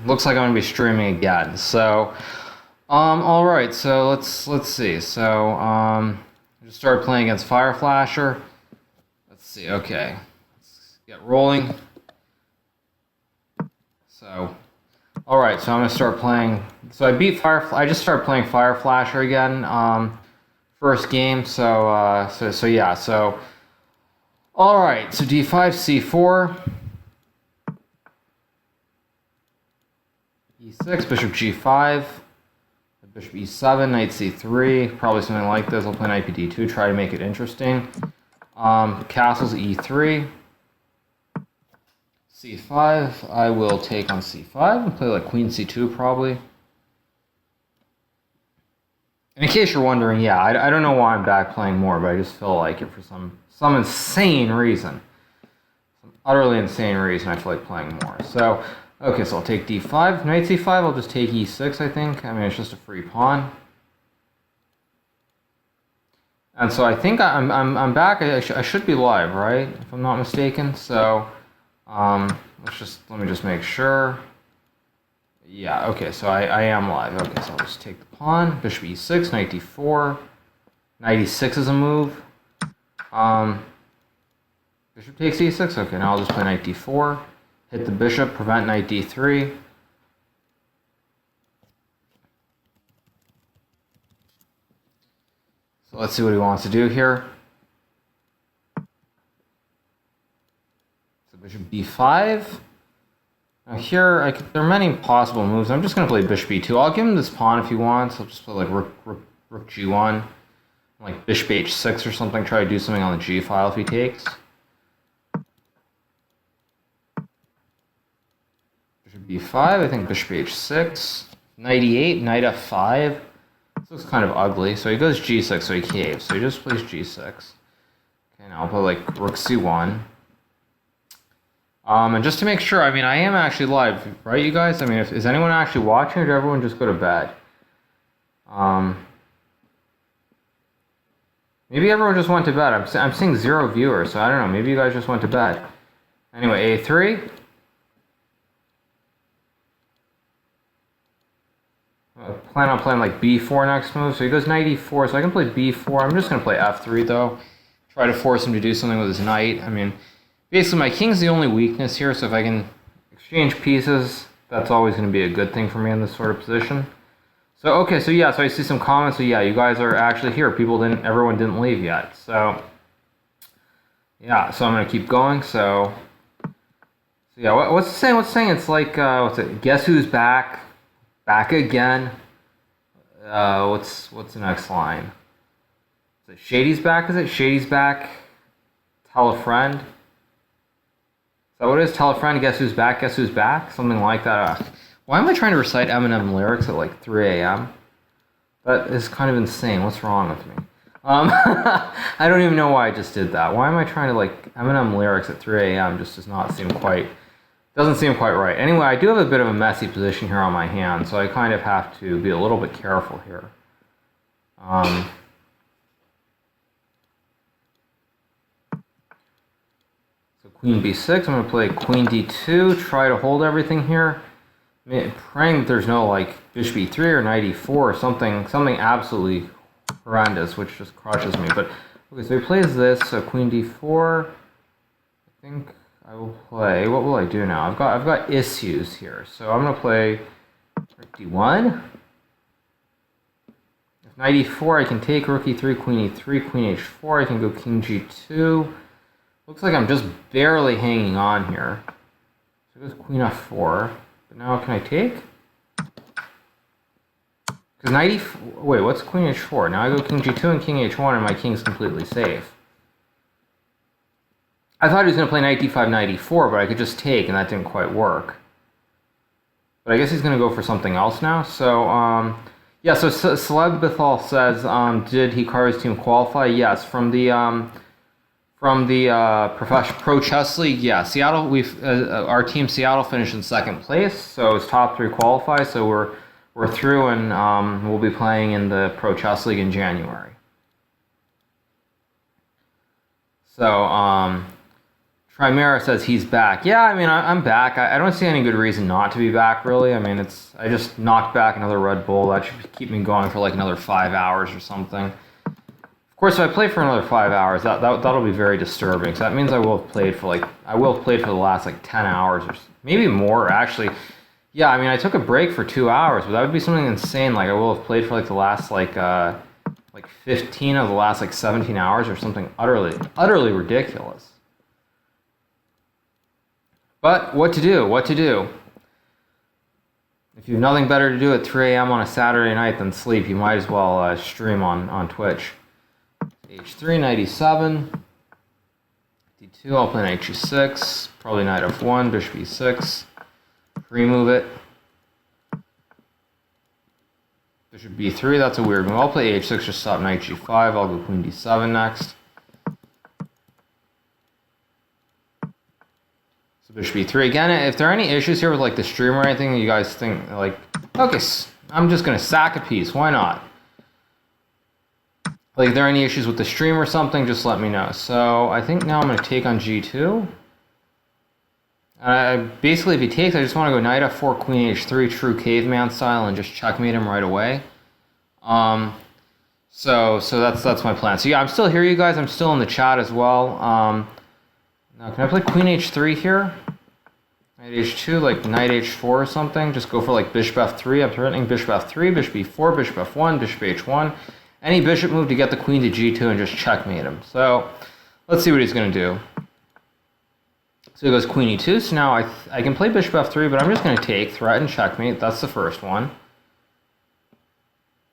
looks like I'm gonna be streaming again. So, all right. So let's see. So, I just started playing against Fire Flasher. Let's see. Okay, let's get rolling. So, all right. So I'm gonna start playing. So I beat Fire. I just started playing Fire Flasher again. First game. So yeah. So, all right. So D5, C4. E6, bishop G5, bishop E7, knight C3, probably something like this. I'll play knight PD2, try to make it interesting. Castles E3, C5, I will take on C5 and play like queen C2 probably. And in case you're wondering, yeah, I don't know why I'm back playing more, but I just feel like it for some insane reason. Some utterly insane reason I feel like playing more. So, okay, so I'll take D5. Knight C5, I'll just take E6, I think. I mean, it's just a free pawn. And so I think I'm back. I should be live, right? If I'm not mistaken. So, let me just make sure. Yeah, okay, so I am live. Okay, so I'll just take the pawn. Bishop E6, knight D4. Knight E6 is a move. Bishop takes E6. Okay, now I'll just play knight D4. Hit the bishop, prevent knight D3. So let's see what he wants to do here. So bishop B5. Now here, there are many possible moves. I'm just going to play bishop B2. I'll give him this pawn if he wants. I'll just play like rook G1. Like bishop H6 or something. Try to do something on the G file if he takes. B5, I think bishop H6, knight E8, knight F5. This looks kind of ugly. So he goes G6, so he caves. So he just plays G6. Okay, now I'll play like rook C1. And just to make sure, I mean, I am actually live, right, you guys? I mean, is anyone actually watching, or did everyone just go to bed? Maybe everyone just went to bed. I'm seeing 0 viewers, so I don't know. Maybe you guys just went to bed. Anyway, A3. I plan on playing like B4 next move, so he goes knight E4, so I can play B4. I'm just going to play F3 though. Try to force him to do something with his knight. I mean, basically my king's the only weakness here, so if I can exchange pieces, that's always going to be a good thing for me in this sort of position. So, okay, so yeah, so I see some comments, so yeah, you guys are actually here. Everyone didn't leave yet, so yeah, so I'm going to keep going, so yeah, what's it saying? It's like, guess who's back? Back again. What's the next line? Is it Shady's back? Is it Shady's back? Tell a friend. Is that what it is? Tell a friend. Guess who's back? Guess who's back? Something like that. Why am I trying to recite Eminem lyrics at like 3 a.m.? That is kind of insane. What's wrong with me? I don't even know why I just did that. Why am I trying to like Eminem lyrics at 3 a.m. just does not seem quite. Doesn't seem quite right. Anyway, I do have a bit of a messy position here on my hand, so I kind of have to be a little bit careful here. So queen b6, I'm going to play queen d2, try to hold everything here. Praying that there's no like bishop e3 or knight e4 or something absolutely horrendous, which just crushes me. But okay, so he plays this, so queen d4, I think I will play. What will I do now? I've got issues here, so I'm gonna play d1. If knight e4, I can take rook e3, queen e3, queen h4. I can go king g2. Looks like I'm just barely hanging on here. So it goes queen f4. But now can I take? Because knight e4. Wait, what's queen h4? Now I go king g2 and king h1, and my king's completely safe. I thought he was going to play knight d5, knight e4, but I could just take, and that didn't quite work. But I guess he's going to go for something else now. So, yeah, so Celeb Bithal says, did Hikaru's team qualify? Yes, from the professional pro chess league. Yeah, Seattle. Our team Seattle finished in 2nd place, so it's top 3 qualify. So we're through, and we'll be playing in the pro chess league in January. So, Trimera says he's back. Yeah, I mean, I'm back. I don't see any good reason not to be back, really. I mean, I just knocked back another Red Bull. That should keep me going for like another 5 hours or something. Of course, if I play for another 5 hours, that'll be very disturbing. So that means I will have played for the last like 10 hours or maybe more, actually. Yeah, I mean, I took a break for 2 hours, but that would be something insane. Like, I will have played for like the last like 15 of the last like 17 hours or something utterly ridiculous. But what to do? What to do? If you have nothing better to do at 3 a.m. on a Saturday night than sleep, you might as well stream on Twitch. H3, knight e7. D2, I'll play knight g6. Probably knight f1, bishop e6. Pre-move it. Bishop b3, that's a weird move. I'll play h6, just stop knight g5. I'll go queen d7 next. So bishop b3. Again, if there are any issues here with like the stream or anything, you guys think like, okay, I'm just going to sack a piece. Why not? Like, if there are any issues with the stream or something, just let me know. So I think now I'm going to take on g2. Basically, if he takes, I just want to go knight f4, queen h3, true caveman style, and just checkmate him right away. So that's my plan. So yeah, I'm still here, you guys. I'm still in the chat as well. Now, can I play queen h3 here? Knight h2, like knight h4 or something. Just go for like bishop f3. I'm threatening bishop f3, bishop e4, bishop f1, bishop h1. Any bishop move to get the queen to g2 and just checkmate him. So let's see what he's going to do. So he goes queen e2. So now I can play bishop f3, but I'm just going to take, threaten, checkmate. That's the first one.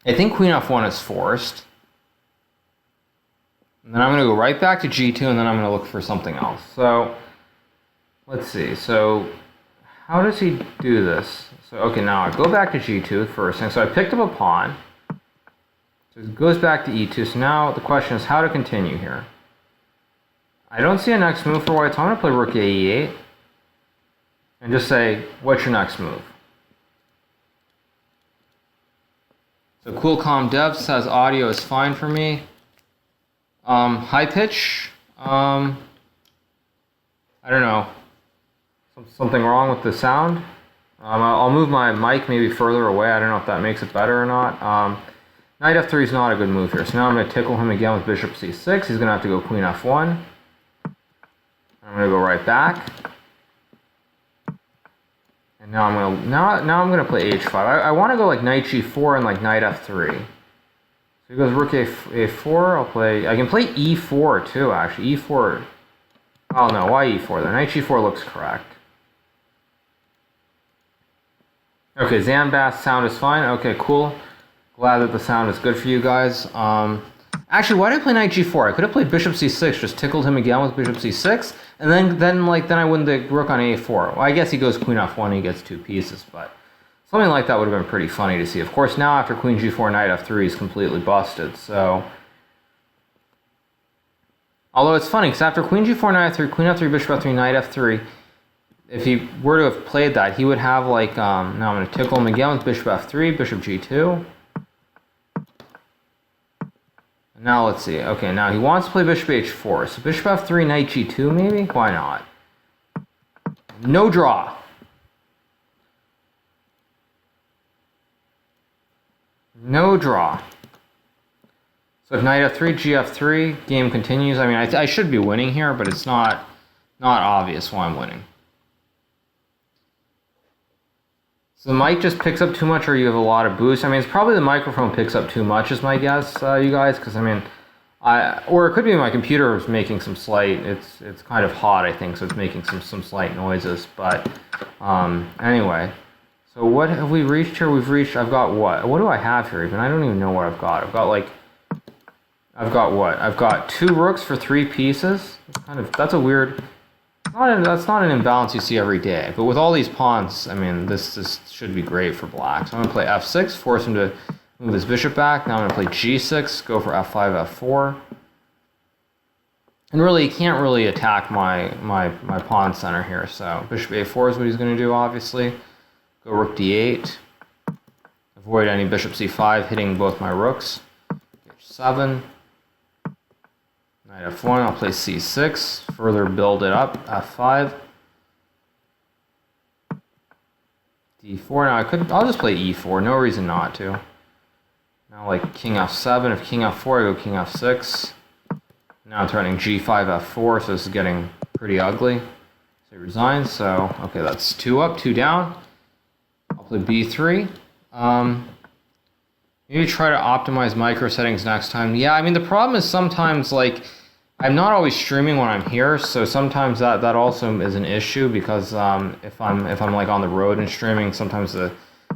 I think queen f1 is forced. And then I'm going to go right back to g2, and then I'm going to look for something else. So let's see. So how does he do this? So okay, now I go back to g2 first thing. So I picked up a pawn. So it goes back to e2. So now the question is how to continue here. I don't see a next move for white, so I'm going to play rook e8. And just say, what's your next move? So Cool Calm Dev says audio is fine for me. High pitch. I don't know. Something wrong with the sound. I'll move my mic maybe further away. I don't know if that makes it better or not. Knight f3 is not a good move here. So now I'm going to tickle him again with bishop c6. He's going to have to go queen f1. I'm going to go right back. And now I'm going to play h5. I want to go like knight g4 and like knight f3. So he goes rook a4. I can play e4 too, actually. e4. Oh no, why e4 then? Knight g4 looks correct. Okay, Zambast sound is fine. Okay, cool. Glad that the sound is good for you guys. Actually, why did I play knight g4? I could have played bishop c6, just tickled him again with bishop c6, and then I win the rook on a4. Well, I guess he goes queen f1, he gets two pieces, but something like that would have been pretty funny to see. Of course, now after queen g4, knight f3 is completely busted, so... Although it's funny, because after queen g4, knight f3, queen f3, bishop f3, knight f3, if he were to have played that, he would have like, now I'm going to tickle him again with bishop f3, bishop g2. Now let's see. Okay, now he wants to play bishop h4. So bishop f3, knight g2 maybe? Why not? No draw. No draw. So if knight f3, gf3, game continues. I mean, I should be winning here, but it's not obvious why I'm winning. So the mic just picks up too much, or you have a lot of boost. I mean, it's probably the microphone picks up too much is my guess, you guys, because I mean, or it could be my computer is making some slight, it's kind of hot, I think, so it's making some slight noises, but anyway. So what have we reached here? I've got what? What do I have here even? I don't even know what I've got. I've got what? I've got 2 rooks for 3 pieces. That's a weird... That's not an imbalance you see every day, but with all these pawns, I mean, this should be great for black. So I'm going to play f6, force him to move his bishop back. Now I'm going to play g6, go for f5, f4. And really, he can't really attack my pawn center here, so bishop a4 is what he's going to do, obviously. Go rook d8. Avoid any bishop c5 hitting both my rooks. h7. Knight f1, I'll play c6, further build it up, f5. d4, now I'll just play e4, no reason not to. Now like king f7, if king f4, I go king f6. Now I'm threatening g5, f4, so this is getting pretty ugly. So he resigns, so, okay, that's 2 up, 2 down. I'll play b3. Maybe try to optimize micro settings next time. Yeah, I mean, the problem is sometimes, like, I'm not always streaming when I'm here, so sometimes that also is an issue because if I'm like on the road and streaming, sometimes the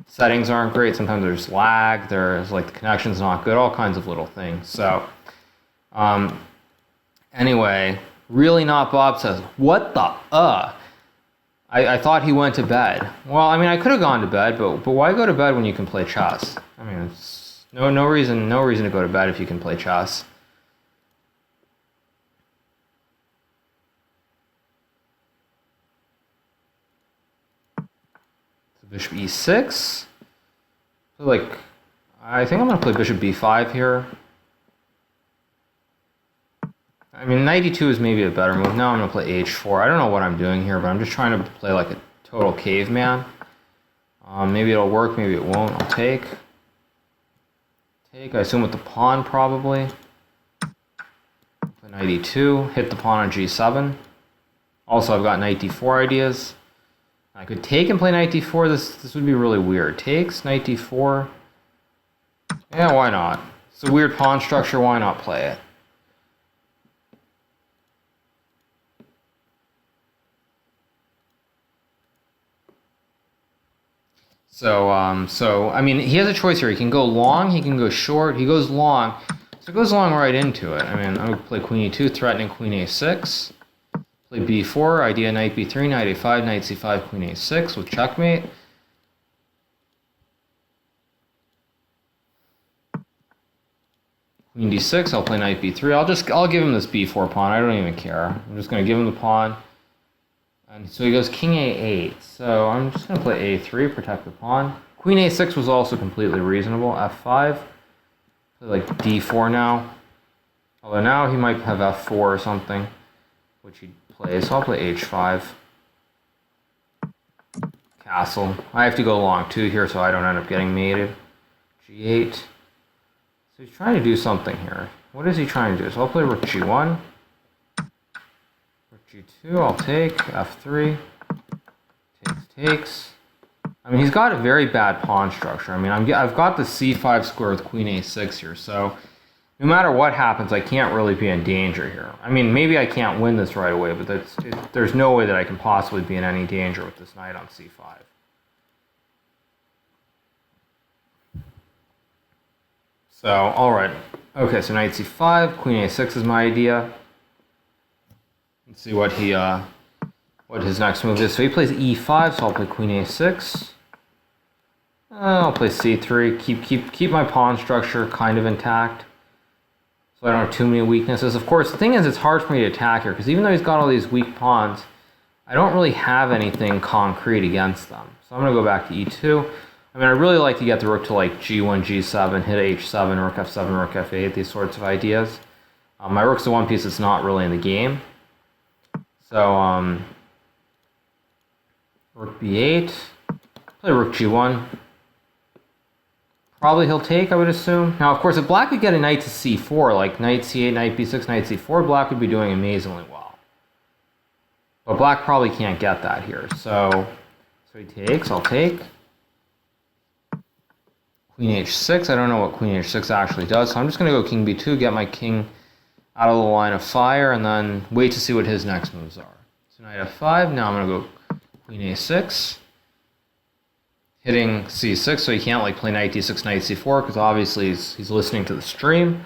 settings aren't great, sometimes there's lag, there's like the connection's not good, all kinds of little things. So anyway, Really Not Bob says, what the I thought he went to bed. Well, I mean, I could have gone to bed, but why go to bed when you can play chess? I mean, it's no reason to go to bed if you can play chess. So bishop e6. So like, I think I'm gonna play bishop b5 here. I mean, knight e2 is maybe a better move. Now I'm going to play h4. I don't know what I'm doing here, but I'm just trying to play like a total caveman. Maybe it'll work, maybe it won't. I'll take. I assume with the pawn, probably. Play knight e2, hit the pawn on g7. Also, I've got knight d4 ideas. I could take and play knight d4. This would be really weird. Takes, knight d4. Yeah, why not? It's a weird pawn structure. Why not play it? So I mean, he has a choice here. He can go long, he can go short. He goes long, so it goes long right into it. I mean, I'm going to play queen e2, threatening queen a6. Play b4, idea knight b3, knight a5, knight c5, queen a6 with checkmate. Queen d6, I'll play knight b3. I'll give him this b4 pawn. I don't even care. I'm just going to give him the pawn. And so he goes king a8, so I'm just going to play a3, protect the pawn. Queen a6 was also completely reasonable. f5, play like d4 now. Although now he might have f4 or something, which he plays, so I'll play h5. Castle. I have to go long too here so I don't end up getting mated. g8. So he's trying to do something here. What is he trying to do? So I'll play rook g1. g2, I'll take, f3, takes. I mean, he's got a very bad pawn structure. I mean, I've got the c5 square with queen a6 here, so no matter what happens, I can't really be in danger here. I mean, maybe I can't win this right away, but there's no way that I can possibly be in any danger with this knight on c5. So, alright. Okay, so knight c5, queen a6 is my idea. Let's see what his next move is. So he plays e5, so I'll play queen a6. I'll play c3. Keep my pawn structure kind of intact, so I don't have too many weaknesses. Of course, the thing is, it's hard for me to attack here because even though he's got all these weak pawns, I don't really have anything concrete against them. So I'm gonna go back to e2. I mean, I really like to get the rook to like g1, g7, hit h7, rook f7, rook f8, these sorts of ideas. My rook's the one piece that's not really in the game. So, rook b8, play rook g1. Probably he'll take, I would assume. Now, of course, if black could get a knight to c4, like knight c8, knight b6, knight c4, black would be doing amazingly well. But black probably can't get that here. So he takes, I'll take. Queen h6, I don't know what queen h6 actually does, so I'm just going to go king b2, get my king out of the line of fire, and then wait to see what his next moves are. So knight f5, now I'm going to go queen a6, hitting c6, so he can't like play knight d6, knight c4, because obviously he's listening to the stream.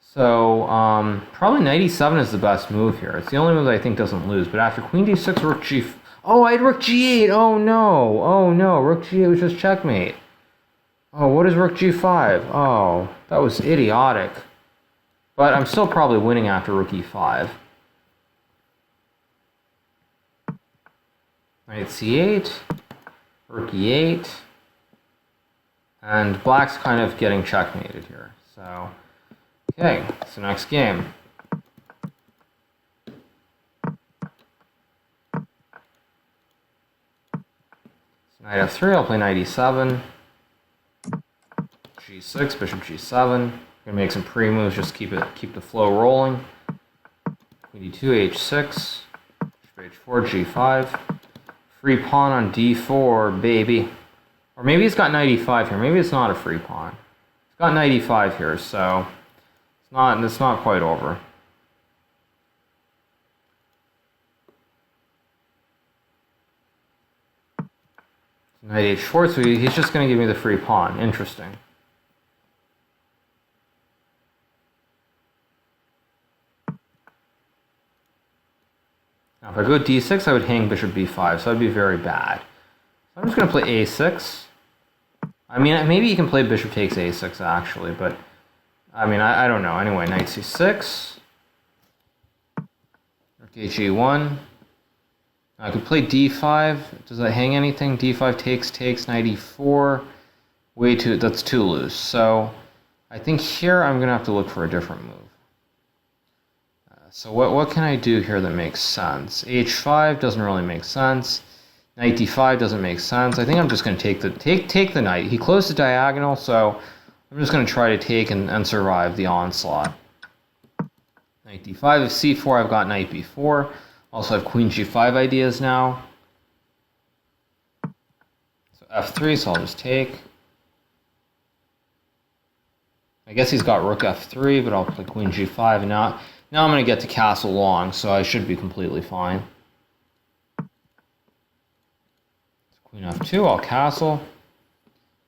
So probably knight e7 is the best move here. It's the only move that I think doesn't lose, but after queen d6, rook g... Oh, I had rook g8! Oh no, rook g8 was just checkmate. Oh, what is rook g5? Oh, that was idiotic. But I'm still probably winning after rook e5. Knight c8, rook e8, and black's kind of getting checkmated here. So, okay, so next game. Knight f3, I'll play knight e7. g6, bishop g7. Gonna make some pre-moves, just keep the flow rolling. Queen d2, h6, bishop h4, g5. Free pawn on d4, baby. Or maybe he's got knight e5 here. Maybe it's not a free pawn. He's got knight e5 here, so it's not quite over. Knight h4, so he's just going to give me the free pawn. Interesting. Now if I go d6, I would hang bishop b5, so that'd be very bad. So I'm just going to play a6. I mean, maybe you can play bishop takes a6, actually, but I mean, I don't know. Anyway, knight c6. Rook h1. I could play d5. Does that hang anything? d5 takes, knight e4. That's too loose. So I think here I'm going to have to look for a different move. So what can I do here that makes sense? h5 doesn't really make sense. Knight d5 doesn't make sense. I think I'm just going to take the knight. He closed the diagonal, so I'm just going to try to take and survive the onslaught. Knight d5. If c4, I've got knight b4. Also have queen g5 ideas now. So f3, so I'll just take. I guess he's got rook f3, but I'll play queen g5. And now I'm going to get to castle long, so I should be completely fine. So queen f2, I'll castle.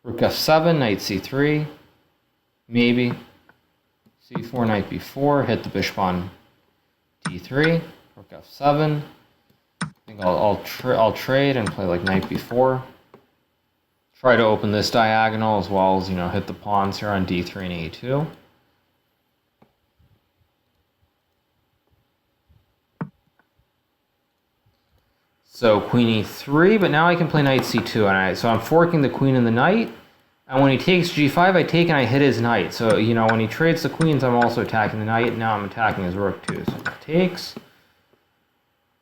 Rook f7, knight c3. Maybe. c4, knight b4, hit the bishop on d3. Rook f7. I think I'll trade and play like knight b4. Try to open this diagonal as well as, hit the pawns here on d3 and a2. So queen e3, but now I can play knight c2, and so I'm forking the queen and the knight. And when he takes g5, I take and I hit his knight. So, when he trades the queens, I'm also attacking the knight. Now I'm attacking his rook too. So he takes.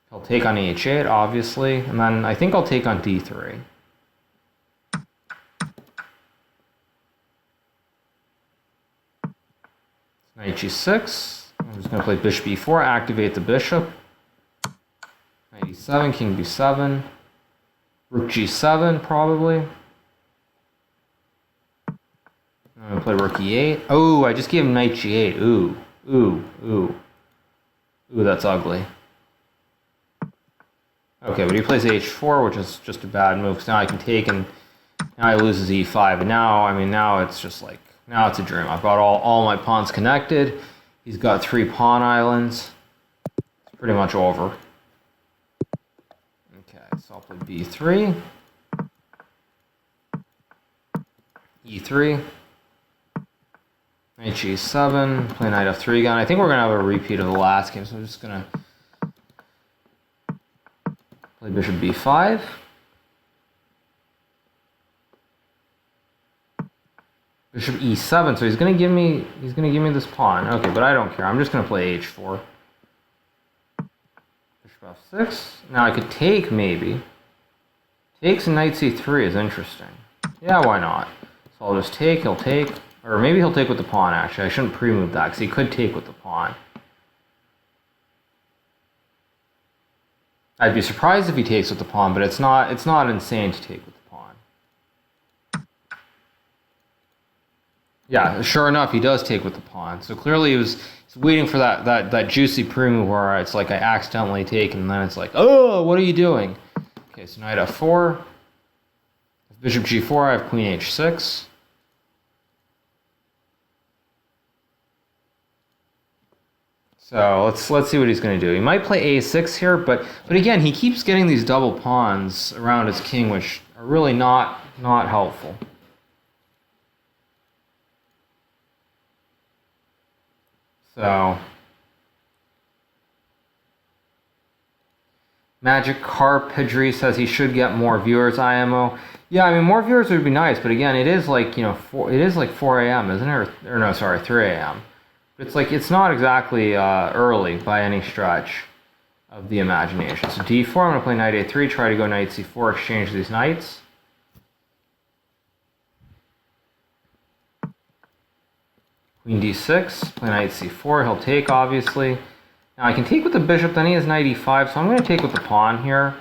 He'll take on h8, obviously. And then I think I'll take on d3. Knight g6. I'm just going to play bishop e4, activate the bishop. Knight e7, king b7. Rook g7, probably. I'm going to play rook e8. Oh, I just gave him knight g8. Ooh, that's ugly. Okay, but he plays h4, which is just a bad move, because now I can take, and now he loses e5. And now it's just like, now it's a dream. I've got all my pawns connected. He's got 3 pawn islands. It's pretty much over. Okay, so I'll play b3. e3. Knight g7, play knight f3 again. I think we're going to have a repeat of the last game, so I'm just going to play bishop b5. Bishop e7, so he's going to give me this pawn. Okay, but I don't care. I'm just going to play h4. Bishop f6. Now I could take, maybe. Takes and knight c3 is interesting. Yeah, why not? So I'll just take, he'll take. Or maybe he'll take with the pawn, actually. I shouldn't pre-move that, because he could take with the pawn. I'd be surprised if he takes with the pawn, but it's not insane to take with the pawn. Yeah, sure enough, he does take with the pawn. So clearly he's waiting for that juicy pre-move where it's like I accidentally take, and then it's like, oh, what are you doing? Okay, so knight f4. Bishop g4, I have queen h6. So let's see what he's going to do. He might play a6 here, but again, he keeps getting these double pawns around his king, which are really not helpful. So Magic Carpidry says he should get more viewers. IMO. Yeah, I mean, more viewers would be nice, but again, it is like, it is like 4 a.m., isn't it? Or no, sorry, 3 a.m. It's like, it's not exactly early by any stretch of the imagination. So d4, I'm going to play knight a3, try to go knight c4, exchange these knights. Queen d6, play knight c4, he'll take, obviously. Now I can take with the bishop, then he has knight e5, so I'm going to take with the pawn here,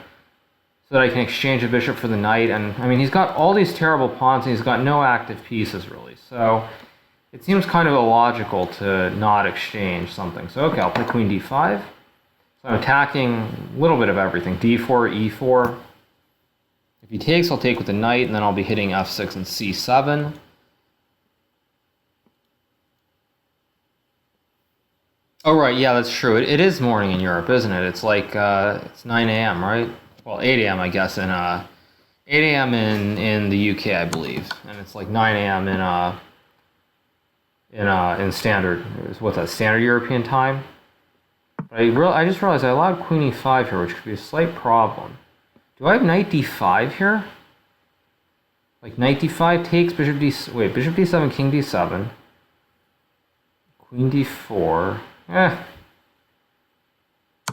so that I can exchange the bishop for the knight. And I mean, he's got all these terrible pawns, and he's got no active pieces, really. So it seems kind of illogical to not exchange something. So okay, I'll play queen d5. So I'm attacking a little bit of everything. d4, e4. If he takes, I'll take with the knight, and then I'll be hitting f6 and c7. Oh, right, yeah, that's true. It is morning in Europe, isn't it? It's like, it's 9 a.m., right? Well, 8 a.m., I guess, 8 a.m. in the UK, I believe. And it's like 9 a.m. in standard, what's that, standard European time? But I just realized I allowed queen e5 here, which could be a slight problem. Do I have knight d5 here? Like knight d5 takes bishop d7, king d7. Queen d4. I'm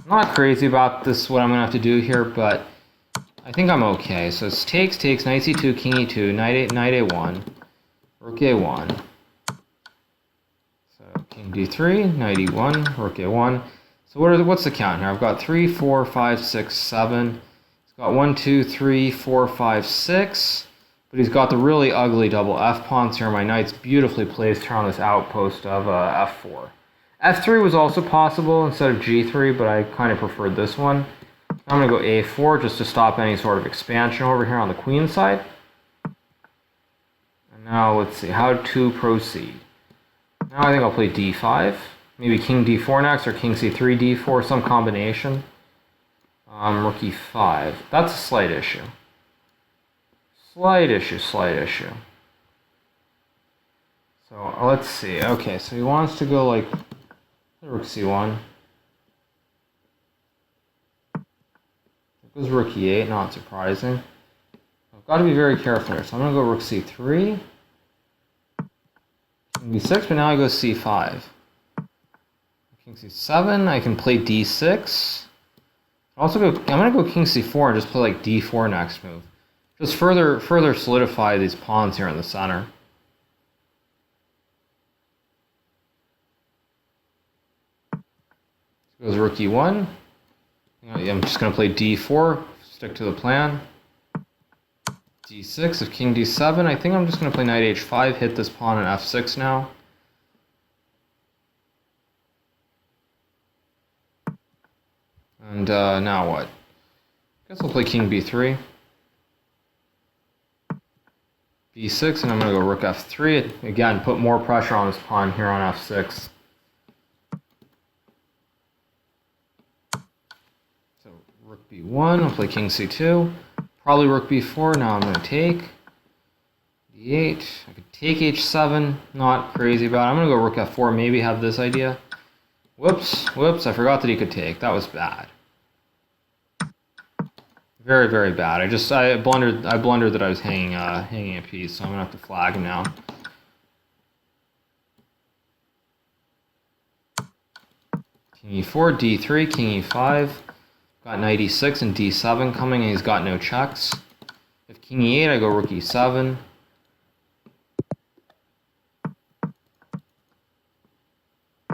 not crazy about this, what I'm going to have to do here, but I think I'm okay. So it's takes, knight c2, king e2, knight a1, rook a1. So king d3, knight e1, rook a1. So what's the count here? I've got 3, 4, 5, 6, 7. He's got 1, 2, 3, 4, 5, 6. But he's got the really ugly double f pawns here. My knight's beautifully placed here on this outpost of f4. f3 was also possible instead of g3, but I kind of preferred this one. I'm going to go a4 just to stop any sort of expansion over here on the queen side. And now let's see how to proceed. Now I think I'll play d5. Maybe king d4 next, or king c3, d4, some combination. Rook e5. That's a slight issue. Slight issue. So let's see. Okay, so he wants to go like rook c1. There goes rook e8, not surprising. I've got to be very careful here. So I'm going to go rook c3. King b6, but now I go c5. King c7, I can play d6. I'm going to go king c4 and just play like d4 next move. Just further solidify these pawns here in the center. So goes rook e1. I'm just going to play d4, stick to the plan. d6, if king d7, I think I'm just going to play knight h5, hit this pawn on f6 now. And now what? I guess I'll play king b3. b6, and I'm going to go rook f3. Again, put more pressure on this pawn here on f6. So rook b1, I'll play king c2. Probably rook b4, now I'm going to take. d8, I could take h7, not crazy about it. I'm going to go rook f4, maybe have this idea. Whoops, I forgot that he could take. That was bad. Very, very bad. I blundered that I was hanging a piece, so I'm gonna have to flag him now. King e4, d3, king e5. Got knight e6 and d7 coming, and he's got no checks. If king e8, I go rook e7.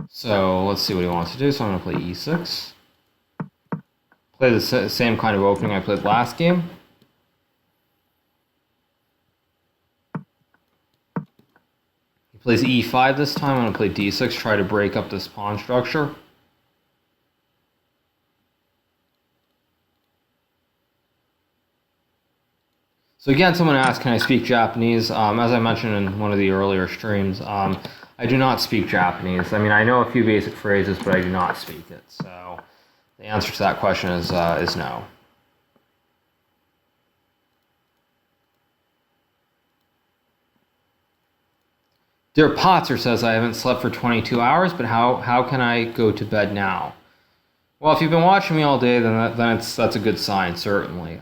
So let's see what he wants to do. So I'm gonna play e6. Play the same kind of opening I played last game. He plays e5 this time. I'm going to play d6, try to break up this pawn structure. So again, someone asked, can I speak Japanese? As I mentioned in one of the earlier streams, I do not speak Japanese. I mean, I know a few basic phrases, but I do not speak it. So the answer to that question is no. Dear Potzer says, I haven't slept for 22 hours, but how can I go to bed now? Well, if you've been watching me all day, then that's a good sign, certainly.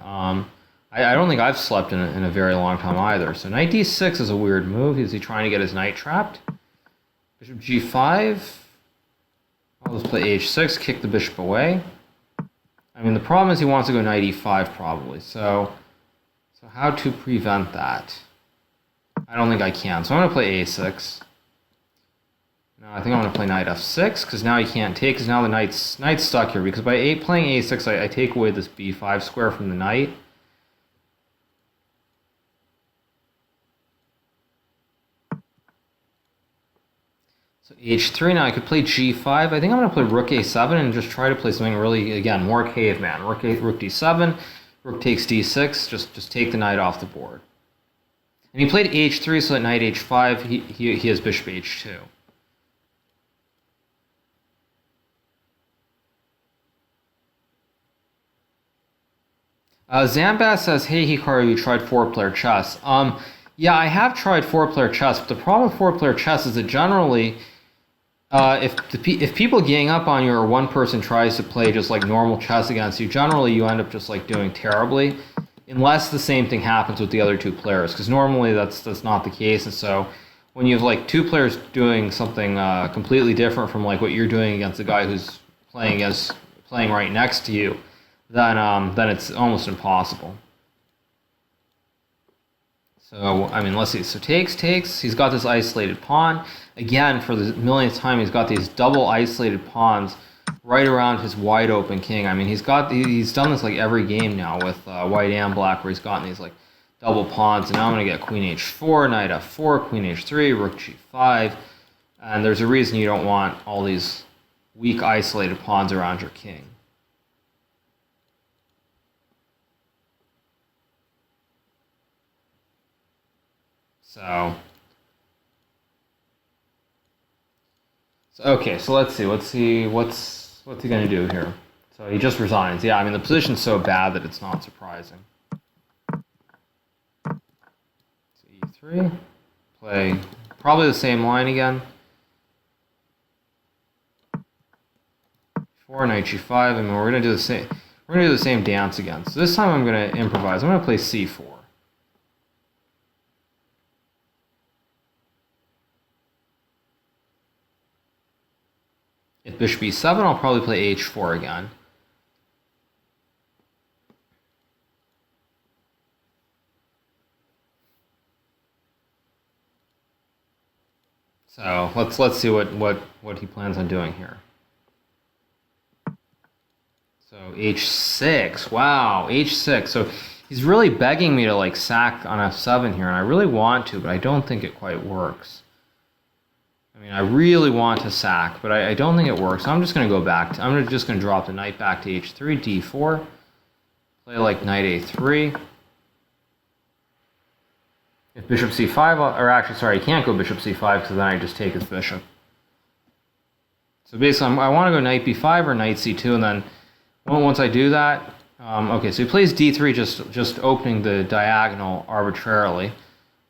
I don't think I've slept in a very long time either. So knight d6 is a weird move. Is he trying to get his knight trapped? Bishop g5. I'll just play h6, kick the bishop away. I mean, the problem is he wants to go knight e5 probably. So how to prevent that? I don't think I can. So I'm going to play a6. I think I'm going to play knight f6, because now he can't take, because now the knight's stuck here, because by playing a6, I take away this b5 square from the knight. So h3, now I could play g5. I think I'm going to play rook a7 and just try to play something really, again, more caveman. Rook d7, rook takes d6, just take the knight off the board. And he played h3, so at knight h5, he has bishop h2. Zambas says, hey Hikaru, you tried 4-player chess. Yeah, I have tried 4-player chess, but the problem with 4-player chess is that generally, if people gang up on you or one person tries to play just like normal chess against you, generally you end up just like doing terribly, unless the same thing happens with the other two players, because normally that's not the case. And so when you have like two players doing something completely different from like what you're doing against the guy who's playing right next to you, then it's almost impossible. So, I mean, let's see. So takes. He's got this isolated pawn. Again, for the millionth time, he's got these double isolated pawns right around his wide open king. I mean, he's done this like every game now with white and black, where he's gotten these like double pawns. And now I'm going to get queen h4, knight f4, queen h3, rook g5. And there's a reason you don't want all these weak isolated pawns around your king. So okay, so let's see what's he gonna do here. So he just resigns. Yeah, I mean the position's so bad that it's not surprising. So e3, play probably the same line again. 4, knight g5. I mean we're gonna do the same. We're gonna do the same dance again. So this time I'm gonna improvise. I'm gonna play c4. If bishop e7, I'll probably play h4 again. So let's see what he plans on doing here. So h6, wow, h6. So he's really begging me to like sack on f7 here, and I really want to, but I don't think it quite works. I mean, I really want to sack, but I don't think it works. So I'm just going to go back. I'm just going to drop the knight back to h3, d4. Play like knight a3. If bishop c5, or actually, sorry, I can't go bishop c5 because then I just take his bishop. So basically, I want to go knight b5 or knight c2, and then once I do that, okay, so he plays d3, just opening the diagonal arbitrarily.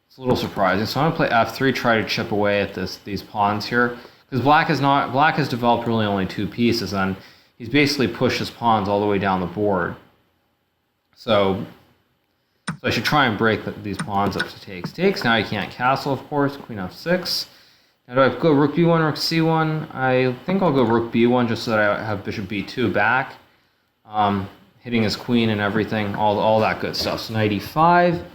It's a little surprising. So I'm gonna play f3, try to chip away at these pawns here, because black has developed really only two pieces, and he's basically pushed his pawns all the way down the board. So I should try and break these pawns up to takes. Now he can't castle, of course. Queen f6. Now do I go rook b1, rook c1? I think I'll go rook b1 just so that I have bishop b2 back, hitting his queen and everything, all that good stuff. So knight e5.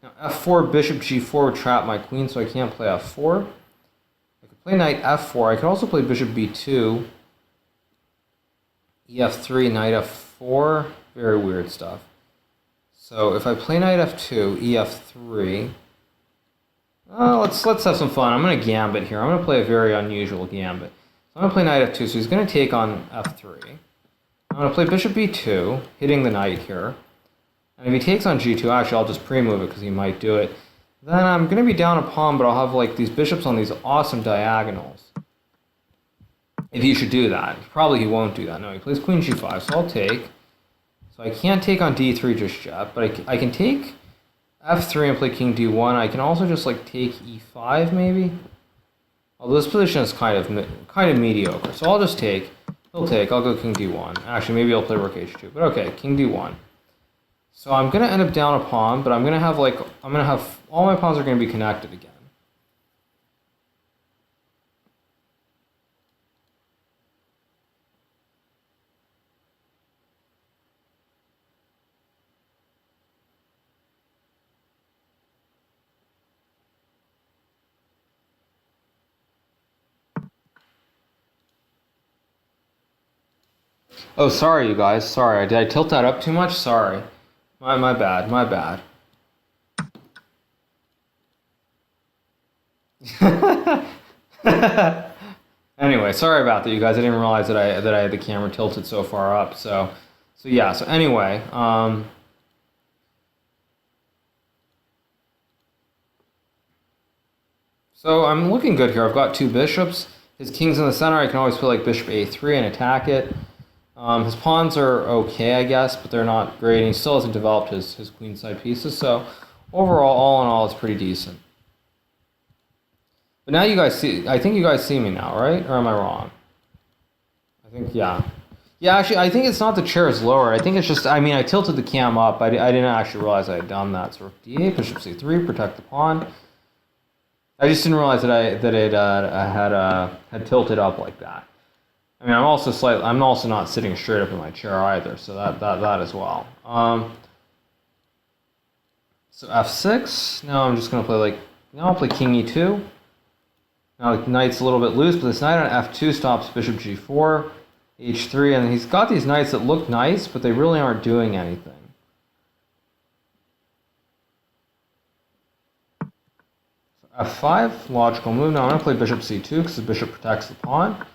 Now f4, bishop g4 would trap my queen, so I can't play f4. I could play knight f4. I could also play bishop b2, ef3, knight f4. Very weird stuff. So if I play knight f2, ef3, let's have some fun. I'm going to gambit here. I'm going to play a very unusual gambit. So I'm going to play knight f2, so he's going to take on f3. I'm going to play bishop b2, hitting the knight here. And if he takes on g2, actually I'll just pre-move it because he might do it. Then I'm going to be down a pawn, but I'll have like these bishops on these awesome diagonals. If he should do that. Probably he won't do that. No, he plays queen g5, so I'll take. So I can't take on d3 just yet, but I can take f3 and play king d1. I can also just like take e5 maybe. Although this position is kind of mediocre, so I'll just take. He'll take. I'll go king d1. Actually, maybe I'll play rook h2. But okay, king d1. So I'm gonna end up down a pawn, but I'm gonna have all my pawns are gonna be connected again. Oh, sorry, you guys. Sorry, did I tilt that up too much? Sorry. My bad. My bad. Anyway, sorry about that, you guys. I didn't realize that I had the camera tilted so far up. So yeah. So anyway, so I'm looking good here. I've got two bishops. His king's in the center. I can always play like bishop a3 and attack it. His pawns are okay, I guess, but they're not great. And he still hasn't developed his queenside pieces. So overall, all in all, it's pretty decent. But now you guys see. I think you guys see me now, right? Or am I wrong? I think yeah. Yeah, actually, I think it's not the chair is lower. I think it's just. I mean, I tilted the cam up. I didn't actually realize I had done that. So d8, bishop c3, protect the pawn. I just didn't realize that I had tilted up like that. I mean, I'm also not sitting straight up in my chair either, so that as well. So f6. Now I'm just gonna play like. Now I'll play king e2. Now knight's a little bit loose, but this knight on f2 stops bishop g4, h3, and he's got these knights that look nice, but they really aren't doing anything. f5, logical move. Now I'm going to play bishop c2 because the bishop protects the pawn.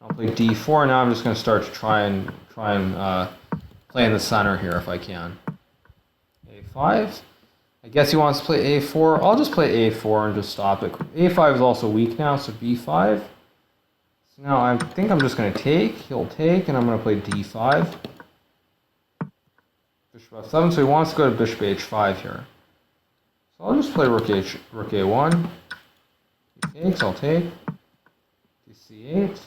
I'll play d4. Now I'm just going to start to try and play in the center here if I can. a5. I guess he wants to play a4. I'll just play a4 and just stop it. a5 is also weak now, so b5. So now I think I'm just going to take. He'll take, and I'm going to play d5. Bishop f7. So he wants to go to bishop h5 here. So I'll just play rook a1. He takes, I'll take. c8.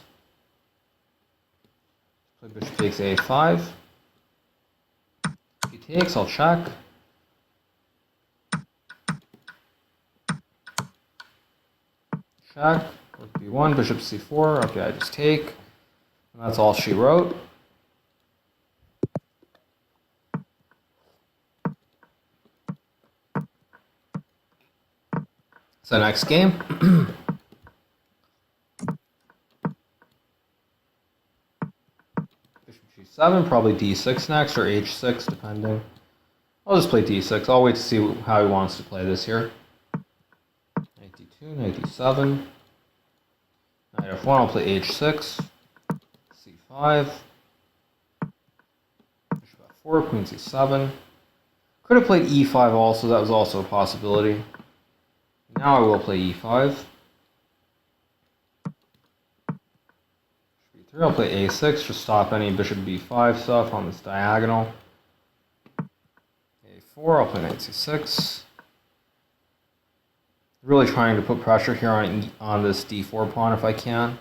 Play bishop takes a5. He takes, I'll check. Check. Rook b1, bishop c4. Okay, I just take. And that's all she wrote. So next game. Bishop g7, probably d6 next, or h6, depending. I'll just play d6. I'll wait to see how he wants to play this here. Knight d2, knight d7. Knight f1, I'll play h6. c5. Bishop f4, queen c7. Could have played e5 also, that was also a possibility. Now I will play e5. b3, I'll play a6, just stop any bishop b5 stuff on this diagonal. a4, I'll play knight c6. Really trying to put pressure here on this d4 pawn if I can.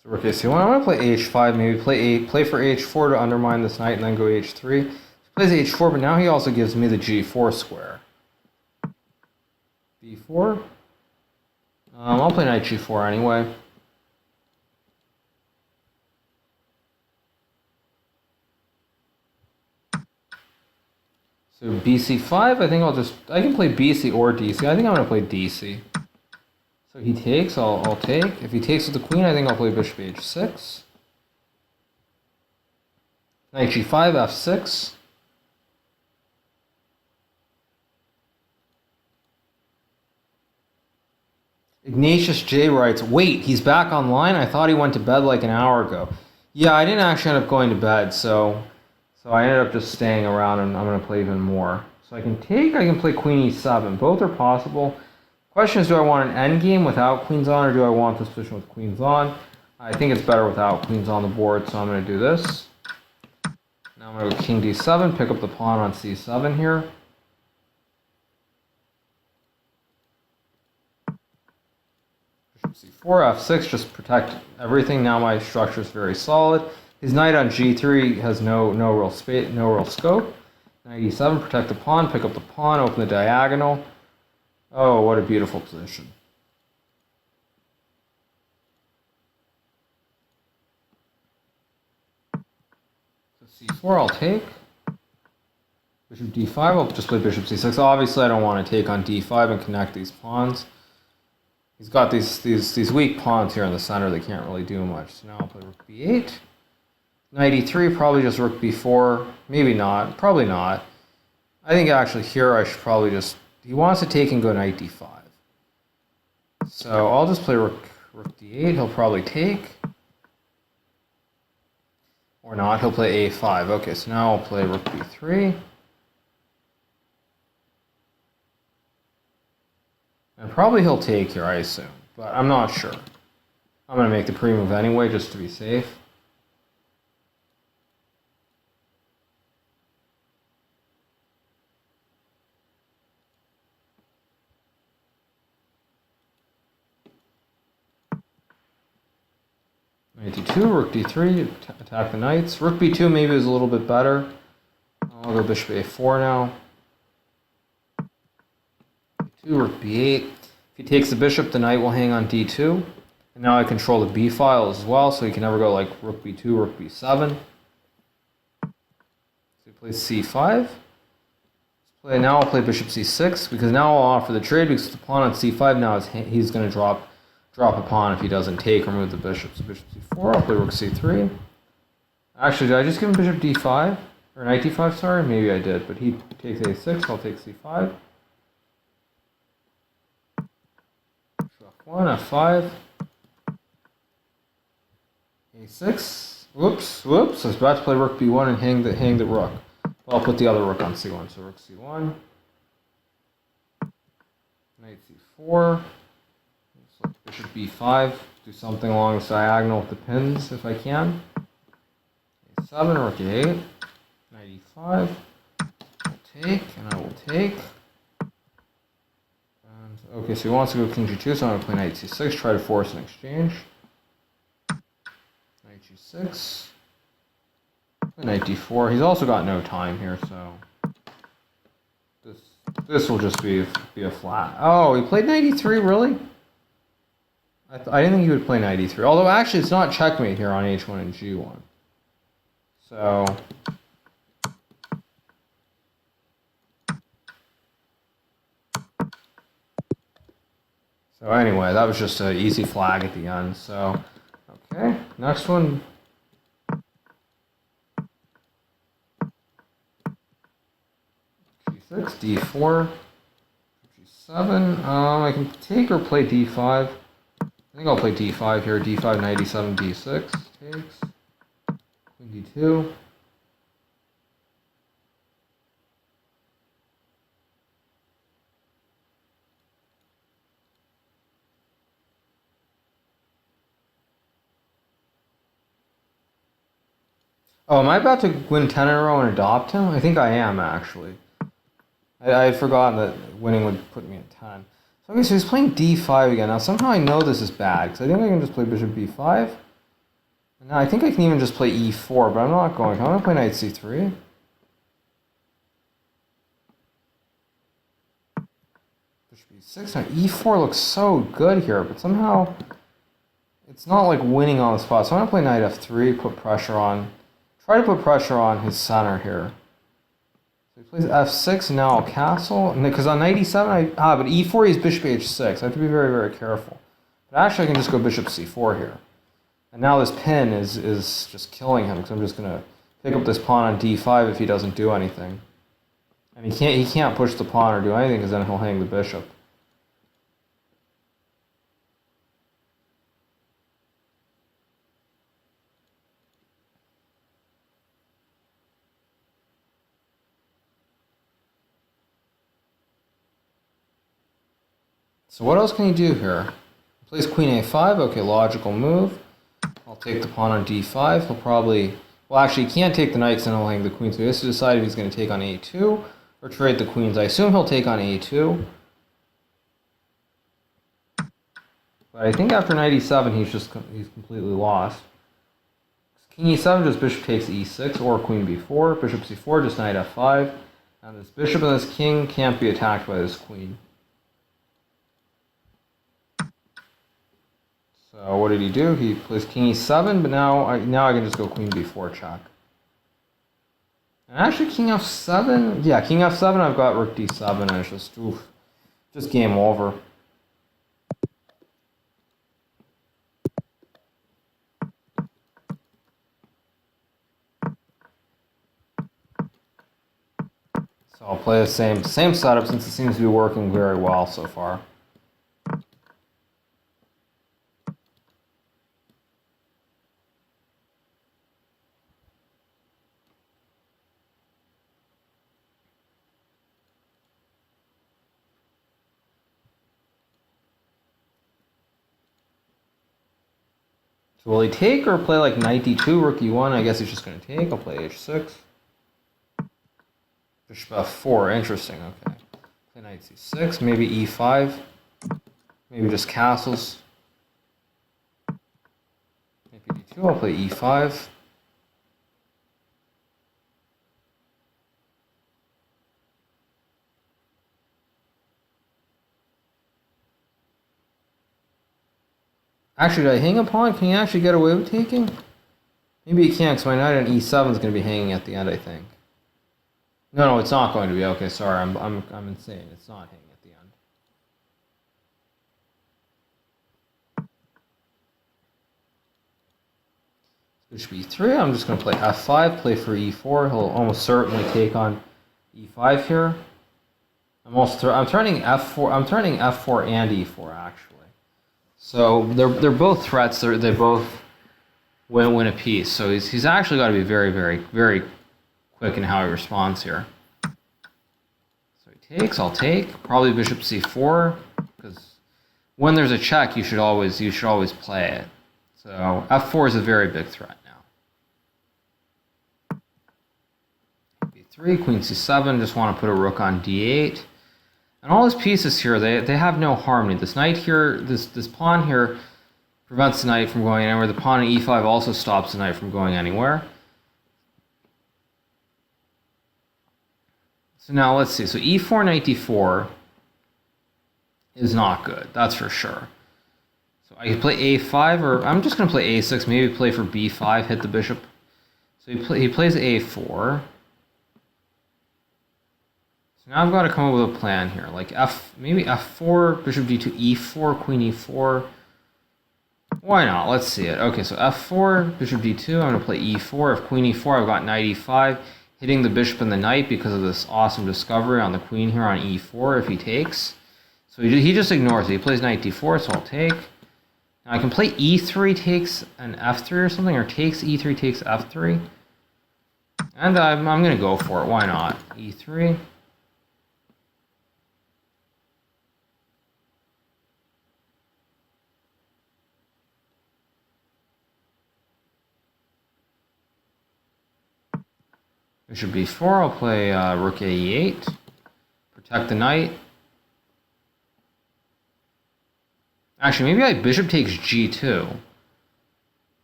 So rook a1. I want to play h5, maybe play for h4 to undermine this knight and then go h3. He plays h4, but now he also gives me the g4 square. b4. I'll play knight g4 anyway. So bc5, I think I can play bc or dc. I think I'm going to play dc. So he takes, I'll take. If he takes with the queen, I think I'll play bishop h6. Knight g5, f6. Ignatius J writes, wait, he's back online? I thought he went to bed like an hour ago. Yeah, I didn't actually end up going to bed, so I ended up just staying around, and I'm going to play even more. So I can take, I can play queen e7. Both are possible. Question is, do I want an endgame without queens on, or do I want this position with queens on? I think it's better without queens on the board, so I'm going to do this. Now I'm going to go king d7, pick up the pawn on c7 here. Bishop c4, f6, just protect everything. Now my structure is very solid. His knight on g3 has no real space, no real scope. Knight e7, protect the pawn, pick up the pawn, open the diagonal. Oh, what a beautiful position. So c4, I'll take. Bishop d5, I'll just play bishop c6. Obviously, I don't want to take on d5 and connect these pawns. He's got these weak pawns here in the center that can't really do much. So now I'll play rook b8. Knight e3, probably just rook b4. Maybe not. Probably not. I think actually here I should probably just... He wants to take and go knight d5. So I'll just play rook d8. He'll probably take. Or not. He'll play a5. Okay, so now I'll play rook b3. And probably he'll take here, I assume. But I'm not sure. I'm going to make the pre-move anyway, just to be safe. Knight d2, rook d3, attack the knights. Rook b2 maybe is a little bit better. I'll go bishop a4 now. 2, rook b8. If he takes the bishop, the knight will hang on d2. And now I control the b file as well, so he can never go like rook b2, rook b7. So he plays c5. Now I'll play bishop c6, because now I'll offer the trade, because the pawn on c5 now he's going to drop a pawn if he doesn't take or move the bishop. So bishop c4, I'll play rook c3. Actually, did I just give him bishop d5? Or knight d5, sorry? Maybe I did, but he takes a6, I'll take c5. F1, f5. a6. Whoops. I was about to play rook b1 and hang the rook. But I'll put the other rook on c1. So rook c1. Knight c4. Bishop b5, do something along the diagonal with the pins if I can. a7, rook a8, knight e5, I'll take, and I will take. And, okay, so he wants to go king g2, so I'm going to play knight c6, try to force an exchange. Knight g6, knight d4. He's also got no time here, so this will just be a flat. Oh, he played knight e3, really? I didn't think he would play knight e3. Although, actually, it's not checkmate here on h1 and g1. So... anyway, that was just an easy flag at the end. So, okay. Next one. g6, d4, g7. I can take or play d5. I think I'll play d5 here. d5, knight e7, d6. Takes. Queen d2. Oh, am I about to win 10 in a row and adopt him? I think I am, actually. I had forgotten that winning would put me at 10. So, okay, so he's playing d5 again. Now, somehow I know this is bad, because I think I can just play bishop b5. And now I think I can even just play e4, but I'm not going to. I'm going to play knight c3. Bishop e6. Now, e4 looks so good here, but somehow it's not like winning on the spot. So I'm going to play knight f3, put pressure on. Try to put pressure on his center here. So he plays f6, and now I'll castle. Because on knight e7, but e4 is bishop h6. I have to be very, very careful. But actually, I can just go bishop c4 here. And now this pin is just killing him, because I'm just going to pick up this pawn on d5 if he doesn't do anything. And he can't push the pawn or do anything, because then he'll hang the bishop. So what else can he do here? He plays queen a5. Okay, logical move. I'll take the pawn on d5. He'll probably... Well, actually, he can't take the knight, because then he'll hang the queen. So he has to decide if he's going to take on a2 or trade the queens. I assume he'll take on a2. But I think after knight e7, he's completely lost. King e7, just bishop takes e6 or queen b4. Bishop c4, just knight f5. And this bishop and this king can't be attacked by this queen. So what did he do? He plays king e7, but now I can just go queen b4 check. And actually, king f7. Yeah, king f7. I've got rook d7, and it's just oof, just game over. So I'll play the same setup since it seems to be working very well so far. So will he take or play like knight d2, rook e1? I guess he's just going to take. I'll play h6. Bishop f4, interesting, okay. Play knight c6, maybe e5. Maybe just castles. Maybe d2, I'll play e5. Actually, did I hang a pawn? Can you actually get away with taking? Maybe you can't, because my knight on e7 is going to be hanging at the end, I think. No, it's not going to be. Okay, sorry, I'm insane. It's not hanging at the end. Bishop e3. I'm just going to play f5, play for e4. He'll almost certainly take on e5 here. I'm turning f4. I'm turning f4 and e4 actually. So they're both threats. They both win a piece. So he's actually got to be very, very, very quick in how he responds here. So he takes. I'll take. Probably bishop c4, because when there's a check, you should always play it. So f4 is a very big threat now. b3, queen c7. Just want to put a rook on d8. And all his pieces here, they have no harmony. This knight here, this pawn here prevents the knight from going anywhere. The pawn on e5 also stops the knight from going anywhere. So now let's see. So e4, knight d4 is not good. That's for sure. So I could play a5, or I'm just going to play a6. Maybe play for b5, hit the bishop. So he plays a4. So now I've got to come up with a plan here, like maybe f4, bishop d2, e4, queen e4. Why not? Let's see it. Okay, so f4, bishop d2. I'm going to play e4. If queen e4, I've got knight e5, hitting the bishop and the knight because of this awesome discovery on the queen here on e4 if he takes. So he just ignores it. He plays knight d4, so I'll take. Now I can play e3 takes an f3 or something, or takes e3 takes f3. And I'm going to go for it. Why not? e3. Bishop b4, I'll play rook e8, protect the knight. Actually, maybe bishop takes g2.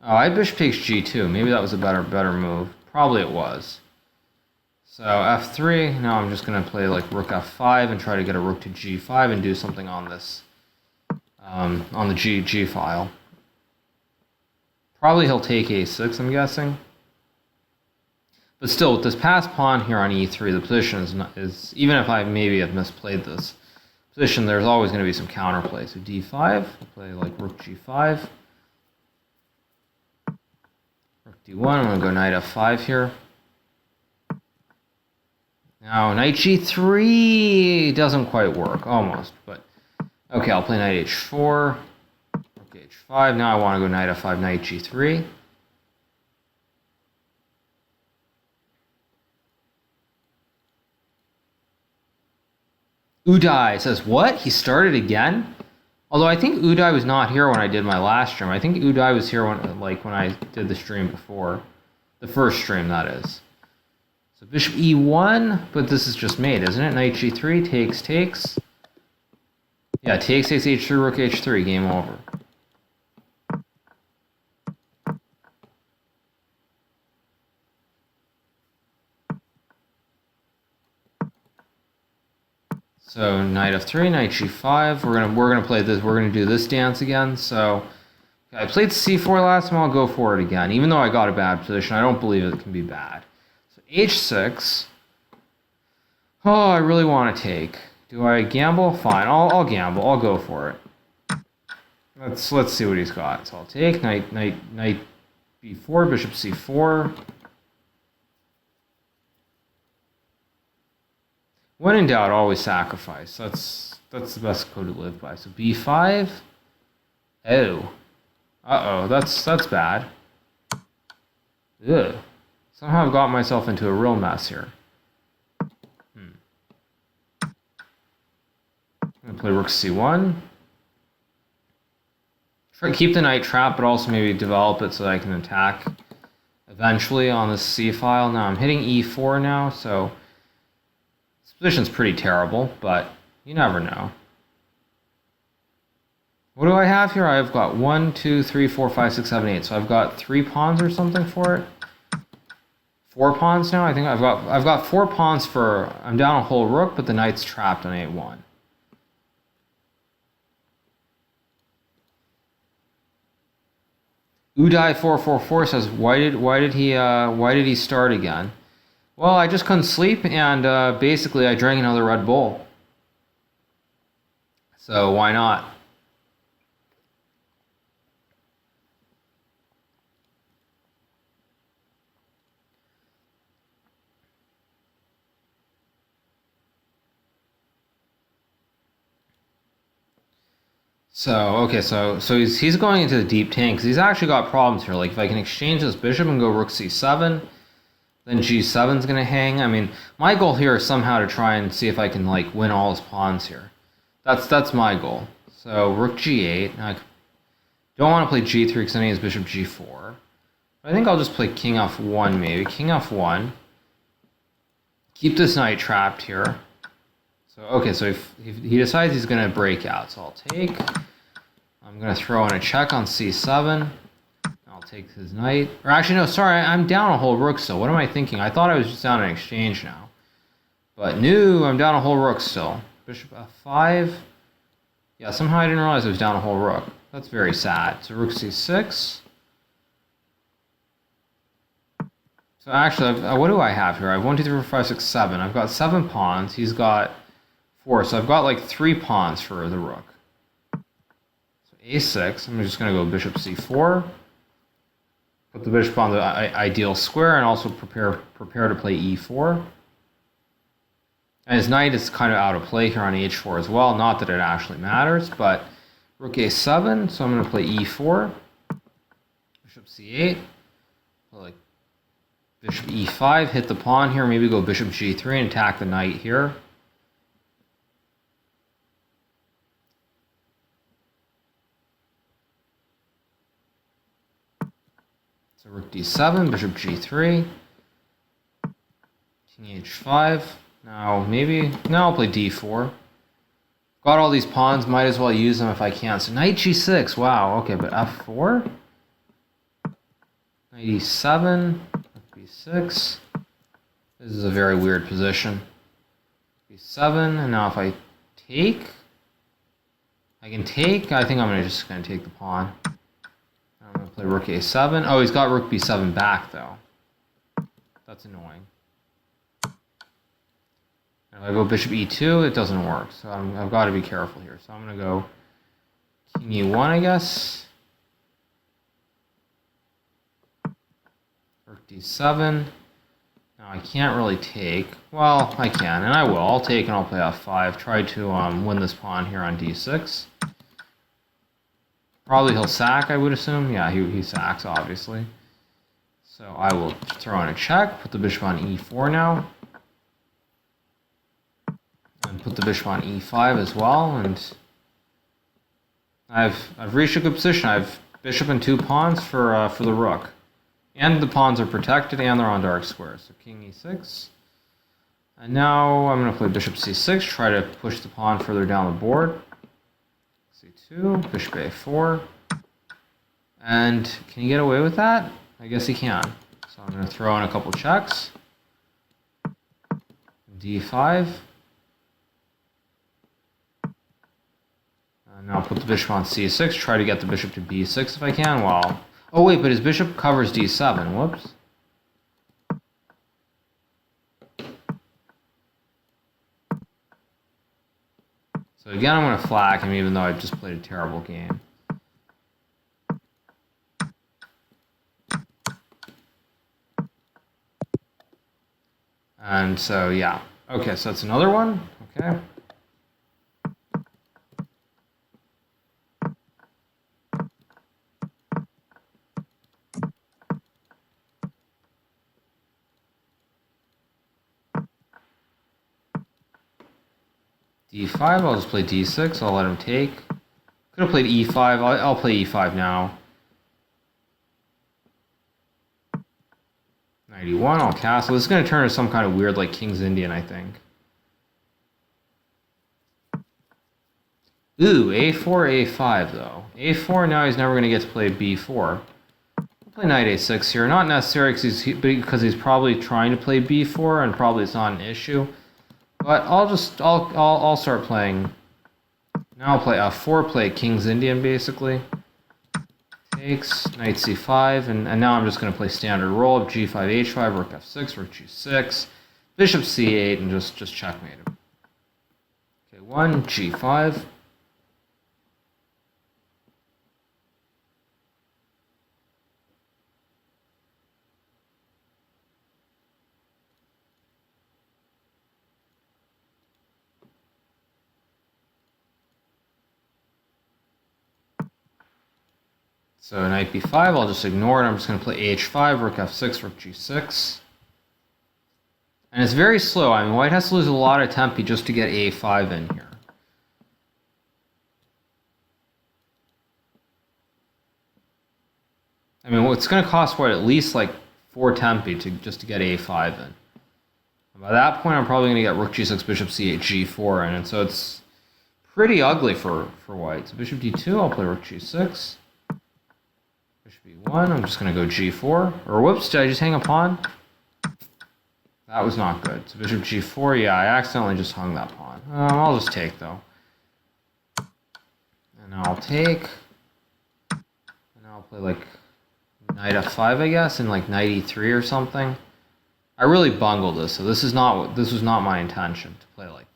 Oh, bishop takes g2. Maybe that was a better move. Probably it was. So f3, now I'm just going to play like rook f5 and try to get a rook to g5 and do something on this, on the g file. Probably he'll take a6, I'm guessing. But still, with this passed pawn here on e3, the position is even if I maybe have misplayed this position, there's always going to be some counterplay. So d5, I'll play like rook g5. Rook d1, I'm going to go knight f5 here. Now, knight g3 doesn't quite work, almost, but okay, I'll play knight h4, rook h5. Now I want to go knight f5, knight g3. Uday says, what? He started again? Although I think Uday was not here when I did my last stream. I think Uday was here when I did the stream before. The first stream, that is. So bishop e1, but this is just mate, isn't it? Knight g3, takes. Yeah, takes h3, rook h3, game over. So knight f3, knight g5. We're gonna play this. We're gonna do this dance again. So I played c4 last time. I'll go for it again. Even though I got a bad position, I don't believe it can be bad. So h6. Oh, I really want to take. Do I gamble? Fine, I'll gamble. I'll go for it. Let's see what he's got. So I'll take knight b4, bishop c4. When in doubt, always sacrifice. That's the best code to live by. So b5. Oh. Uh-oh, that's bad. Ugh. Somehow I've got myself into a real mess here. I'm gonna play rook c1. Try to keep the knight trapped, but also maybe develop it so that I can attack eventually on this c file. Now I'm hitting e4 now, so this position's pretty terrible, but you never know. What do I have here? I've got 1, 2, 3, 4, 5, 6, 7, 8. So I've got 3 pawns or something for it. 4 pawns now. I think I've got 4 pawns for. I'm down a whole rook, but the knight's trapped on a1. Udai444 says, why did he start again? Well, I just couldn't sleep, and basically I drank another Red Bull. So why not? So, okay, so he's going into the deep tank, because he's actually got problems here. Like, if I can exchange this bishop and go rook c7, then g7's going to hang. I mean, my goal here is somehow to try and see if I can, like, win all his pawns here. That's my goal. So, rook g8. Now, I don't want to play g3 because I need his bishop g4. I think I'll just play king f1, maybe. King f1. Keep this knight trapped here. So, okay, so if he decides he's going to break out, so I'll take. I'm going to throw in a check on c7. I'll take his knight. Or actually, no, sorry, I'm down a whole rook still. What am I thinking? I thought I was just down an exchange now. But no, I'm down a whole rook still. Bishop f5. Yeah, somehow I didn't realize I was down a whole rook. That's very sad. So rook c6. So actually, what do I have here? I have 1, 2, 3, 4, 5, 6, 7. I've got 7 pawns. He's got 4. So I've got like 3 pawns for the rook. So a6. I'm just going to go bishop c4. Put the bishop on the ideal square and also prepare to play e4. And his knight is kind of out of play here on h4 as well. Not that it actually matters, but rook a7. So I'm going to play e4. Bishop c8. Like bishop e5. Hit the pawn here. Maybe go bishop g3 and attack the knight here. So rook d7, bishop g3, king h5. Now maybe, now I'll play d4. Got all these pawns, might as well use them if I can. So knight g6, wow, okay, but f4? Knight e7, b6. This is a very weird position. b7, and now if I take, I can take, I think I'm just going to take the pawn. I'm going to play rook a7. Oh, he's got rook b7 back, though. That's annoying. And if I go bishop e2, it doesn't work. So I've got to be careful here. So I'm going to go king e1, I guess. Rook d7. Now I can't really take. Well, I can, and I will. I'll take and I'll play f5. Try to win this pawn here on d6. Probably he'll sack, I would assume. Yeah, he sacks, obviously. So I will throw in a check, put the bishop on e4 now. And put the bishop on e5 as well. And I've reached a good position. I have bishop and 2 pawns for the rook. And the pawns are protected and they're on dark squares. So king e6. And now I'm going to play bishop c6, try to push the pawn further down the board. c2, bishop a4. And can he get away with that? I guess he can. So I'm going to throw in a couple checks. d5. And now put the bishop on c6, try to get the bishop to b6 if I can. Well, oh wait, but his bishop covers d7. Whoops. So again, I'm going to flag him even though I just played a terrible game. And so, yeah. Okay, so that's another one. Okay. D5, I'll just play D6. I'll let him take. Could have played E5. I'll play E5 now. 91, I'll castle. This is going to turn into some kind of weird, like, King's Indian, I think. Ooh, A4, A5, though. A4, now he's never going to get to play B4. I'll play Knight A6 here. Not necessarily because he's probably trying to play B4, and probably it's not an issue. But I'll start playing. Now I'll play F4, play King's Indian, basically. Takes, Knight C5, and now I'm just going to play standard roll of G5, H5, Rook F6, Rook G6, Bishop C8, and just checkmate him. Okay, 1, G5. So Knight B5, I'll just ignore it. I'm just going to play H5, Rook F6, Rook G6. And it's very slow. I mean, White has to lose a lot of tempo just to get A5 in here. I mean, it's going to cost White at least like 4 tempo just to get A5 in. And by that point, I'm probably going to get Rook G6, Bishop C8, G4 in. And so it's pretty ugly for White. So Bishop D2, I'll play Rook G6. Bishop E1, I'm just going to go G4. Or whoops, did I just hang a pawn? That was not good. So Bishop G4, yeah, I accidentally just hung that pawn. I'll just take, though. And now I'll take. And now I'll play, like, Knight F5, I guess, and, like, Knight E3 or something. I really bungled this, so this was not my intention to play like this.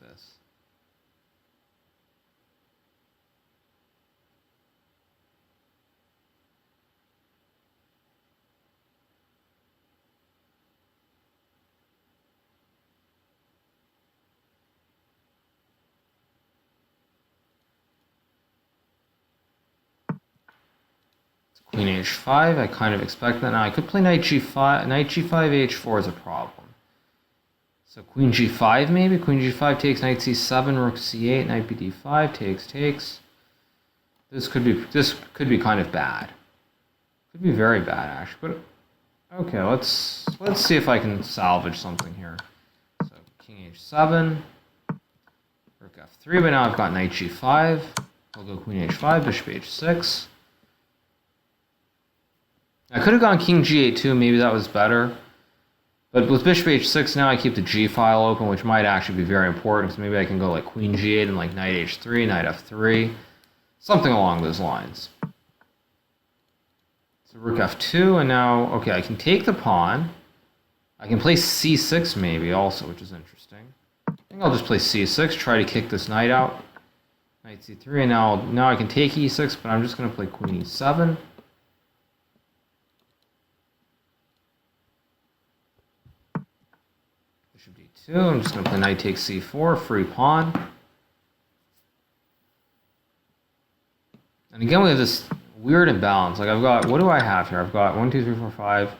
Queen H5, I kind of expect that. Now I could play Knight G5, Knight G5, H4 is a problem. So Queen G5 maybe? Queen G5 takes Knight C7, Rook C8, Knight BD5, takes. This could be kind of bad. Could be very bad actually, but okay, let's see if I can salvage something here. So King H7, Rook F3, but now I've got Knight G5. I'll go Queen H5, Bishop H6. I could have gone King G8 too, maybe that was better. But with Bishop H6 now I keep the G file open, which might actually be very important, because maybe I can go like Queen G8 and like Knight H3, Knight F3. Something along those lines. So Rook F2, and now, okay, I can take the pawn. I can play C6 maybe also, which is interesting. I think I'll just play C6, try to kick this knight out. Knight C3, and now I can take E6, but I'm just going to play Queen E7. Bishop D2, I'm just going to play Knight takes C4, free pawn. And again, we have this weird imbalance. Like I've got, what do I have here? I've got 1, 2, 3, 4, 5.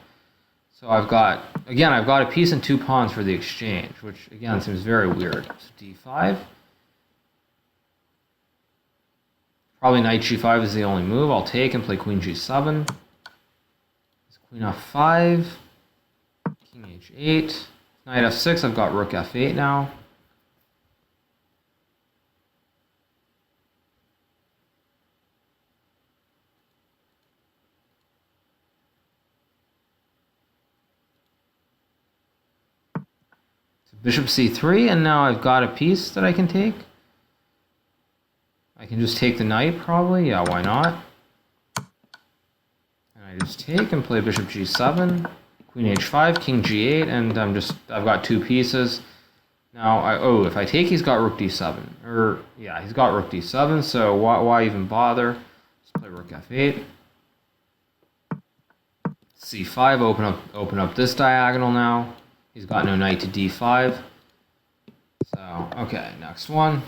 So I've got a piece and 2 pawns for the exchange, which again seems very weird. So D5. Probably Knight G5 is the only move. I'll take and play Queen G7. Queen F5. King H8. Knight F6, I've got Rook F8 now. So Bishop C3, and now I've got a piece that I can take. I can just take the knight probably, yeah, why not? And I just take and play Bishop G7. Queen H5, King G8, and I've got 2 pieces. Now, if I take, he's got rook d7. Or, yeah, he's got rook d7, so why even bother? Let's play rook f8. c5, open up this diagonal now. He's got no knight to d5. So, okay, next one.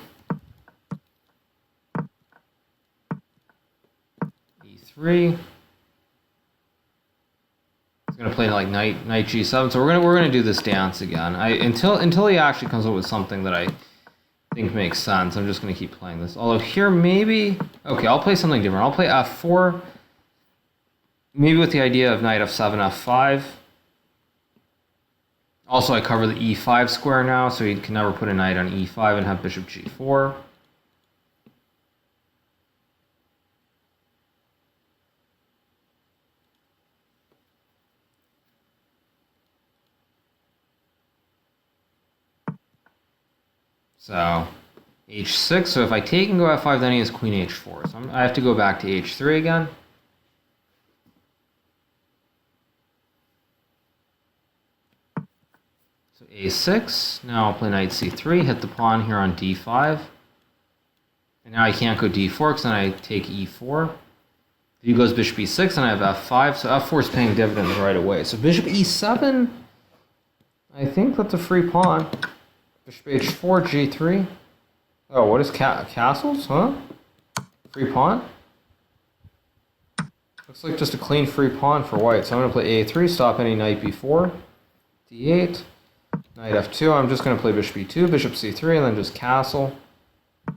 e3. He's gonna play like knight g7. So we're gonna do this dance again. Until he actually comes up with something that I think makes sense. I'm just gonna keep playing this. Although here maybe, okay, I'll play something different. I'll play f4. Maybe with the idea of knight f7, f5. Also, I cover the e5 square now, so he can never put a knight on e5 and have bishop g4. So, h6, so if I take and go f5, then he has queen h4. So I have to go back to h3 again. So a6, now I'll play knight c3, hit the pawn here on d5. And now I can't go d4 because then I take e4. If he goes bishop e6, and I have f5, so f4 is paying dividends right away. So bishop e7, I think that's a free pawn. Bishop h4, g3. Oh, what is castles, huh? Free pawn? Looks like just a clean free pawn for white. So I'm going to play a3, stop any knight b4. d8. Knight f2, I'm just going to play bishop e2, bishop c3, and then just castle.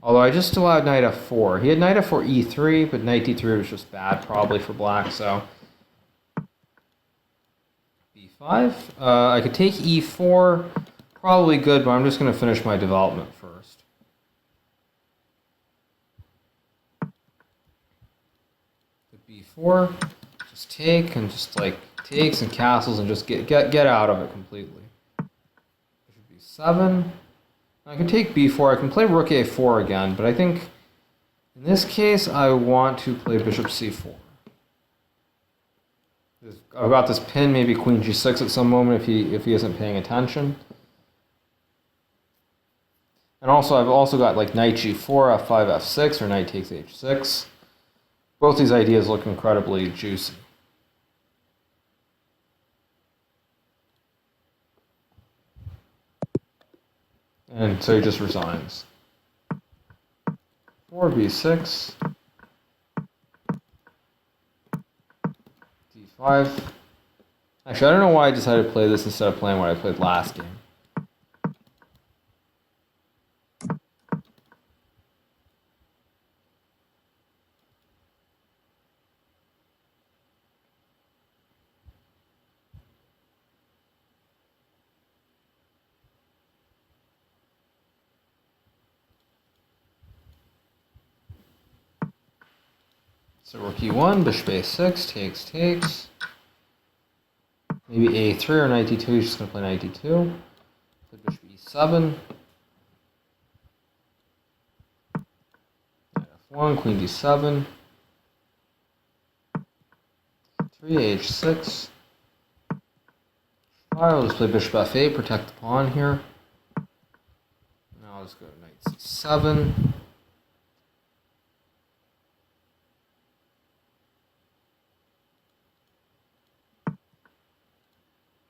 Although I just allowed knight f4. He had knight f4, e3, but knight d3 was just bad probably for black, so... b5. I could take e4, probably good, but I'm just going to finish my development first. b4, just take, and just like takes and castles, and just get out of it completely. Bishop b7. I can take b4. I can play rook a4 again, but I think in this case I want to play bishop c4. I've got this pin, maybe queen g6 at some moment if he isn't paying attention. And also I've also got like knight g4, f5, f6, or knight takes h6. Both these ideas look incredibly juicy. And so he just resigns. 4b6. d5. Actually, I don't know why I decided to play this instead of playing what I played last game. So rook e1, bishop a6, takes. Maybe a3 or knight d2, he's just going to play knight d2. Play bishop e7. Knight f1, queen d7. 3, h6. I'll just play bishop f8, protect the pawn here. Now I'll just go to knight c7.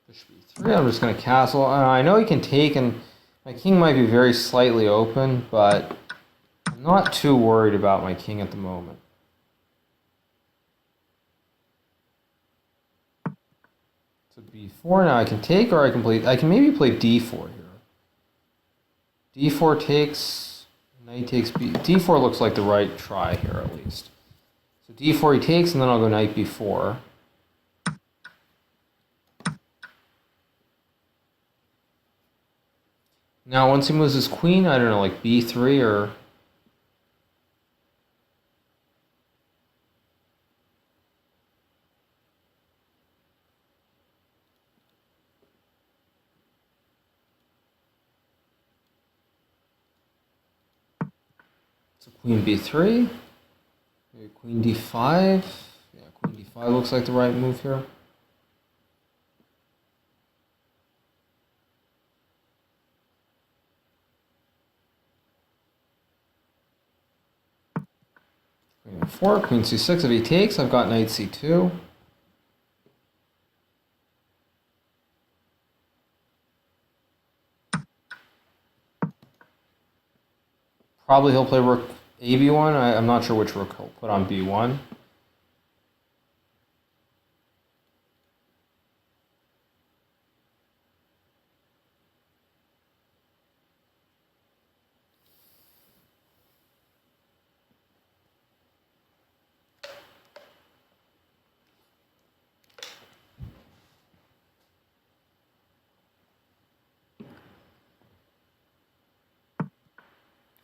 Bishop e3, I'm just going to castle. I know he can take, and my king might be very slightly open, but I'm not too worried about my king at the moment. So b4, now I can take, or I can maybe play d4 here. d4 takes, knight takes b. d4 looks like the right try here at least. So d4 he takes, and then I'll go knight b4. Now, once he moves his queen, I don't know, like b3 or... So queen b3, maybe queen d5. Yeah, queen d5 looks like the right move here. d4, queen c6. If he takes, I've got knight c2. Probably he'll play rook ab1. I'm not sure which rook he'll put on b1.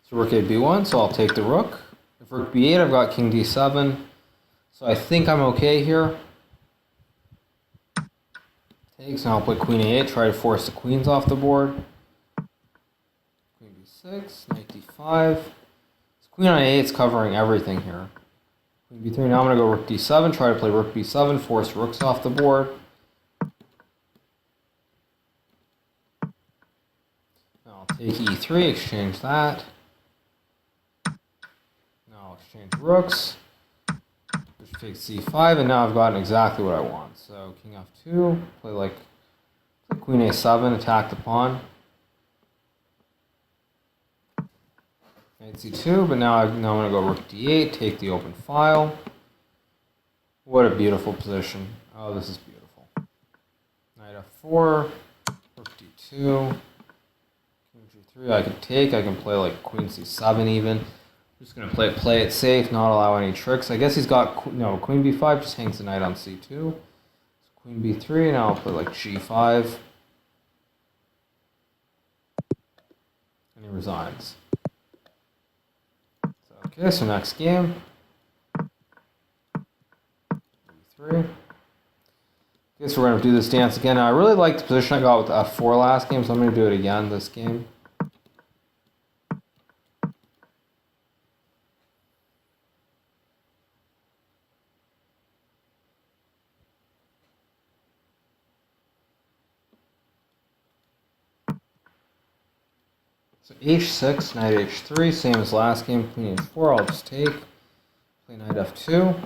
So rook a b1, so I'll take the rook. If rook b8, I've got king d7. So I think I'm okay here. Takes, and I'll play queen a8, try to force the queens off the board. Queen b6, knight d5. So queen on a8 is covering everything here. Queen b3, now I'm going to go rook d7, try to play rook b7, force rooks off the board. Now I'll take e3, exchange that. Exchange rooks, bishop takes c5, and now I've gotten exactly what I want. So king f2, play queen a7, attack the pawn. Knight c2, but now I'm going to go rook d8, take the open file. What a beautiful position. Oh, this is beautiful. Knight f4, rook d2, king g3. I can take, I can play like queen c7 even. Just going to play it safe, not allow any tricks. I guess he's got, no, queen b5 just hangs the knight on c2. So queen b3, now I'll play like g5. And he resigns. So, okay, so next game. b3. Okay, so we're going to do this dance again. Now, I really like the position I got with f4 last game, so I'm going to do it again this game. So h6, knight h3, same as last game, queen h4, I'll just take, play knight f2.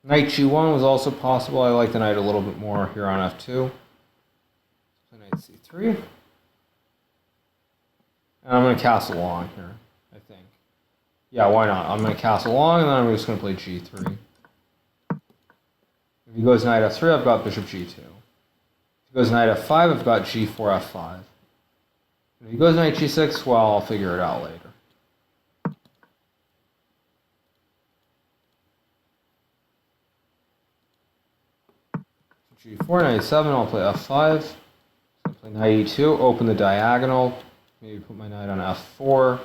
Knight g1 was also possible, I like the knight a little bit more here on f2. Play knight c3. And I'm going to castle long here, I think. Yeah, why not? I'm going to castle long, and then I'm just going to play g3. If he goes knight f3, I've got bishop g2. If he goes knight f5, I've got g4, f5. If he goes knight g6, well, I'll figure it out later. g4, knight e7, I'll play f5. So I'll play knight e2, open the diagonal. Maybe put my knight on f4.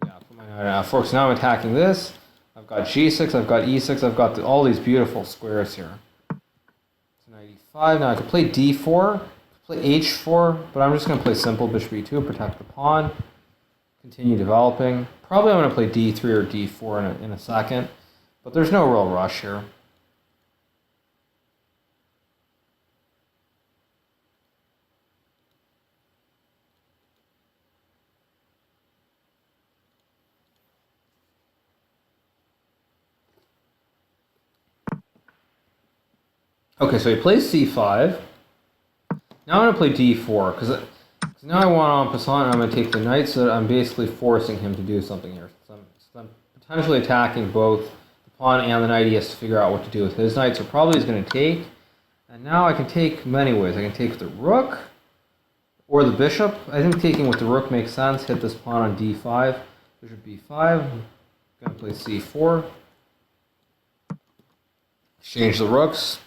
Yeah, put my knight on f4. So now I'm attacking this. I've got g6, I've got e6, I've got all these beautiful squares here. So knight e5. Now I could play d4, play h4, but I'm just going to play simple bishop e2, protect the pawn, continue developing. Probably I'm going to play d3 or d4 in a second, but there's no real rush here. Okay, so he plays c5. Now I'm going to play d4, because now I want en passant, and I'm going to take the knight, so that I'm basically forcing him to do something here. So I'm potentially attacking both the pawn and the knight. He has to figure out what to do with his knight, so probably he's going to take. And now I can take many ways. I can take the rook, or the bishop. I think taking with the rook makes sense. Hit this pawn on d5. Bishop b5. I'm going to play c4. Exchange the rooks.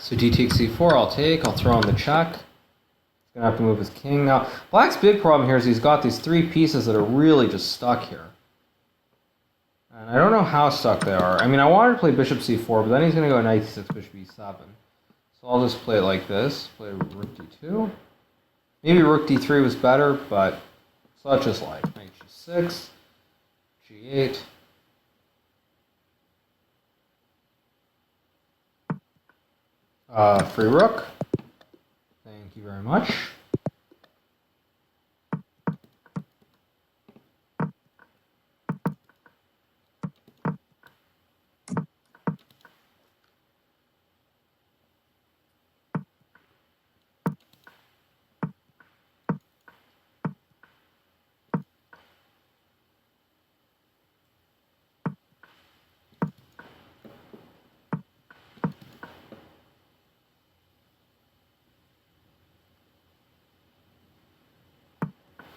So d takes c4, I'll take, I'll throw in the check. He's going to have to move his king. Now, black's big problem here is he's got these three pieces that are really just stuck here. And I don't know how stuck they are. I mean, I wanted to play bishop c4, but then he's going to go knight c6, bishop e7. So I'll just play it like this, play rook d2. Maybe rook d3 was better, but such is life. Knight g6, g8. Free rook. Thank you very much.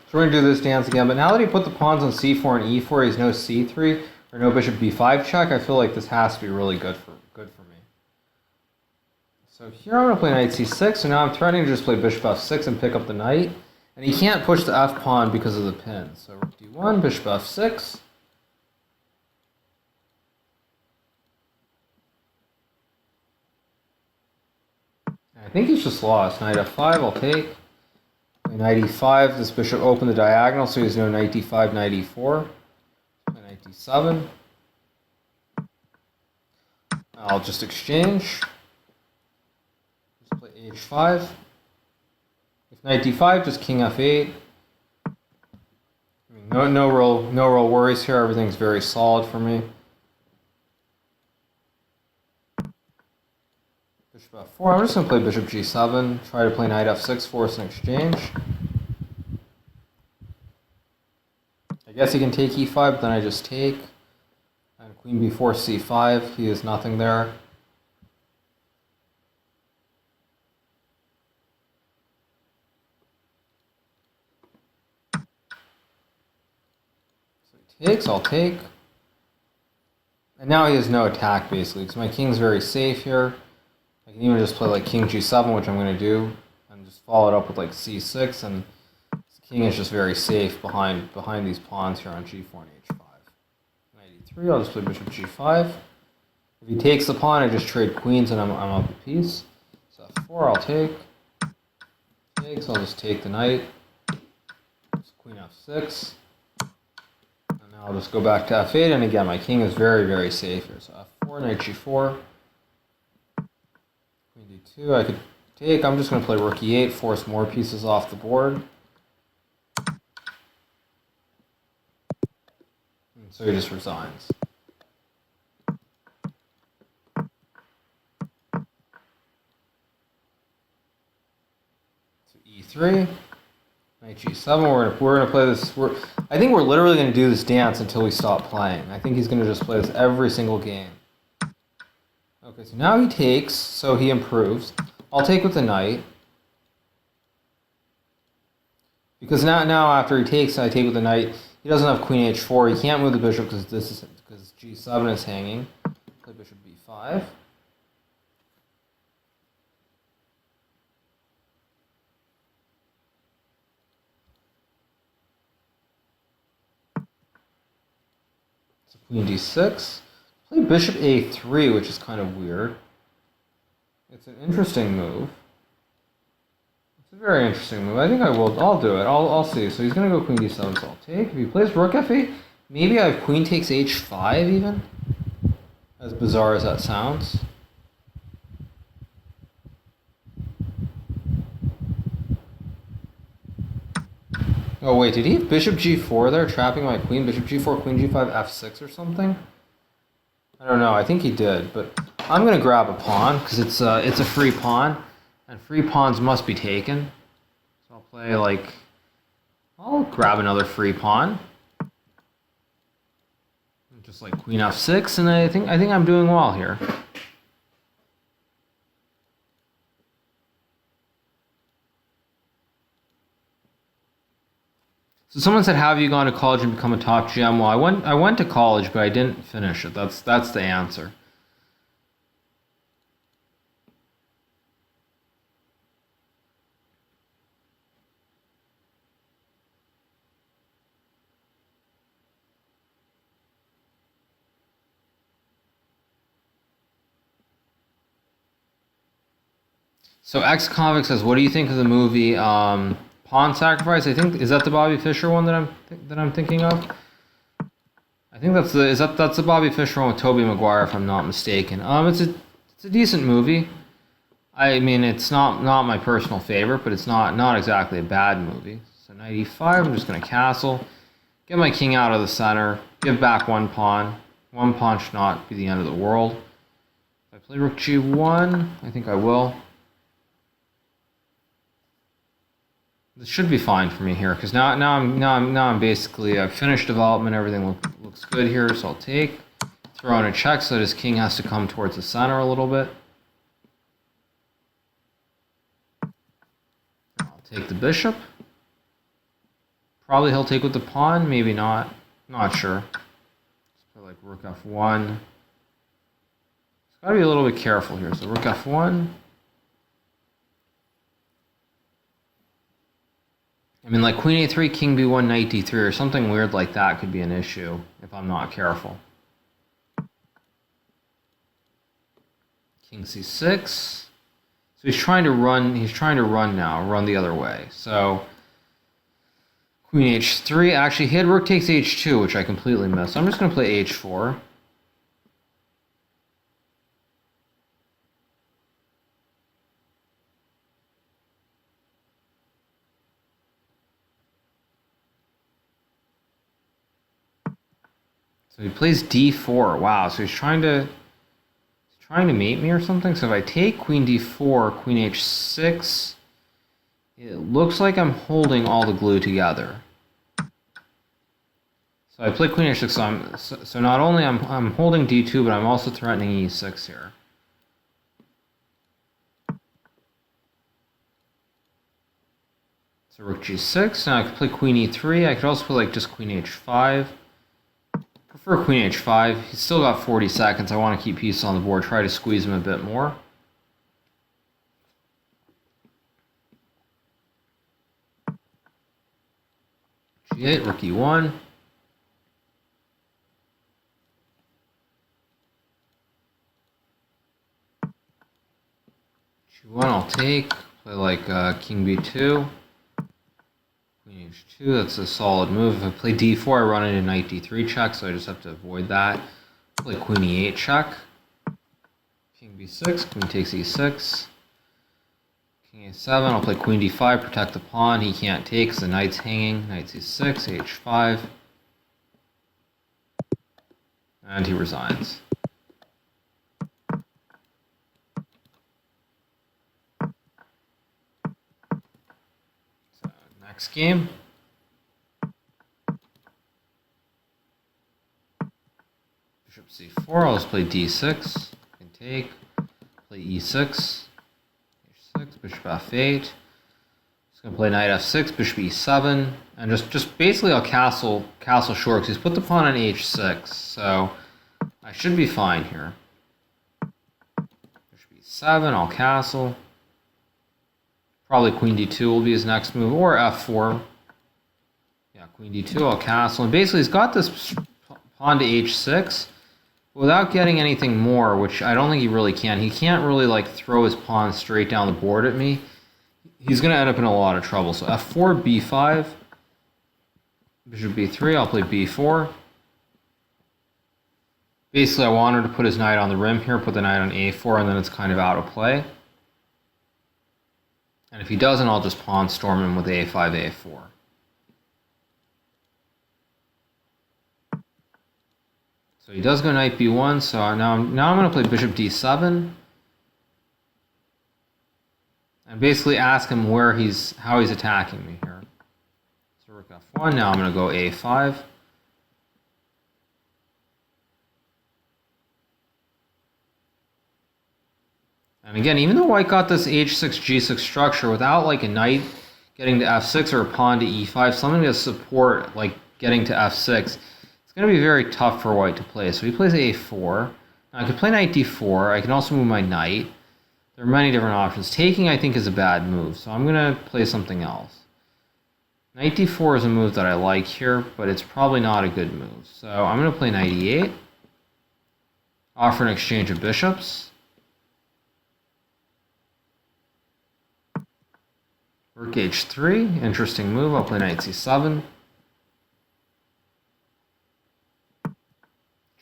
So we're going to do this dance again, but now that he put the pawns on c4 and e4, he's no c3 or no bishop b5 check. I feel like this has to be really good for me. So here I'm going to play knight c6, so now I'm threatening to just play bishop f6 and pick up the knight. And he can't push the f pawn because of the pin. So rook d1, bishop f6. And I think he's just lost. Knight f5, I'll take. Knight e5, this bishop opened the diagonal, so he has no knight d5, knight e4. Knight d7. I'll just exchange. Just play h5. If knight d5, just king f8. I mean, no real worries here. Everything's very solid for me. Bishop f4. I'm just going to play bishop g7. Try to play knight f6, force an exchange. I guess he can take e5, but then I just take. And queen b4, c5. He has nothing there. So he takes, I'll take. And now he has no attack, basically, because my king's very safe here. I can even just play like king g7, which I'm going to do, and just follow it up with like c6, and this king is just very safe behind these pawns here on g4 and h5. Knight e3, I'll just play bishop g5. If he takes the pawn, I just trade queens and I'm up a piece. So f4, I'll take. Takes, I'll just take the knight. Just queen f6. And now I'll just go back to f8, and again, my king is very, very safe here. So f4, knight g4. Queen d2, I could take. I'm just going to play rook e8, force more pieces off the board. And so he just resigns. So e3, knight g7. We're gonna play this. I think we're literally going to do this dance until we stop playing. I think he's going to just play this every single game. Okay, so now he takes, so he improves. I'll take with the knight. Because now after he takes, I take with the knight. He doesn't have queen h4. He can't move the bishop because g7 is hanging. Play bishop b5. So queen d6. Play bishop a3, which is kind of weird. It's an interesting move. It's a very interesting move. I think I'll do it. I'll see. So he's going to go queen d7, so I'll take. If he plays rook f8, maybe I have queen takes h5 even. As bizarre as that sounds. Oh wait, did he have bishop g4 there, trapping my queen? Bishop g4, queen g5, f6 or something? I don't know. I think he did, but I'm gonna grab a pawn because it's a free pawn, and free pawns must be taken. So I'll play I'll grab another free pawn, just like queen f6, and I think I'm doing well here. So someone said, "Have you gone to college and become a top GM?" Well, I went to college, but I didn't finish it. That's the answer. So ex-convict says, "What do you think of the movie Pawn Sacrifice?" I think is that the Bobby Fischer one that I'm thinking of. I think that's the Bobby Fischer one with Tobey Maguire, if I'm not mistaken. It's a decent movie. I mean, it's not my personal favorite, but it's not exactly a bad movie. So knight e5, I'm just going to castle, get my king out of the center, give back one pawn. One pawn should not be the end of the world. If I play rook g1, I think I will. This should be fine for me here, because now I'm basically, I've finished development, everything looks good here, so I'll take, throw in a check so that his king has to come towards the center a little bit. I'll take the bishop. Probably he'll take with the pawn, maybe not. Not sure. Let's play like rook f1. It's got to be a little bit careful here. So rook f1. I mean, like queen a3, king b1, knight d3, or something weird like that could be an issue if I'm not careful. King c6. So he's trying to run now, run the other way. So queen h3, actually he had rook takes h2, which I completely missed. So I'm just going to play h4. So he plays d4. Wow, so he's trying to mate me or something. So if I take queen d4, queen h6, it looks like I'm holding all the glue together. So I play queen h6. So not only I'm holding d2, but I'm also threatening e6 here. So rook g6. Now I could play queen e3. I could also play like just queen h5. Prefer queen h5. He's still got 40 seconds. I want to keep pieces on the board, try to squeeze him a bit more. G8, rook e1. G1 I'll take. Play like king b2. Queen h2, that's a solid move. If I play d4, I run into knight d3 check, so I just have to avoid that. Play queen e8 check. King b6, queen takes e6. King a7, I'll play queen d5, protect the pawn. He can't take because the knight's hanging. Knight c6, h5. And he resigns. Next game. Bishop c4, I'll just play d6. Can take. Play e6. h6, bishop f8. Just gonna play knight f6, bishop e7, and just basically I'll castle short because he's put the pawn on h6, so I should be fine here. Bishop e7, I'll castle. Probably queen d2 will be his next move, or f4. Yeah, queen d2, I'll castle. And basically he's got this pawn to h6 without getting anything more, which I don't think he really can. He can't really like throw his pawn straight down the board at me. He's going to end up in a lot of trouble. So f4, b5, bishop b3, I'll play b4. Basically I wanted to put his knight on the rim here, put the knight on a4, and then it's kind of out of play. And if he doesn't, I'll just pawn storm him with a5, a4. So he does go knight b1, so now I'm going to play bishop d7. And basically ask him how he's attacking me here. So rook f1, now I'm going to go a5. And again, even though white got this h6, g6 structure, without like a knight getting to f6 or a pawn to e5, something to support like getting to f6, it's going to be very tough for white to play. So he plays a4. Now I could play knight d4. I can also move my knight. There are many different options. Taking, I think, is a bad move, so I'm going to play something else. Knight d4 is a move that I like here, but it's probably not a good move. So I'm going to play knight e8. Offer an exchange of bishops. Rook h3, interesting move. I'll play knight c7.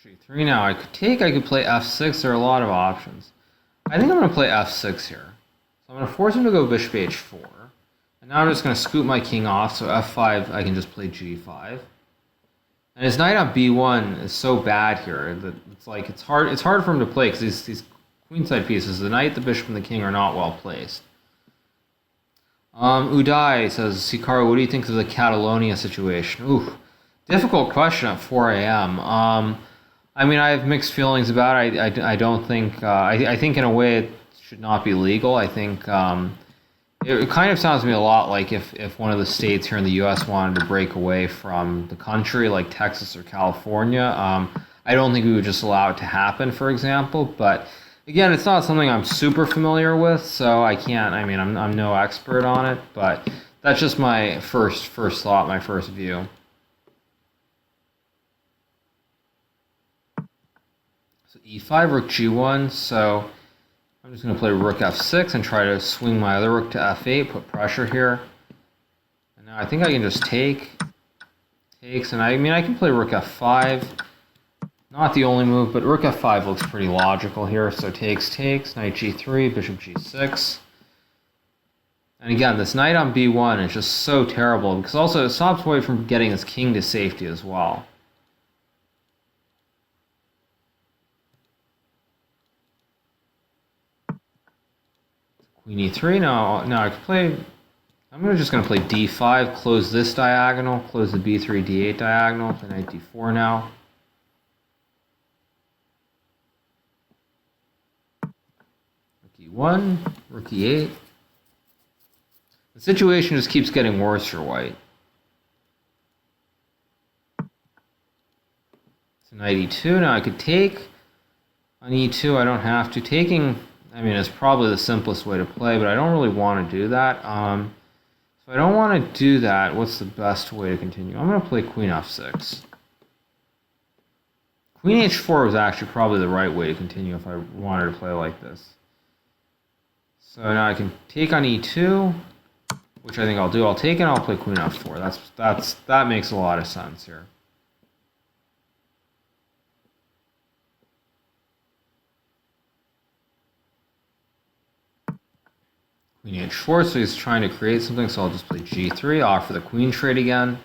g3, now I could take, I could play f6. There are a lot of options. I think I'm going to play f6 here. So I'm going to force him to go bishop h4. And now I'm just going to scoop my king off, so f5, I can just play g5. And his knight on b1 is so bad here that it's hard for him to play because these queenside pieces, the knight, the bishop, and the king are not well placed. Uday says, Hikaru, what do you think of the Catalonia situation? Ooh, difficult question at 4 a.m. I mean, I have mixed feelings about it. I don't think, I think in a way it should not be legal. I think it kind of sounds to me a lot like if one of the states here in the U.S. wanted to break away from the country, like Texas or California. I don't think we would just allow it to happen, for example. But again, it's not something I'm super familiar with, so I can't. I mean, I'm no expert on it, but that's just my first thought, my first view. So e5, rook g1. So I'm just going to play rook f6 and try to swing my other rook to f8, put pressure here. And now I think I can just takes, and I mean I can play rook f5. Not the only move, but rook f5 looks pretty logical here. So takes, knight g3, bishop g6. And again, this knight on b1 is just so terrible because also it stops away from getting his king to safety as well. Queen e3. Now I can play. I'm just going to play d5, close this diagonal, close the b3, d8 diagonal, play knight d4 now. Rook e1, rook e8. The situation just keeps getting worse for white. So knight e2. Now I could take on e2. I don't have to. Taking, I mean, it's probably the simplest way to play, but I don't really want to do that. So I don't want to do that. What's the best way to continue? I'm going to play queen f6. Queen h4 was actually probably the right way to continue if I wanted to play like this. So now I can take on e2, which I think I'll do. I'll take and I'll play queen f4. That makes a lot of sense here. Queen h4, so he's trying to create something, so I'll just play g3, offer the queen trade again.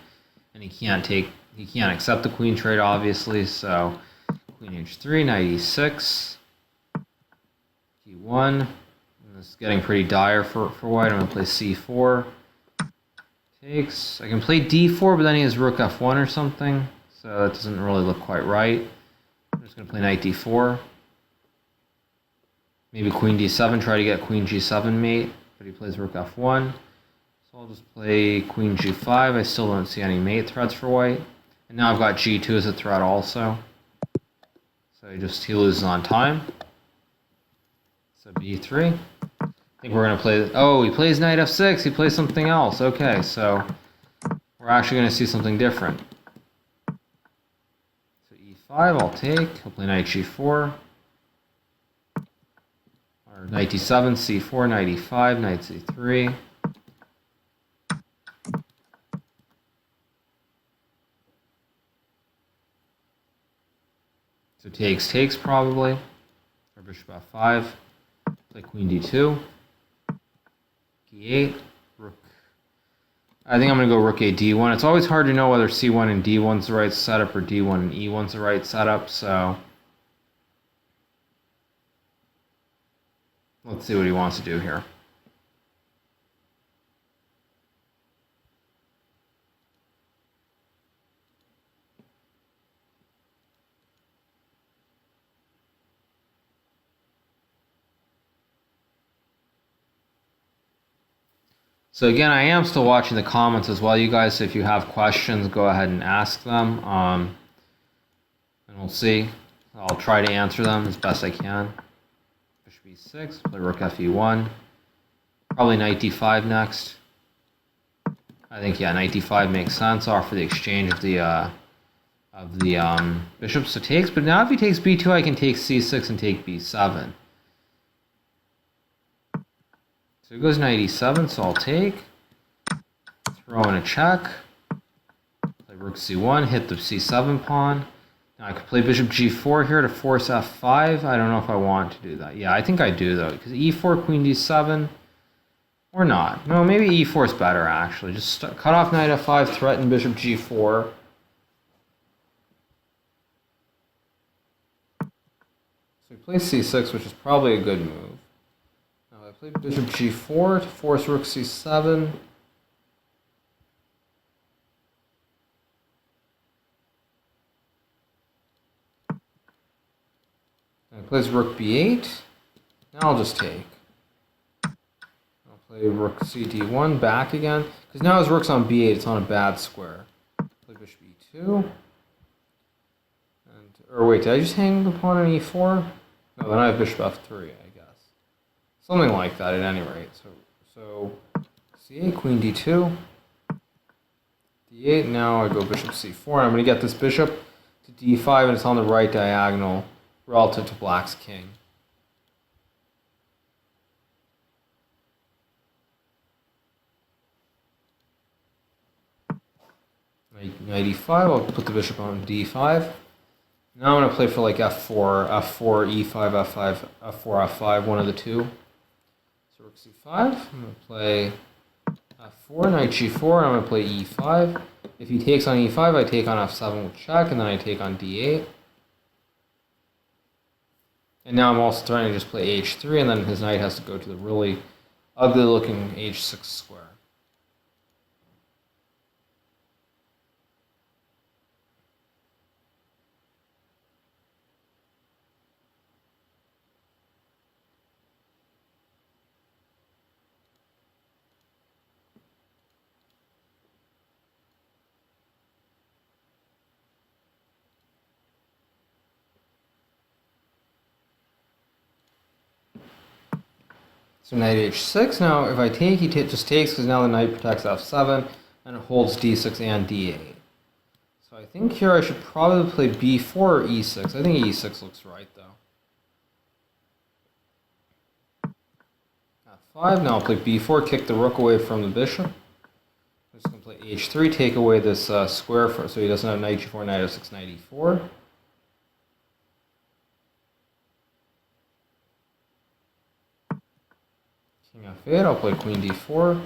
And he can't accept the queen trade, obviously, so queen h3, knight e6, d1. And this is getting pretty dire for white. I'm going to play c4. Takes. I can play d4, but then he has rook f1 or something, so that doesn't really look quite right. I'm just going to play knight d4. Maybe queen d7, try to get queen g7 mate. But he plays rook f1. So I'll just play queen g5. I still don't see any mate threats for white. And now I've got g2 as a threat also. So he loses on time. So b3. I think we're going to play... Oh, he plays knight f6. He plays something else. Okay, so we're actually going to see something different. So e5, I'll take. He'll play knight g4. Knight d7, c4, knight e5, knight c3. So takes probably. Or bishop f5. Play queen d2. e8. Rook. I think I'm going to go rook a d1. It's always hard to know whether c1 and d1's the right setup or d1 and e1's the right setup, so... Let's see what he wants to do here. So again, I am still watching the comments as well, you guys. So if you have questions, go ahead and ask them. And we'll see. I'll try to answer them as best I can. Bishop e6, play rook fe1. Probably knight d5 next. I think, yeah, knight d5 makes sense. Offer the exchange of the bishops. So takes, but now if he takes b2, I can take c6 and take b7. So he goes knight e7, so I'll take. Throw in a check. Play rook c1, hit the c7 pawn. Now I could play bishop g4 here to force f5. I don't know if I want to do that. Yeah, I think I do, though, because e4, queen d7. Or not. No, maybe e4 is better, actually. Just cut off knight f5, threaten bishop g4. So he plays c6, which is probably a good move. Now I play bishop g4 to force rook c7. Now he plays rook b8. Now I'll just take. I'll play rook cd1 back again. Because now his rook's on b8, it's on a bad square. Play bishop e2. Or wait, did I just hang the pawn on e4? No, then I have bishop f3, I guess. Something like that at any rate. So c8, queen d2. d8, now I go bishop c4. And I'm going to get this bishop to d5, and it's on the right diagonal relative to black's king. Knight e5, I'll put the bishop on d5. Now I'm going to play for like f4, e5, f5, f4, f5, one of the two. So rook c5, I'm going to play f4, knight g4, and I'm going to play e5. If he takes on e5, I take on f7 with check, and then I take on d8. And now I'm also trying to just play h3, and then his knight has to go to the really ugly looking h6 square. So knight h6. Now, if I take, he just takes because now the knight protects f7 and it holds d6 and d8. So I think here I should probably play b4 or e6. I think e6 looks right though. f5. Now I'll play b4, kick the rook away from the bishop. I'm just going to play h3, take away this square so he doesn't have knight g4, knight f6, knight e4. King f8, I'll play queen d4.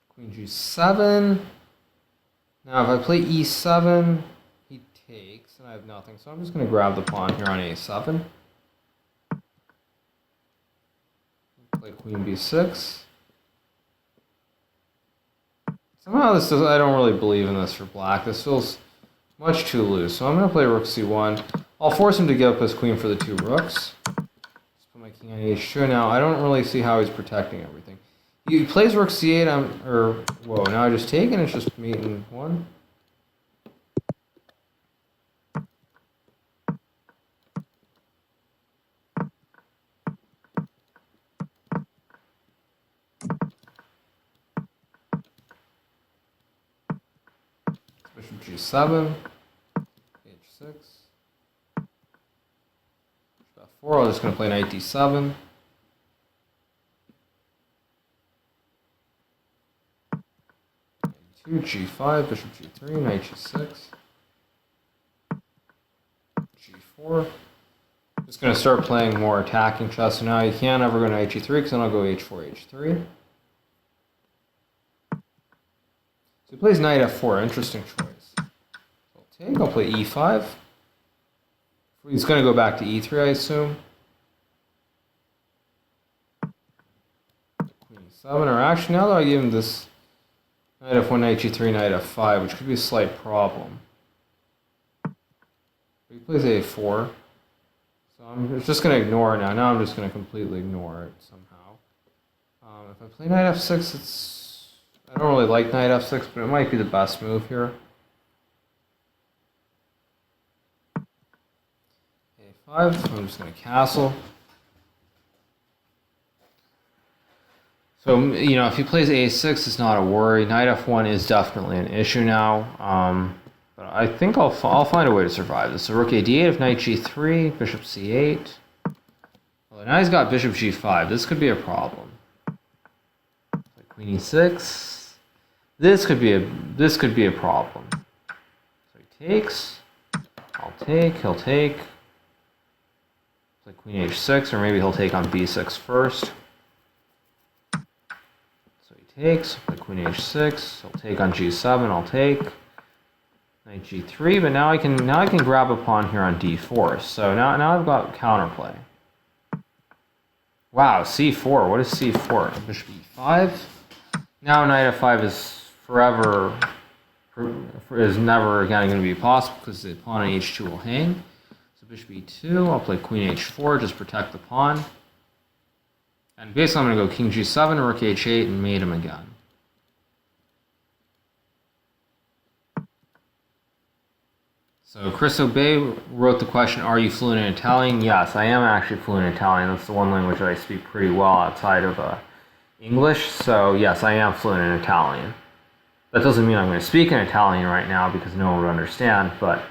Queen g7. Now if I play e7, he takes, and I have nothing. So I'm just going to grab the pawn here on a7. Play queen b6. Somehow this does, I don't really believe in this for black. This feels much too loose. So I'm going to play rook c1. I'll force him to give up his queen for the two rooks. My king on h2. Now I don't really see how he's protecting everything. He plays rook c8. Whoa! Now I just take and it's just mate in one. Bishop g7, h6. I'm just going to play knight d7. Knight g5, bishop g3, knight g6, g4. Just going to start playing more attacking chess. So now you can't ever go knight g3 because then I'll go h4, h3. So he plays knight f4. Interesting choice. So I'll take. I'll play e5. He's going to go back to e3, I assume. Queen e7, or actually now that I give him this knight f1, knight g3, knight f5, which could be a slight problem. But he plays a4, so I'm just going to ignore it now. Now I'm just going to completely ignore it somehow. If I play knight f6, I don't really like knight f6, but it might be the best move here. I'm just going to castle. So, if he plays a6, it's not a worry. Knight f1 is definitely an issue now. But I think I'll find a way to survive this. So rook a8, if knight g3, bishop c8. Well, now he's got bishop g5. This could be a problem. Like queen e6. This could be a problem. So he takes. I'll take. He'll take. Like queen h6, or maybe he'll take on b6 first. takes. Play queen h6. I'll take on g7. I'll take. Knight g3. But now I can grab a pawn here on d4. So now I've got counterplay. Wow, c4. What is c4? Bishop e5. Now knight f5 is never again going to be possible because the pawn on h2 will hang. So bishop e2. I'll play queen h4. Just protect the pawn. And basically, I'm going to go king g7, rook h8, and mate him again. So Chris Obey wrote the question, are you fluent in Italian? Yes, I am actually fluent in Italian. That's the one language that I speak pretty well outside of English. So yes, I am fluent in Italian. That doesn't mean I'm going to speak in Italian right now because no one would understand. But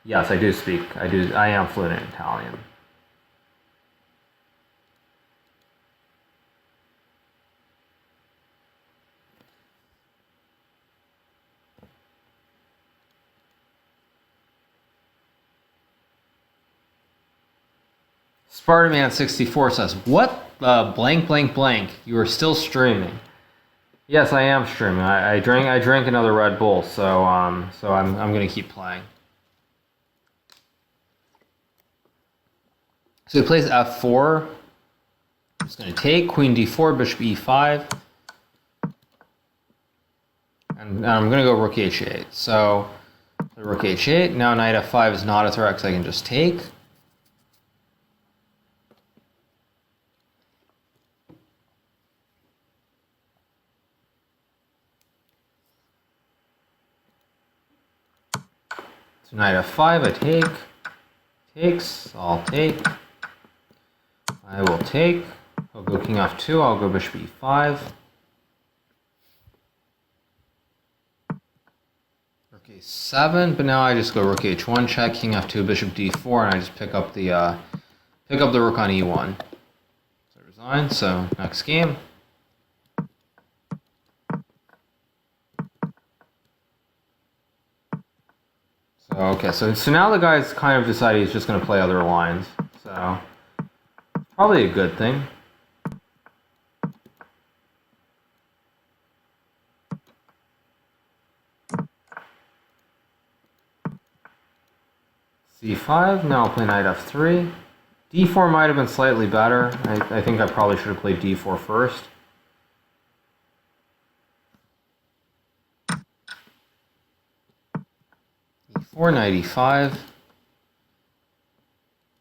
yes, I am fluent in Italian. Spartaman64 says, what blank blank blank? You are still streaming. Yes, I am streaming. I drank another Red Bull, so I'm gonna keep playing. So he plays f4. I'm just gonna take queen d4, bishop e5, and I'm gonna go rook h8. So rook h8. Now knight f5 is not a threat because I can just take. So knight f5, I take, takes, I'll take, I will take, I'll go king f2, I'll go bishop e5, rook a7, but now I just go rook h1 check, king f2, bishop d4, and I just pick up the rook on e1. So I resign, so next game. Okay, so now the guy's kind of decided he's just going to play other lines. So, probably a good thing. c5, now I'll play knight f3. d4 might have been slightly better. I think I probably should have played d4 first. e4, knight e5.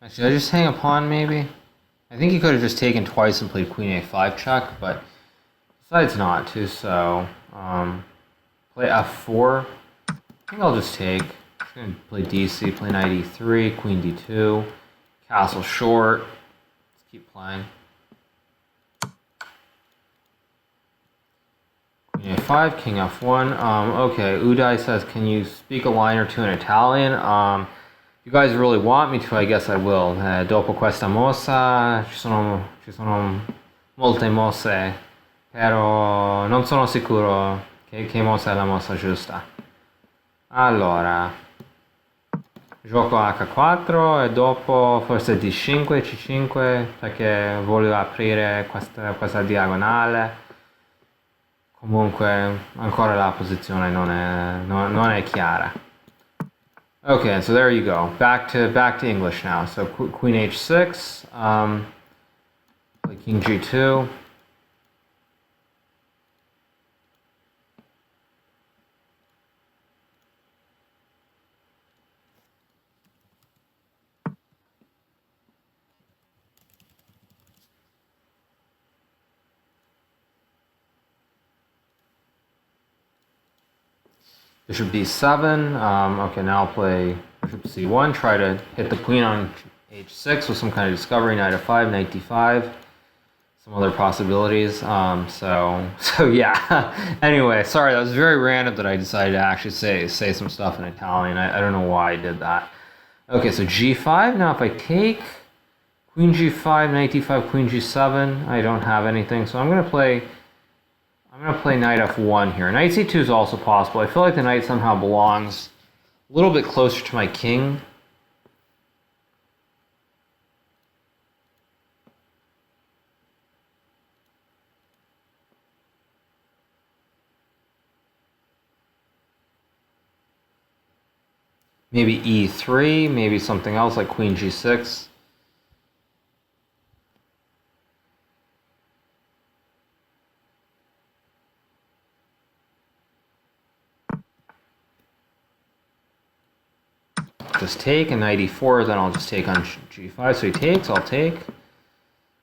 Actually, did I just hang a pawn maybe? I think he could have just taken twice and played queen a5 check, but decides not to, so play f4. I think I'll just take. Just gonna play dc, play knight e3, queen d2, castle short. Let's keep playing. Queen a5, king f1. Okay, Uday says, can you speak a line or two in Italian? If you guys really want me to, I guess I will. Dopo questa mossa ci sono molte mosse, però non sono sicuro che mossa è la mossa giusta. Allora, gioco H4 e dopo forse D5, C5 perché voglio aprire questa diagonale. Comunque ancora la posizione non è chiara. Okay, so there you go. Back to English now. So queen h6, play king g2. Bishop d7. Okay, now I'll play bishop c1. Try to hit the queen on h6 with some kind of discovery. Knight f5, knight d5. Some other possibilities. So yeah. Anyway, sorry, that was very random that I decided to actually say some stuff in Italian. I don't know why I did that. Okay, so g5. Now if I take queen g5, knight d5, queen g7, I don't have anything. So I'm gonna play knight f1 here. Knight c2 is also possible. I feel like the knight somehow belongs a little bit closer to my king. Maybe e3, maybe something else like queen g6. Just take, and knight e4, then I'll just take on g5. So he takes, I'll take.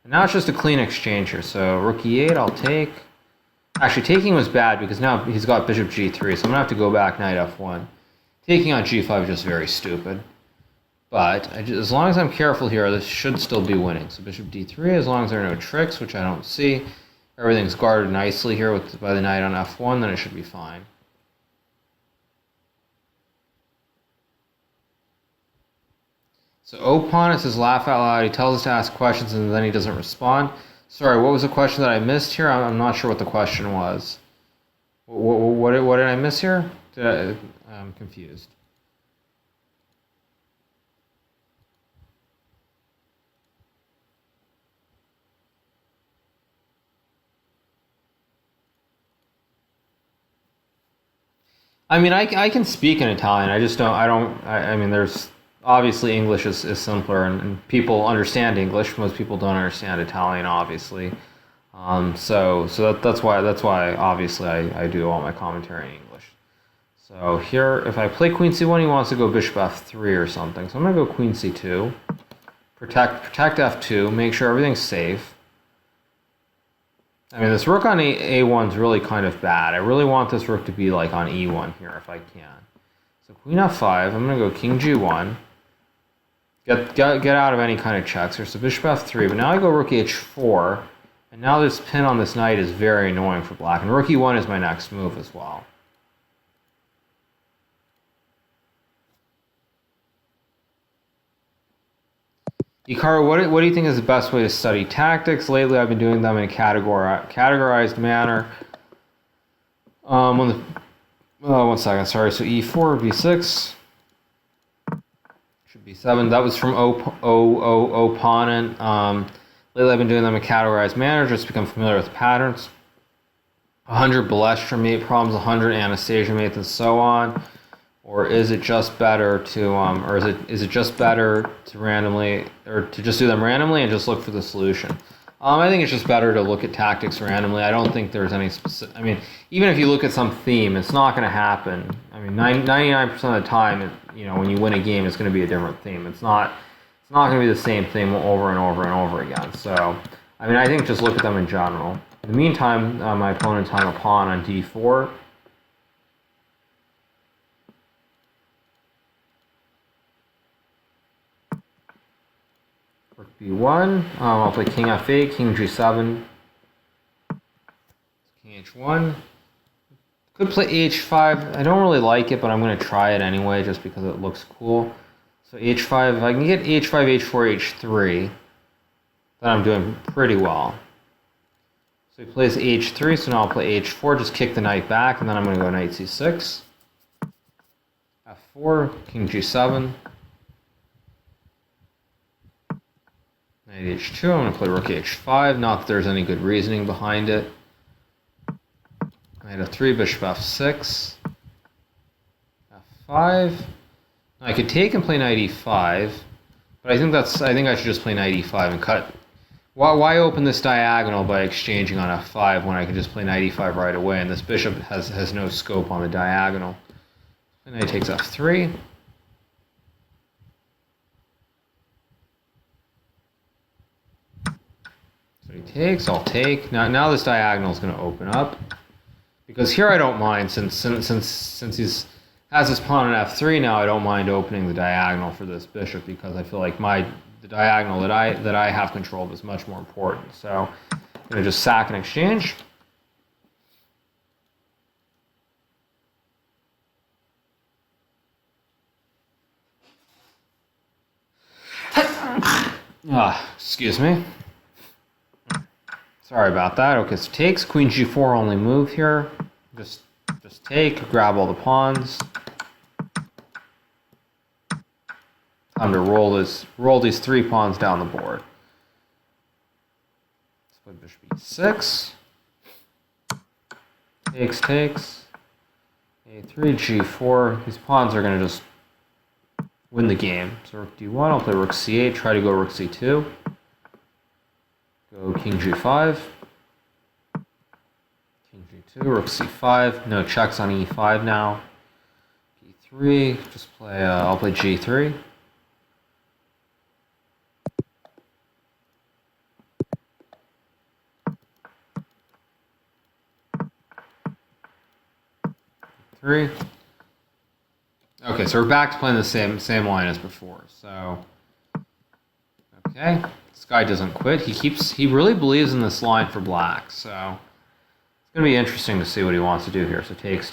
And now it's just a clean exchange here. So rook e8, I'll take. Actually, taking was bad because now he's got bishop g3, so I'm going to have to go back knight f1. Taking on g5 is just very stupid. But as long as I'm careful here, this should still be winning. So bishop d3, as long as there are no tricks, which I don't see. Everything's guarded nicely here by the knight on f1, then it should be fine. So Opon says laugh out loud. He tells us to ask questions and then he doesn't respond. Sorry, what was the question that I missed here? I'm not sure what the question was. What did I miss here? I'm confused. I mean, I can speak in Italian. I just don't. I mean, there's obviously English is simpler, and people understand English. Most people don't understand Italian, obviously. That's why obviously I do all my commentary in English. So here, if I play queen c1, he wants to go bishop f3 or something. So I'm gonna go queen c2, protect f2, make sure everything's safe. I mean, this rook on a1 is really kind of bad. I really want this rook to be like on e1 here if I can. So queen f5, I'm gonna go king g1. Get out of any kind of checks here. So bishop f3, but now I go rook h4, and now this pin on this knight is very annoying for black. And rook e1 is my next move as well. Hikaru, what do you think is the best way to study tactics? Lately, I've been doing them in a categorized manner. One second, sorry. So e4, b6, should be 7. That was from opponent. Lately, I've been doing them in a categorized manner, just to become familiar with patterns. 100 Balestra mate problems, 100 Anastasia mates, and so on. Or is it just better to, is it just better to randomly, or to just do them randomly and just look for the solution? I think it's just better to look at tactics randomly. I don't think there's any specific. I mean, even if you look at some theme, it's not going to happen. I mean, 99% of the time, when you win a game, it's going to be a different theme. It's not going to be the same thing over and over and over again. So, I mean, I think just look at them in general. In the meantime, my opponent's hung a pawn on d4. Rook b1. I'll play king f8, king g7, king h1. Could play h5. I don't really like it, but I'm going to try it anyway just because it looks cool. So h5, if I can get h5, h4, h3, then I'm doing pretty well. So he plays h3, so now I'll play h4, just kick the knight back, and then I'm going to go knight c6, f4, king g7, knight h2, I'm going to play rook h5, not that there's any good reasoning behind it. Knight f3, bishop f6, f5. Now I could take and play knight e5, but I think I should just play knight e5 and cut. Why open this diagonal by exchanging on f5 when I can just play knight e5 right away, and this bishop has no scope on the diagonal. And knight takes f3. So he takes, I'll take. Now this diagonal is going to open up. Because here I don't mind, since he's has his pawn on f3 now, I don't mind opening the diagonal for this bishop because I feel like the diagonal that I have control of is much more important. So I'm going to just sack and exchange. Excuse me. Sorry about that. Okay, so takes, queen g4 only move here. Just take, grab all the pawns. Time to roll these 3 pawns down the board. Let's play bishop e6. Takes. a3, g4. These pawns are going to just win the game. So rook d1, I'll play rook c8, try to go rook c2. Go king g5. King g2, rook c5. No checks on e5 now. e3, just play, I'll play g3. Three. Okay, so we're back to playing the same line as before. So, okay, this guy doesn't quit. He really believes in this line for black. So it's gonna be interesting to see what he wants to do here. So takes.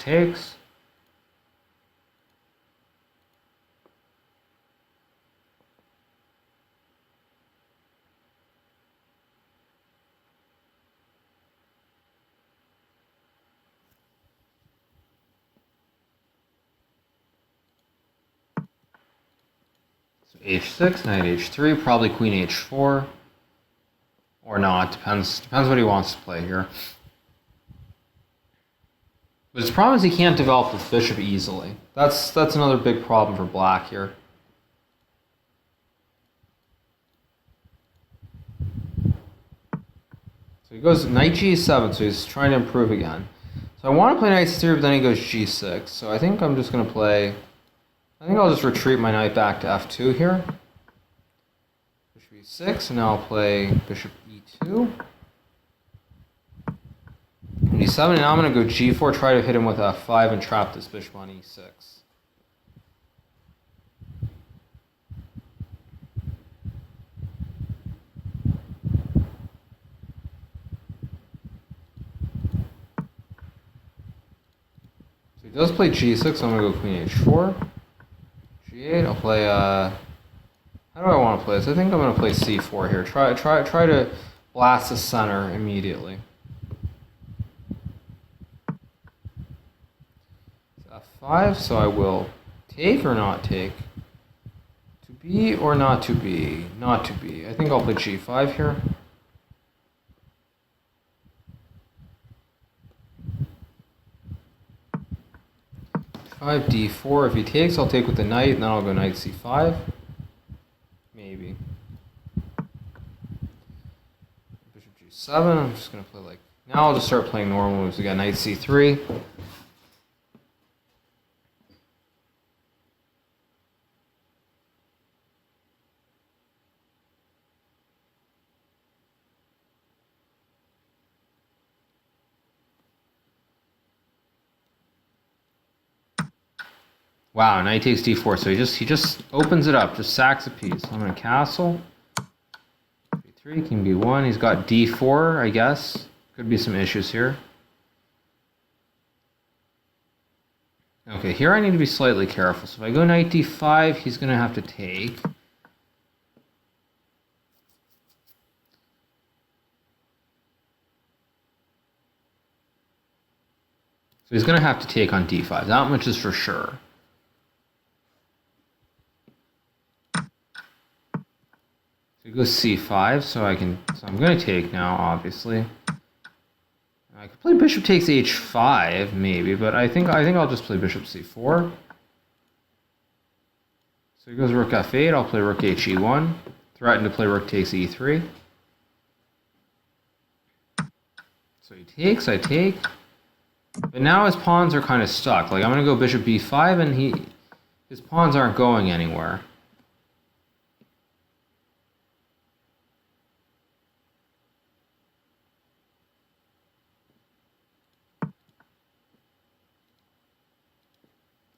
H6, knight h3, probably queen h4, or not. Depends what he wants to play here. But his problem is he can't develop this bishop easily. That's another big problem for black here. So he goes knight g7, so he's trying to improve again. So I want to play knight c3, but then he goes g6. So I think I'm just going to play... I think I'll just retreat my knight back to f2 here. Bishop e6, and now I'll play bishop e2. And e7, and now I'm going to go g4, try to hit him with f5 and trap this bishop on e6. So he does play g6, so I'm going to go queen h4. G8, I'll play, how do I want to play this? I think I'm going to play c4 here. Try to blast the center immediately. It's f5, so I will take or not take. To be or not to be? Not to be. I think I'll play g5 here. d4. If he takes, I'll take with the knight, and then I'll go knight c5. Maybe. Bishop g7. I'm just going to play like... Now I'll just start playing normal moves again. Knight c3. Wow, knight takes d4, so he just opens it up, just sacks a piece. I'm gonna castle. b3, king b1. He's got d4, I guess. Could be some issues here. Okay, here I need to be slightly careful. So if I go knight d5, he's gonna have to take. So he's gonna have to take on d5. That much is for sure. So he goes c5, so I'm going to take now, obviously. I could play bishop takes h5, maybe, but I think I'll just play bishop c4. So he goes rook f8, I'll play rook he1. Threaten to play rook takes e3. So he takes, I take. But now his pawns are kind of stuck. Like, I'm going to go bishop b5, and his pawns aren't going anywhere.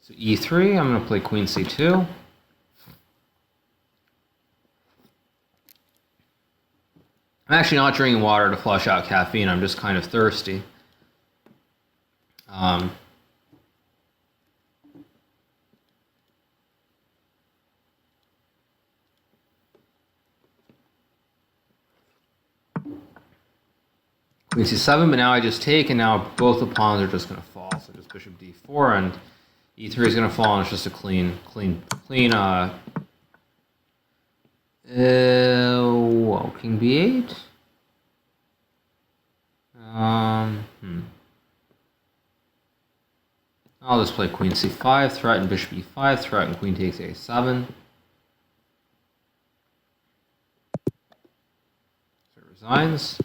So e3, I'm going to play queen c2. I'm actually not drinking water to flush out caffeine. I'm just kind of thirsty. Queen c7, but now I just take, and now both the pawns are just going to fall. So just bishop d4, and e3 is going to fall, and it's just a clean, whoa, king b8? I'll just play queen c5, threaten bishop e5, threaten queen takes a7. So it resigns.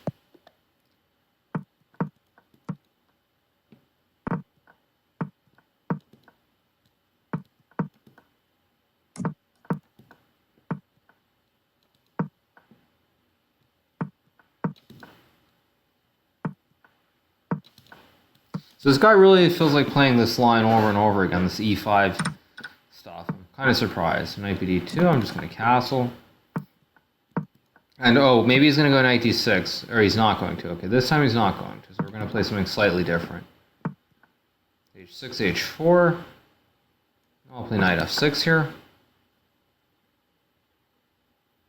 So this guy really feels like playing this line over and over again, this e5 stuff. I'm kind of surprised. Knight b d2, I'm just going to castle. And oh, maybe he's going to go knight d6, or he's not going to. Okay, this time he's not going to, so we're going to play something slightly different. h6, h4. I'll play knight f6 here.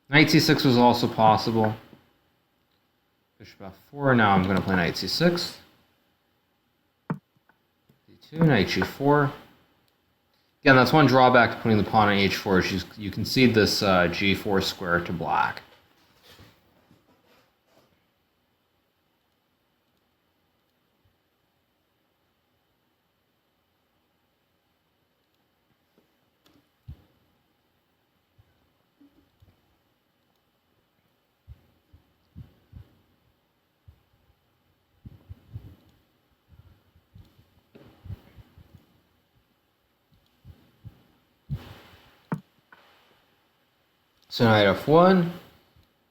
Knight c6 was also possible. Bishop f4, now I'm going to play knight c6. Knight g4. Again, that's one drawback to putting the pawn on h4 is you concede this g4 square to black. So knight f1.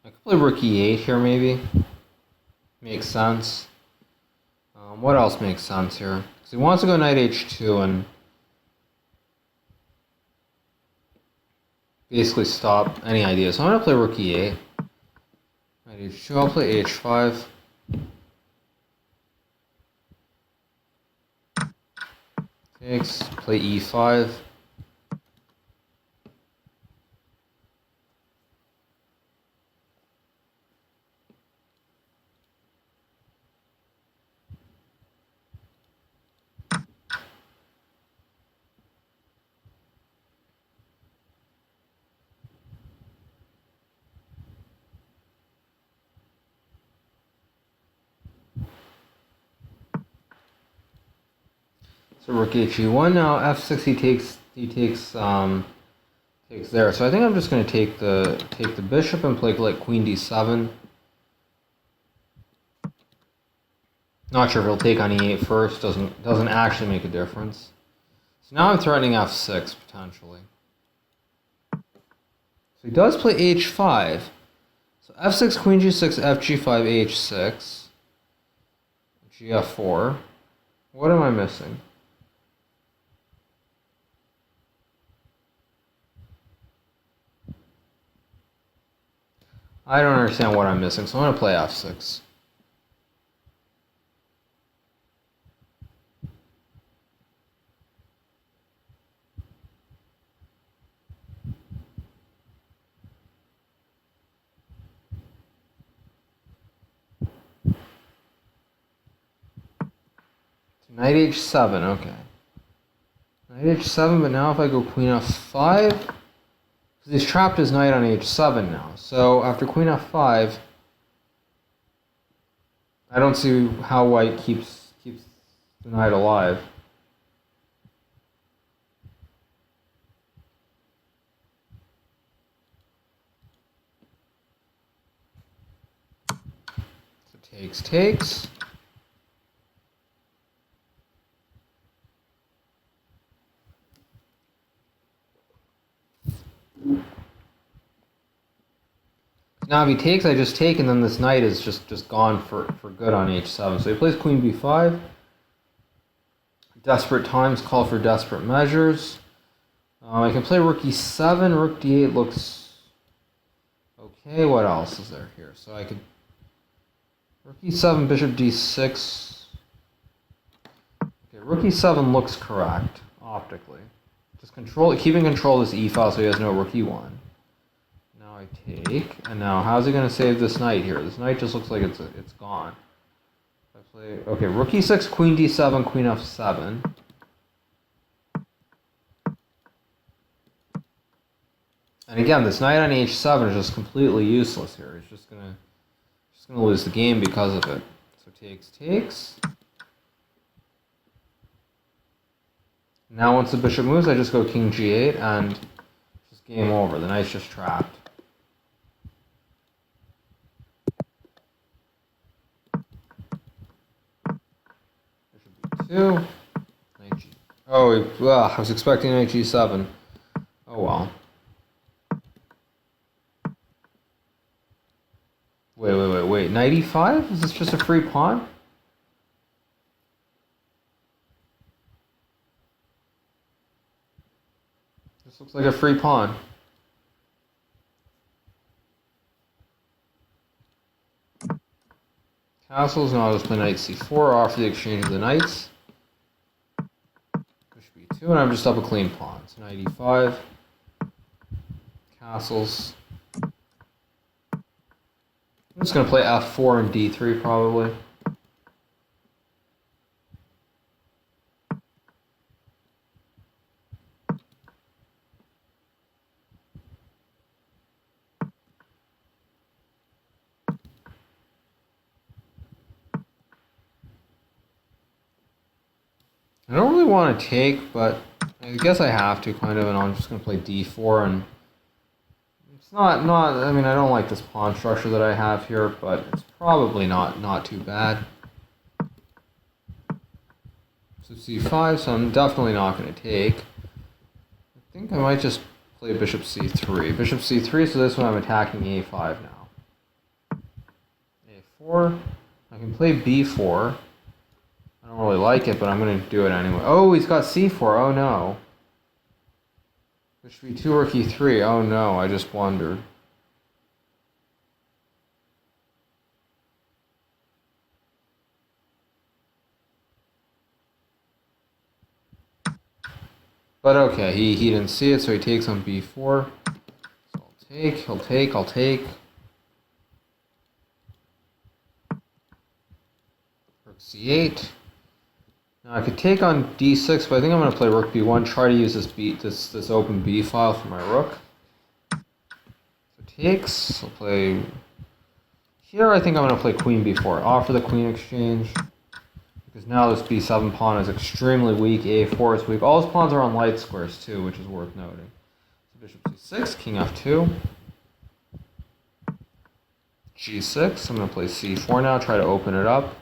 I could play rook e8 here maybe. Makes sense. What else makes sense here? Because he wants to go knight h2 and basically stop any idea. So I'm going to play rook e8. Knight h2, I'll play h5. Takes, play e5. So rook he1 now f6 takes there. So I think I'm just going to take the bishop and play like queen d7. Not sure if he'll take on e8 first. Doesn't actually make a difference. So now I'm threatening f6 potentially. So he does play h5. So f6, queen g6, fg5, h6, gf4. What am I missing? I don't understand what I'm missing, so I'm going to play f6. Knight h7, okay. Knight h7, but now if I go queen f5, because he's trapped his knight on h7 now. So after queen f5, I don't see how white keeps the knight alive. So takes. Now if he takes, I just take, and then this knight is just gone for good on h7. So he plays queen b5. Desperate times call for desperate measures. I can play rook e7. Rook d8 looks okay. What else is there here? So I could rook e7, bishop d6. Okay, rook e7 looks correct optically. Just keeping control of this e file so he has no rook e1. I take, and now how's he going to save this knight here? This knight just looks like it's gone. I play, okay, rook e6, queen d7, queen f7. And again, this knight on h7 is just completely useless here. He's just gonna lose the game because of it. So takes. Now once the bishop moves, I just go king g8 and just game over. The knight's just trapped. Bishop b2. Knight g. Oh, I was expecting knight g7. Oh well. Wait. Knight e5? Is this just a free pawn? This looks like a free pawn. Castles, now I'll just play knight c4, offer the exchange of the knights. Bishop b2, and I'm just up a clean pawn. So knight e5. Castles. I'm just going to play f4 and d3 probably. I don't really want to take, but I guess I have to kind of, and I'm just going to play d4, and it's not, I mean, I don't like this pawn structure that I have here, but it's probably not too bad. So c5, so I'm definitely not going to take. I think I might just play bishop c3. Bishop c3, so this one I'm attacking a5 now. a4, I can play b4. I don't really like it, but I'm going to do it anyway. Oh, he's got c4. Oh, no. Bishop b2 or e3. Oh, no. I just wondered. But okay, he didn't see it, so he takes on b4. So I'll take. Rook c8. Now I could take on d6, but I think I'm going to play rook b1, try to use this open b file for my rook. So takes, I'll play here. I think I'm going to play queen b4, offer the queen exchange, because now this b7 pawn is extremely weak, a4 is weak. All his pawns are on light squares too, which is worth noting. So bishop c6, king f2, g6, I'm going to play c4 now, try to open it up.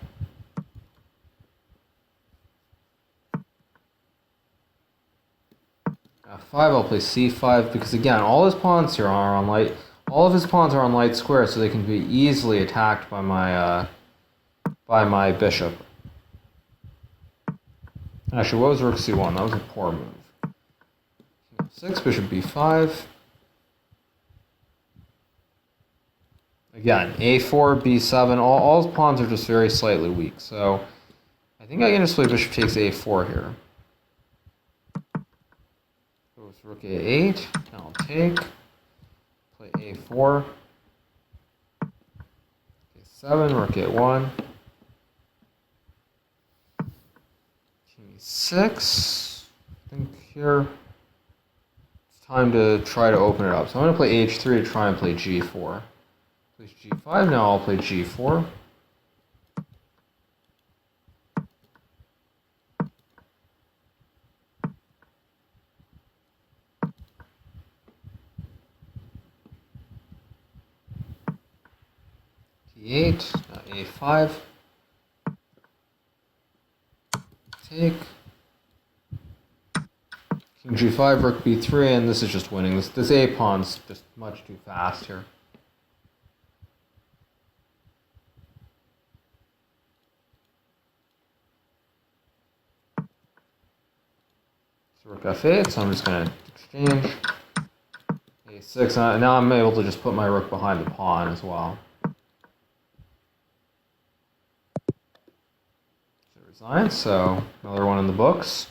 f5, I'll play c5, because again, all his pawns here are on light. All of his pawns are on light squares, so they can be easily attacked by my bishop. Actually, what was rook c1? That was a poor move. King f6, bishop b5. Again, a4, b7. All his pawns are just very slightly weak, so I think I can just play bishop takes a4 here. Rook a8, now I'll take, play a4, a7, rook a1, king e6. I think here it's time to try to open it up. So I'm going to play h3 to try and play g4. Plays g5, now I'll play g4. e8, now a5, take, king g5, rook b3, and this is just winning. This a pawn's just much too fast here. So rook f8, so I'm just going to exchange. a6, now I'm able to just put my rook behind the pawn as well. Resign, so another one in the books.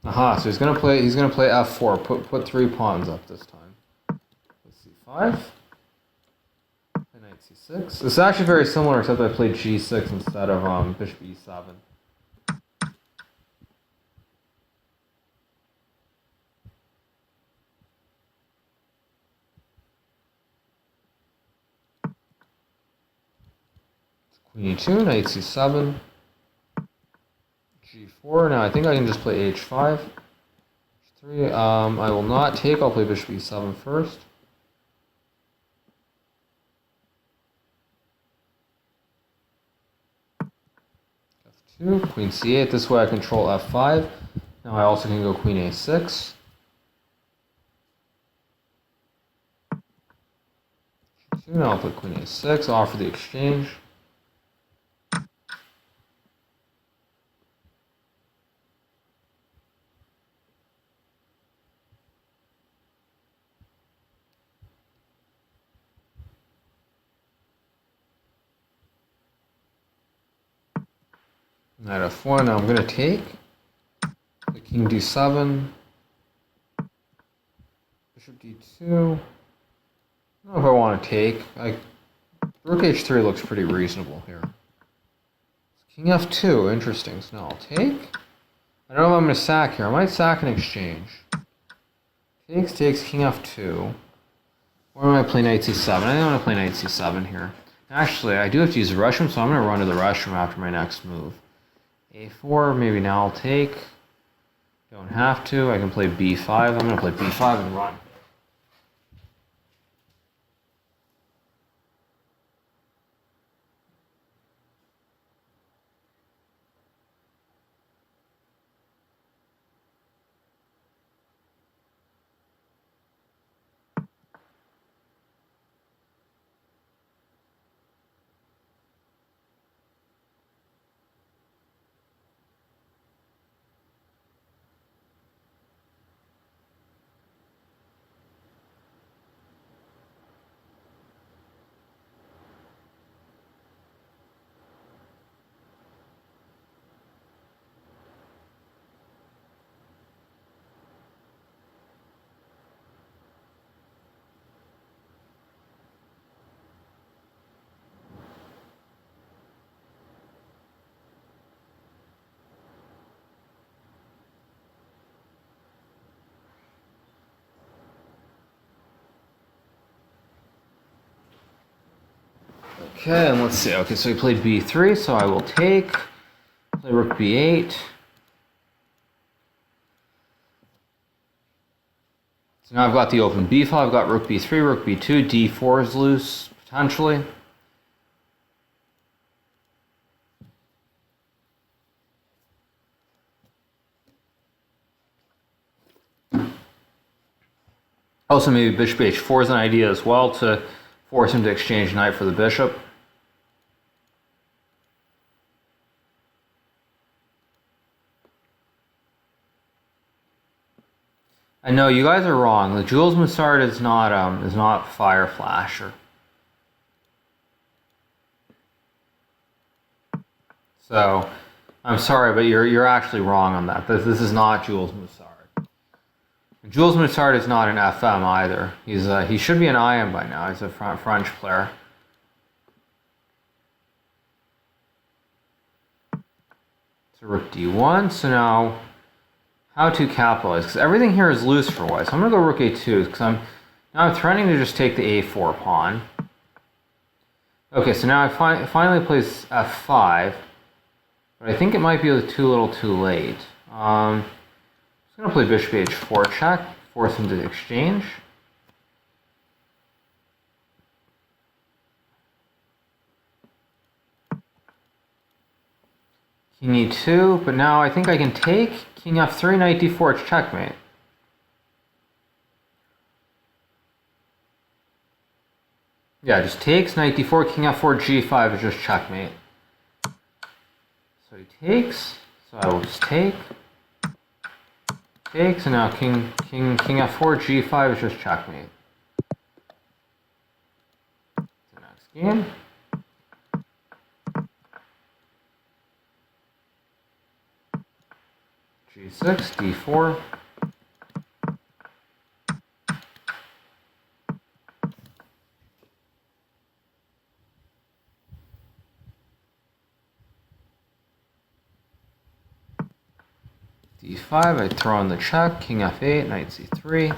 Aha, so he's gonna play f4, put 3 pawns up this time. c5. Knight c6. This is actually very similar, except I played g6 instead of bishop e7. Queen e2, knight c7, g4. Now I think I can just play h5. H3. I will not take. I'll play bishop e7 first. F2, queen c8. This way I control f5. Now I also can go queen a6. Now I'll put queen a6, offer the exchange. Knight f1, now I'm going to take. The king d7. Bishop d2. I don't know if I want to take. Rook h3 looks pretty reasonable here. King f2, interesting. So now I'll take. I don't know if I'm going to sack here. I might sack an exchange. Takes, king f2. Or am I play knight c7? I think I'm going to play knight c7 here. Actually, I do have to use the rush room, so I'm going to run to the rush room after my next move. a4, maybe now I'll take. Don't have to. I can play b5. I'm going to play b5 and run. Okay, and let's see. Okay, so he played b3, so I will take. Play rook b8. So now I've got the open b file. I've got rook b3, rook b2, d4 is loose, potentially. Also, maybe bishop h4 is an idea as well to force him to exchange knight for the bishop. I know you guys are wrong. The Jules Massard is not Fire Flasher. So I'm sorry, but you're actually wrong on that. This is not Jules Massard. Jules Massard is not an FM either. He should be an IM by now. He's a French player. So rook d1. So now, how to capitalize? Because everything here is loose for white. So I'm gonna go rook a2 because now I'm threatening to just take the a4 pawn. Okay, so now I finally plays f5, but I think it might be a little too late. I'm just gonna play bishop h4 check, force him to exchange. King e2, but now I think I can take. King f3, knight d4, it's checkmate. Yeah, just takes, knight d4, king f4, g5 is just checkmate. So he takes, so I will just take. Takes, and now king f4, g5 is just checkmate. The next game. g6, d4. d5, I throw in the check, king f8, knight c3.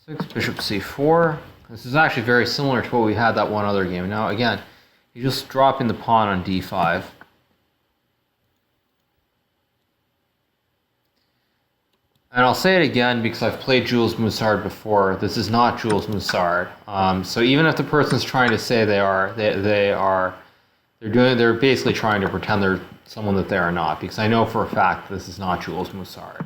6, bishop c4. This is actually very similar to what we had that one other game. Now, again, you're just dropping the pawn on d5. And I'll say it again because I've played Jules Moussard before. This is not Jules Moussard. So even if the person's trying to say they are, they're basically trying to pretend they're someone that they are not. Because I know for a fact this is not Jules Moussard.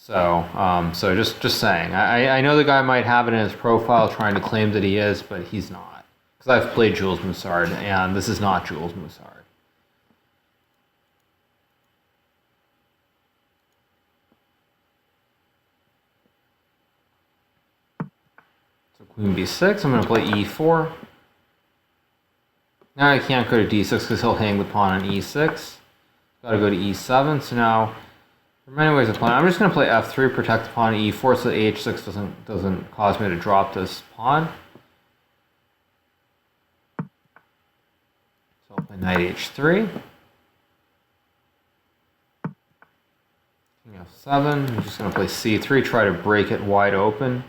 So just saying. I know the guy might have it in his profile trying to claim that he is, but he's not. Because I've played Jules Moussard, and this is not Jules Moussard. So queen b6, I'm going to play e4. Now I can't go to d6 because he'll hang the pawn on e6. Got to go to e7, so now there are many ways of playing. I'm just going to play f3, protect the pawn, e4, so that h6 doesn't cause me to drop this pawn. So I'll play knight h3. King f7. I'm just going to play c3, try to break it wide open.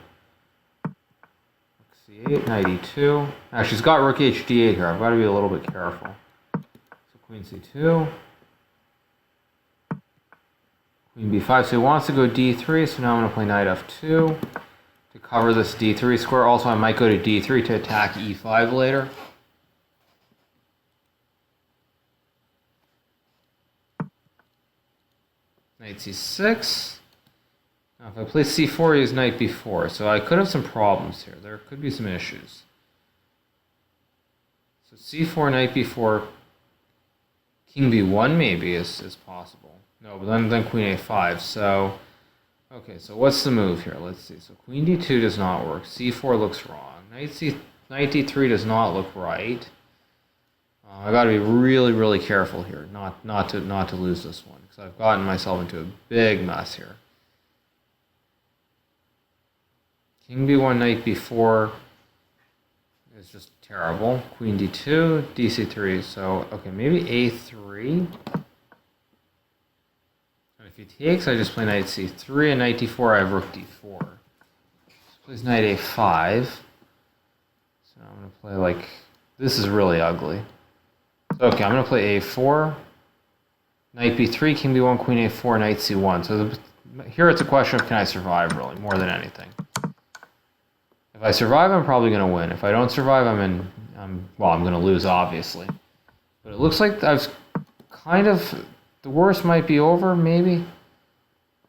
Rook c8, knight e2. Now she's got rook h d8 here. I've got to be a little bit careful. So queen c2. Queen b5, so he wants to go d3, so now I'm going to play knight f2 to cover this d3 square. Also, I might go to d3 to attack e5 later. Knight c6. Now if I play c4, he has knight b4, so I could have some problems here. There could be some issues. So c4, knight b4, king b1 maybe is possible. No, but then queen a5. So, okay, so what's the move here? Let's see. So queen d2 does not work. c4 looks wrong. Knight d3 does not look right. I got to be really, really careful here, not to lose this one, because I've gotten myself into a big mess here. King b1, knight b4 is just terrible. Queen d2, dc3. So, okay, maybe a3. If he takes, I just play knight c3, and knight d4, I have rook d4. So plays knight a5. So I'm going to play like, this is really ugly. Okay, I'm going to play a4, knight b3, king b1, queen a4, knight c1. So here it's a question of can I survive, really, more than anything. If I survive, I'm probably going to win. If I don't survive, I'm going to lose, obviously. But it looks like I've kind of... The worst might be over, maybe?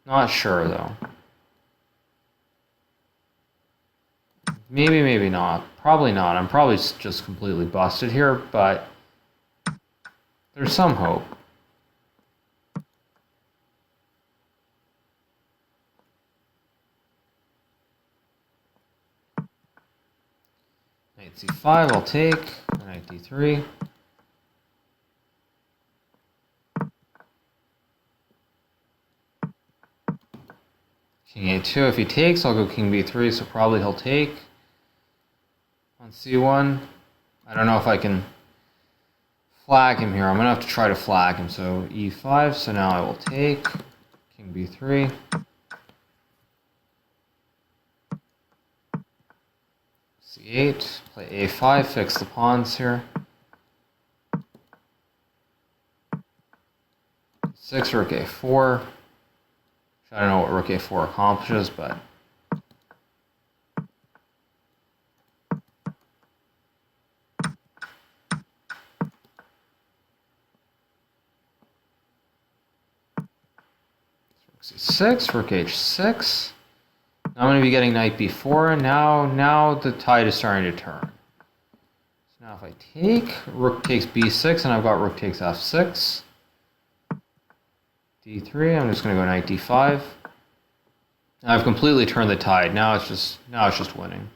Not sure, though. Maybe, maybe not. Probably not. I'm probably just completely busted here, but there's some hope. Knight c5, I'll take. Knight d3. King a2, if he takes, I'll go king b3, so probably he'll take on c1. I don't know if I can flag him here. I'm going to have to try to flag him. So e5, so now I will take king b3. c8, play a5, fix the pawns here. 6, rook a4. I don't know what rook a4 accomplishes, but rook c6, rook h6. Now I'm going to be getting knight b4, and now the tide is starting to turn. So now if I take, rook takes b6, and I've got rook takes f6. d3, I'm just going to go knight d5. Now I've completely turned the tide. Now it's just winning.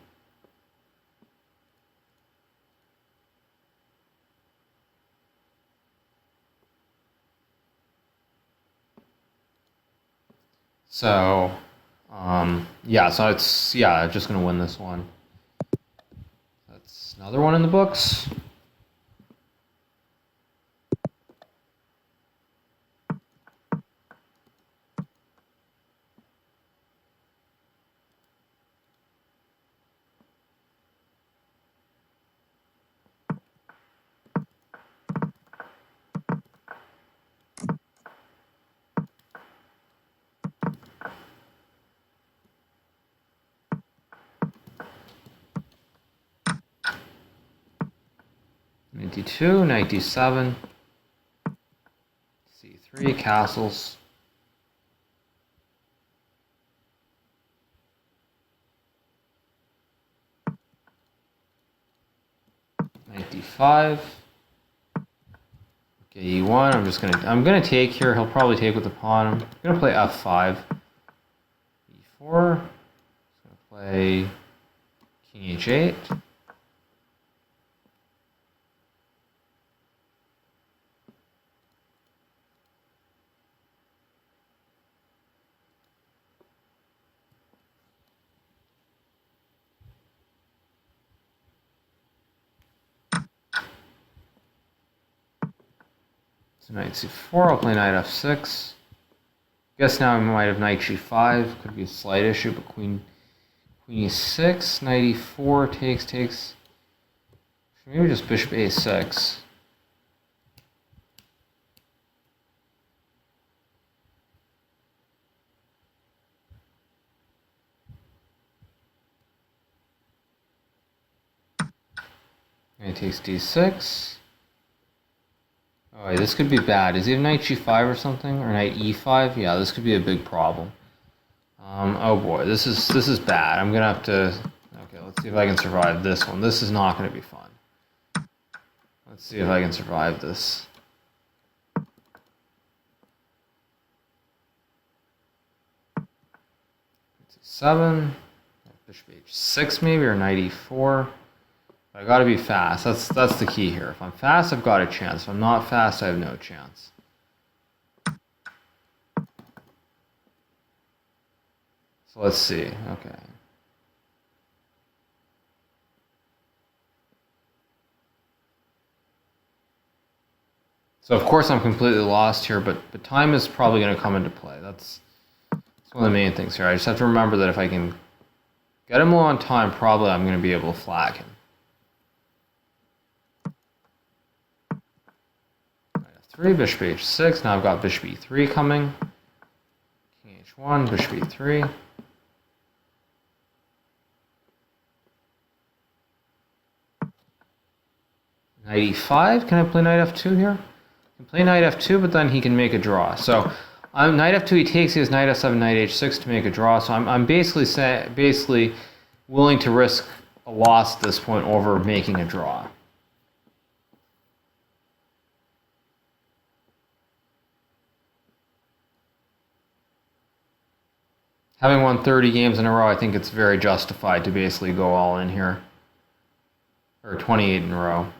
So, yeah, so I'm just going to win this one. That's another one in the books. Knight d2, knight d7, c3, castles. Knight d5. Okay, e1. I'm gonna take here. He'll probably take with the pawn. I'm gonna play f5. e4. Gonna play king h8. So knight c4, I'll play knight f6. Guess now I might have knight g5. Could be a slight issue, but queen e6, knight e4, takes. Maybe just bishop a6. Knight takes d6. Oh, wait, this could be bad. Is he have knight g5 or something? Or knight e5? Yeah, this could be a big problem. Oh boy, this is bad. I'm gonna have to... Okay, let's see if I can survive this one. This is not gonna be fun. Let's see if I can survive this. C7, bishop h6 maybe, or knight e4. I gotta be fast. That's the key here. If I'm fast, I've got a chance. If I'm not fast, I have no chance. So let's see. Okay. So of course I'm completely lost here, but time is probably going to come into play. That's one of the main things here. I just have to remember that if I can get him low on time, probably I'm going to be able to flag him. Knight f3, bishop h6. Now I've got bishop e3 coming. King h1, bishop e3. Knight e5. Can I play knight f2 here? I can play knight f2, but then he can make a draw. So knight f2 he takes. He has knight f7, knight h6 to make a draw. So I'm basically willing to risk a loss at this point over making a draw. Having won 30 games in a row, I think it's very justified to basically go all in here. Or 28 in a row.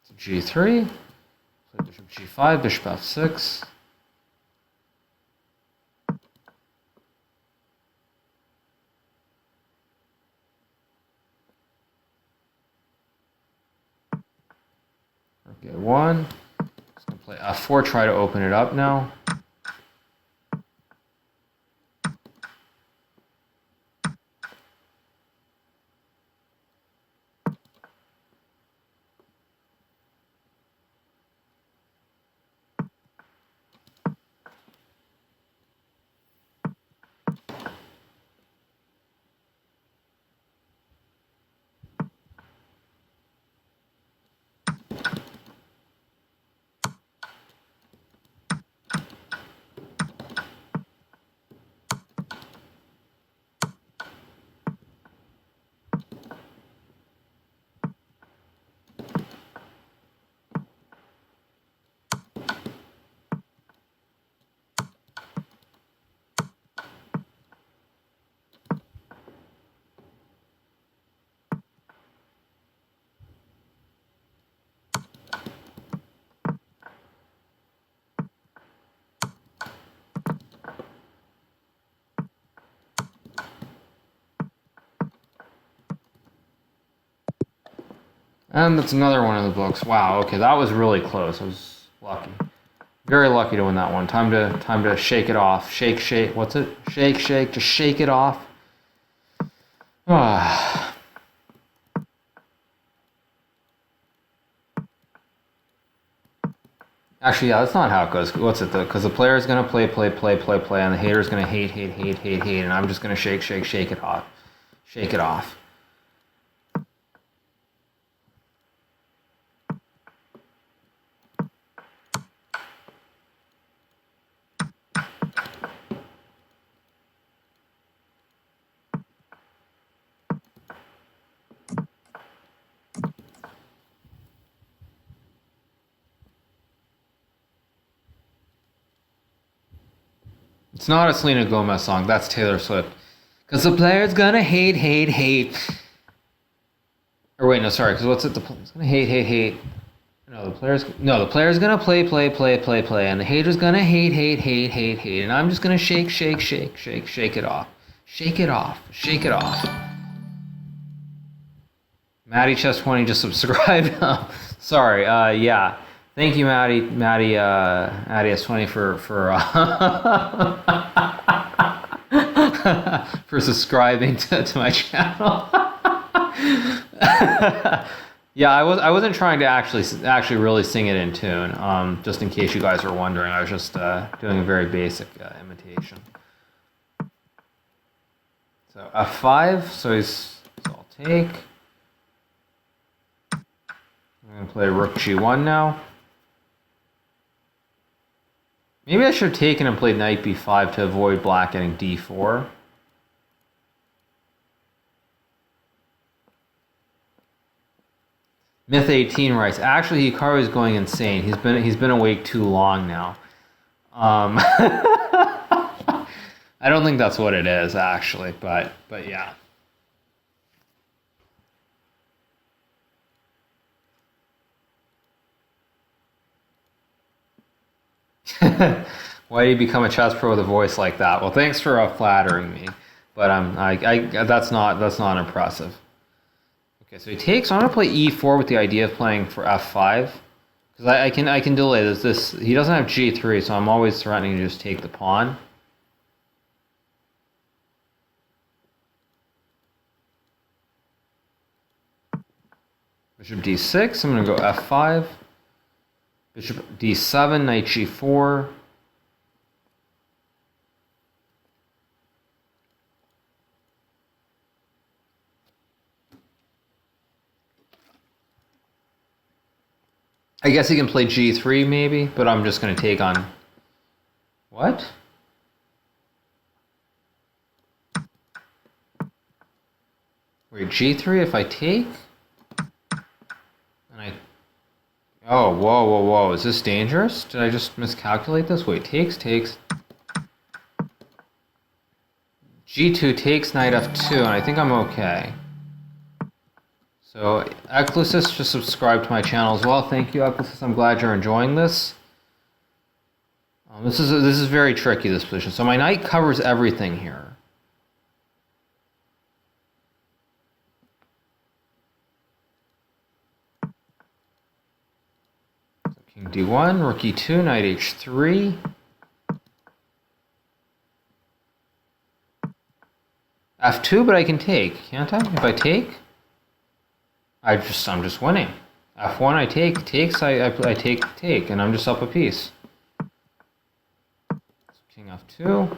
So g3. Play bishop g5, bishop f6. Okay, one. Just gonna play f4, try to open it up now. And that's another one of the books. Wow, okay, that was really close. I was lucky. Very lucky to win that one. Time to shake it off. Shake. What's it? Shake. Just shake it off. Ah. Actually, yeah, that's not how it goes. What's it though? Because the player is gonna play, and the hater is gonna hate, and I'm just gonna shake it off, shake it off. It's not a Selena Gomez song. That's Taylor Swift. Because the player's gonna hate. Or wait, no, sorry. Because what's it? The player's gonna hate. No, the player's gonna play, and the hater's gonna hate, and I'm just gonna shake it off, shake it off. Maddie Chess 20 just subscribed. Sorry, yeah. Thank you, Maddie S20 for for subscribing to my channel. Yeah, I wasn't trying to actually really sing it in tune. Just in case you guys were wondering, I was just doing a very basic imitation. So F5. So I'll take. I'm gonna play Rook G1 now. Maybe I should have taken and played Knight B5 to avoid black getting D4. Myth 18 writes, actually Hikaru is going insane. He's been awake too long now. I don't think that's what it is actually, but yeah. Why do you become a chess pro with a voice like that? Well, thanks for flattering me, but that's not impressive. Okay, so he takes. I'm gonna play E4 with the idea of playing for F5 because I can delay this. He doesn't have G3, so I'm always threatening to just take the pawn. Bishop D6. I'm gonna go F5. Bishop D7, Knight G4. I guess he can play G3 maybe, but I'm just going to take on... What? Wait, G3 if I take? And I... Oh, whoa. Is this dangerous? Did I just miscalculate this? Wait, takes. G2 takes, Knight F2, and I think I'm okay. So, Eclusis just subscribed to my channel as well. Thank you, Eclusis. I'm glad you're enjoying this. This is very tricky, this position. So my knight covers everything here. So King D1, Rook E2, Knight H3. F2, but I can take, can't I? If I take? I'm just winning. F1 I take, takes, I take, and I'm just up a piece. So King F2,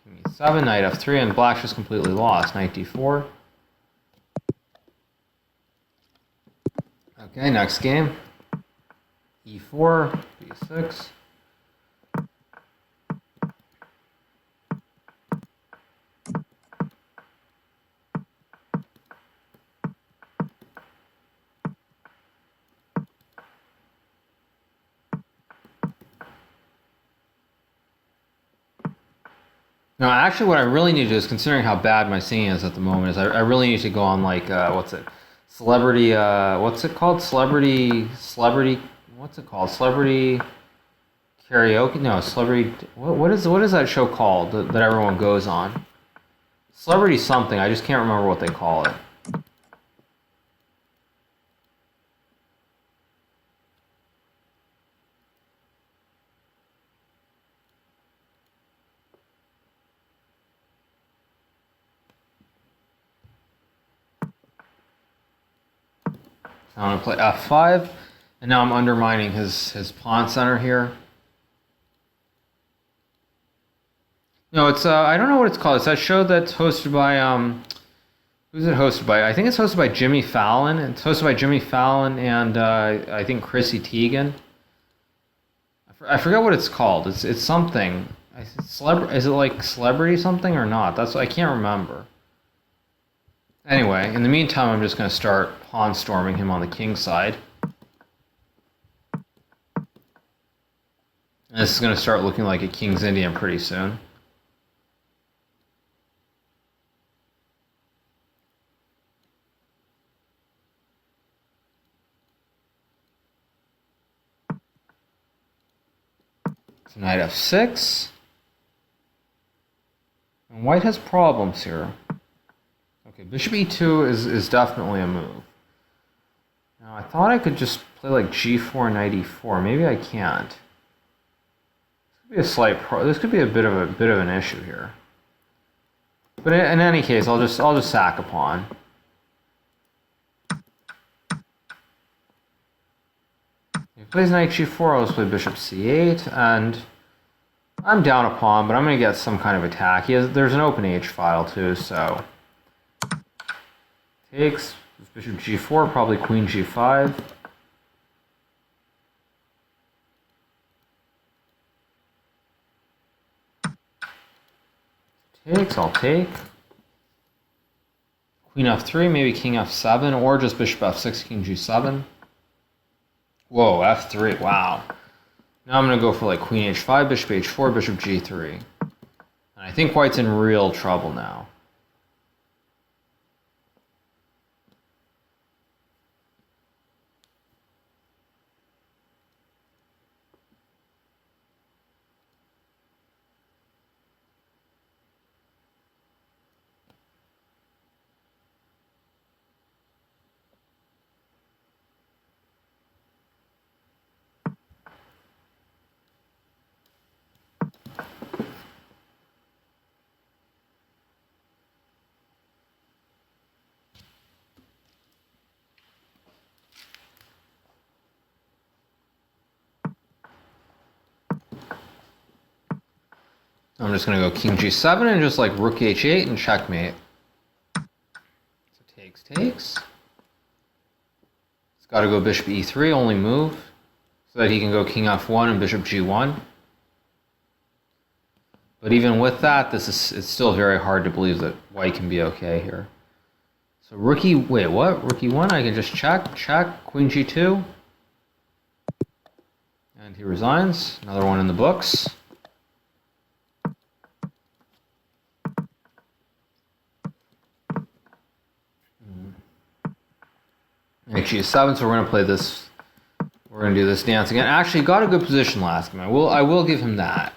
King E7, Knight F3, and black's just completely lost. Knight D4. Okay, next game. E4, B6. No, actually what I really need to do is, considering how bad my singing is at the moment, is I really need to go on like, what's it? Celebrity, what's it called? Celebrity, what's it called? Celebrity karaoke? No, celebrity, what is that show called that everyone goes on? Celebrity something, I just can't remember what they call it. I'm going to play F5. And now I'm undermining his pawn center here. No, it's I don't know what it's called. It's that show that's hosted by who's it hosted by? I think it's hosted by Jimmy Fallon. It's hosted by Jimmy Fallon and I think Chrissy Teigen. I forget what it's called. It's something. Is it like Celebrity something or not? That's I can't remember. Anyway, in the meantime, I'm just going to start pawn storming him on the king side. And this is going to start looking like a King's Indian pretty soon. So knight f6. And white has problems here. Okay, bishop e2 is definitely a move. Now I thought I could just play like g4, knight e4. Maybe I can't. This could be a slight this could be a bit of an issue here. But in any case, I'll just sack a pawn. If he plays knight g4, I'll just play bishop c8, and I'm down a pawn, but I'm going to get some kind of attack. There's an open h file too, so takes bishop g4, probably queen g5. Takes, I'll take. Queen f3, maybe king f7, or just bishop f6, king g7. Whoa, f3, wow. Now I'm going to go for like queen h5, bishop h4, bishop g3. And I think white's in real trouble now. I'm just going to go king g7 and just like rook h8 and checkmate. So takes. It's got to go bishop e3, only move, so that he can go king f1 and bishop g1. But even with that, it's still very hard to believe that white can be okay here. So rook wait, what? Rook e1, I can just check, queen g2. And he resigns. Another one in the books. Knight g7, so we're going to play this. We're going to do this dance again. Actually, got a good position last game. I will give him that.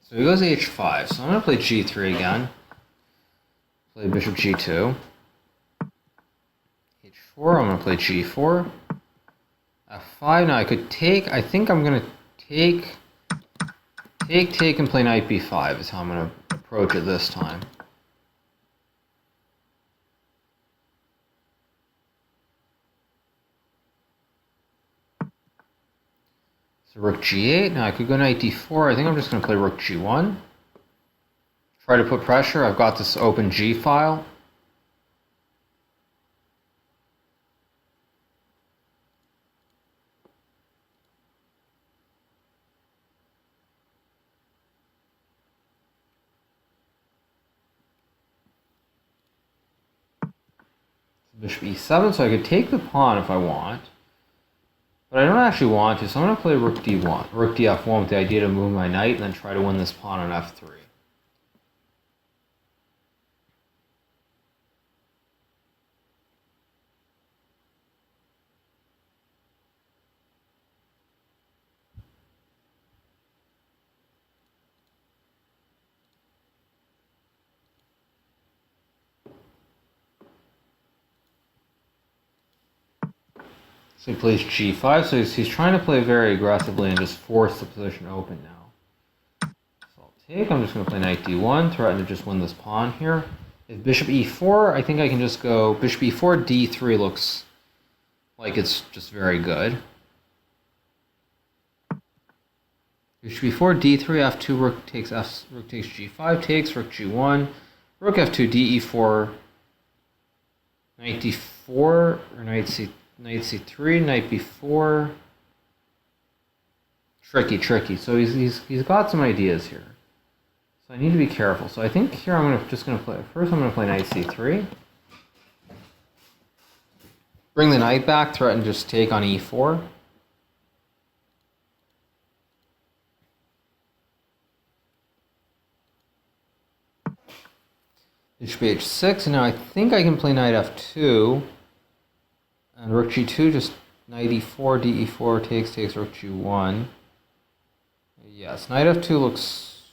So he goes h5. So I'm going to play g3 again. Play bishop g2. h4, I'm going to play g4. f5, now I could take. I think I'm going to take, and play knight b5 is how I'm going to approach it this time. So rook g8, now I could go knight d4, I think I'm just going to play rook g1. Try to put pressure, I've got this open g file. Bishop e7, so I could take the pawn if I want. But I don't actually want to, so I'm going to play rook d1, rook df1 with the idea to move my knight and then try to win this pawn on f3. So he plays g5, so he's trying to play very aggressively and just force the position open now. So I'll take. I'm just going to play knight d1, threaten to just win this pawn here. If bishop e4, I think I can just go bishop e4, d3 looks like it's just very good. Bishop e4, d3, f2, rook takes g5, takes, rook g1, rook f2, d e4, knight d4, or knight c3, knight b4. Tricky. So he's got some ideas here. So I need to be careful. So I think here I'm gonna play. First I'm gonna play knight c3. Bring the knight back, threaten just take on e4. Bishop h6, and now I think I can play knight f2. And rook g2, just knight e4, d e4, takes, rook g1. Yes, knight f2 looks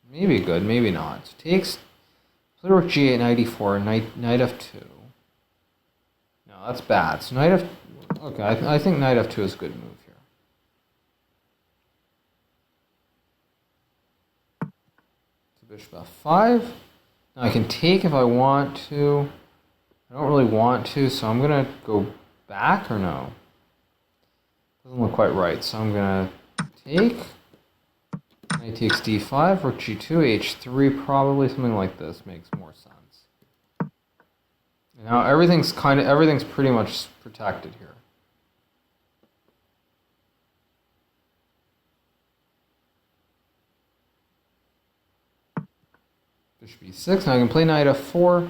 maybe good, maybe not. So takes, play rook g8, knight e4, knight f2. No, that's bad. So knight f, okay, I think knight f2 is a good move here. So bishop f5. Now I can take if I want to. I don't really want to, so I'm gonna go back or no? Doesn't look quite right, so I'm gonna take. Knight takes d5, rook g2, h3, probably something like this makes more sense. And now everything's pretty much protected here. Bishop e6. Now I can play knight f4.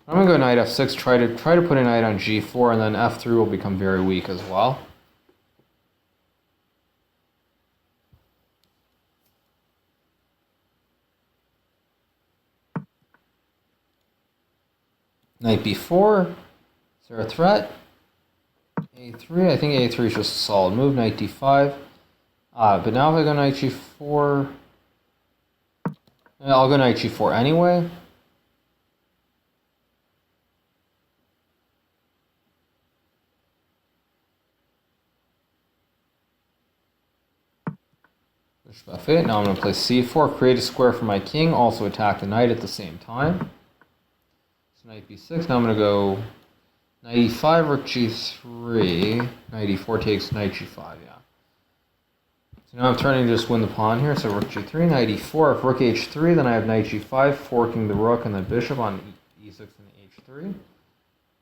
I'm gonna go knight f6. Try to put a knight on g4, and then f3 will become very weak as well. Knight b4. Is there a threat? a3. I think a3 is just a solid move. Knight d5. But now if I go knight g4, I'll go knight g4 anyway. Bishop f8. Now I'm going to play c4, create a square for my king, also attack the knight at the same time. So knight b6. Now I'm going to go knight e5, rook g3, knight e4 takes, knight g5, yeah. So now I'm turning to just win the pawn here, so rook g3, knight e4. If rook h3, then I have knight g5, forking the rook and the bishop on e6 and h3.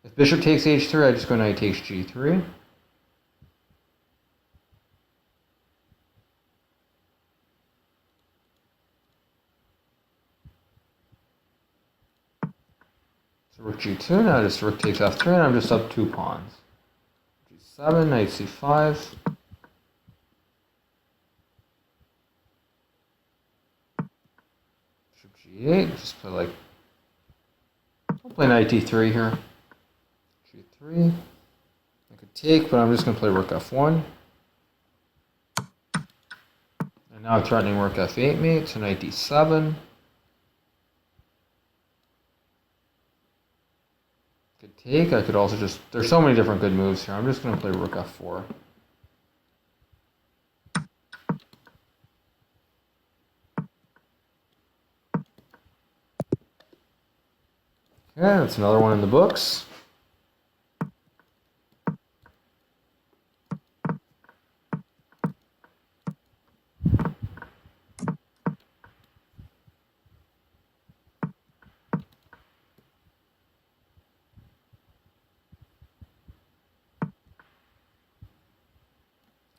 If bishop takes h3, I just go knight takes g3. So rook g2, now just rook takes f3, and I'm just up 2 pawns. g7, knight c5. Bishop g8, just play like, I'll play knight d3 here. g3. I could take, but I'm just going to play rook f1. And now I'm threatening rook f8 mate, so knight d7. Could take, I could also just, there's so many different good moves here. I'm just going to play rook f4. Okay, that's another one in the books.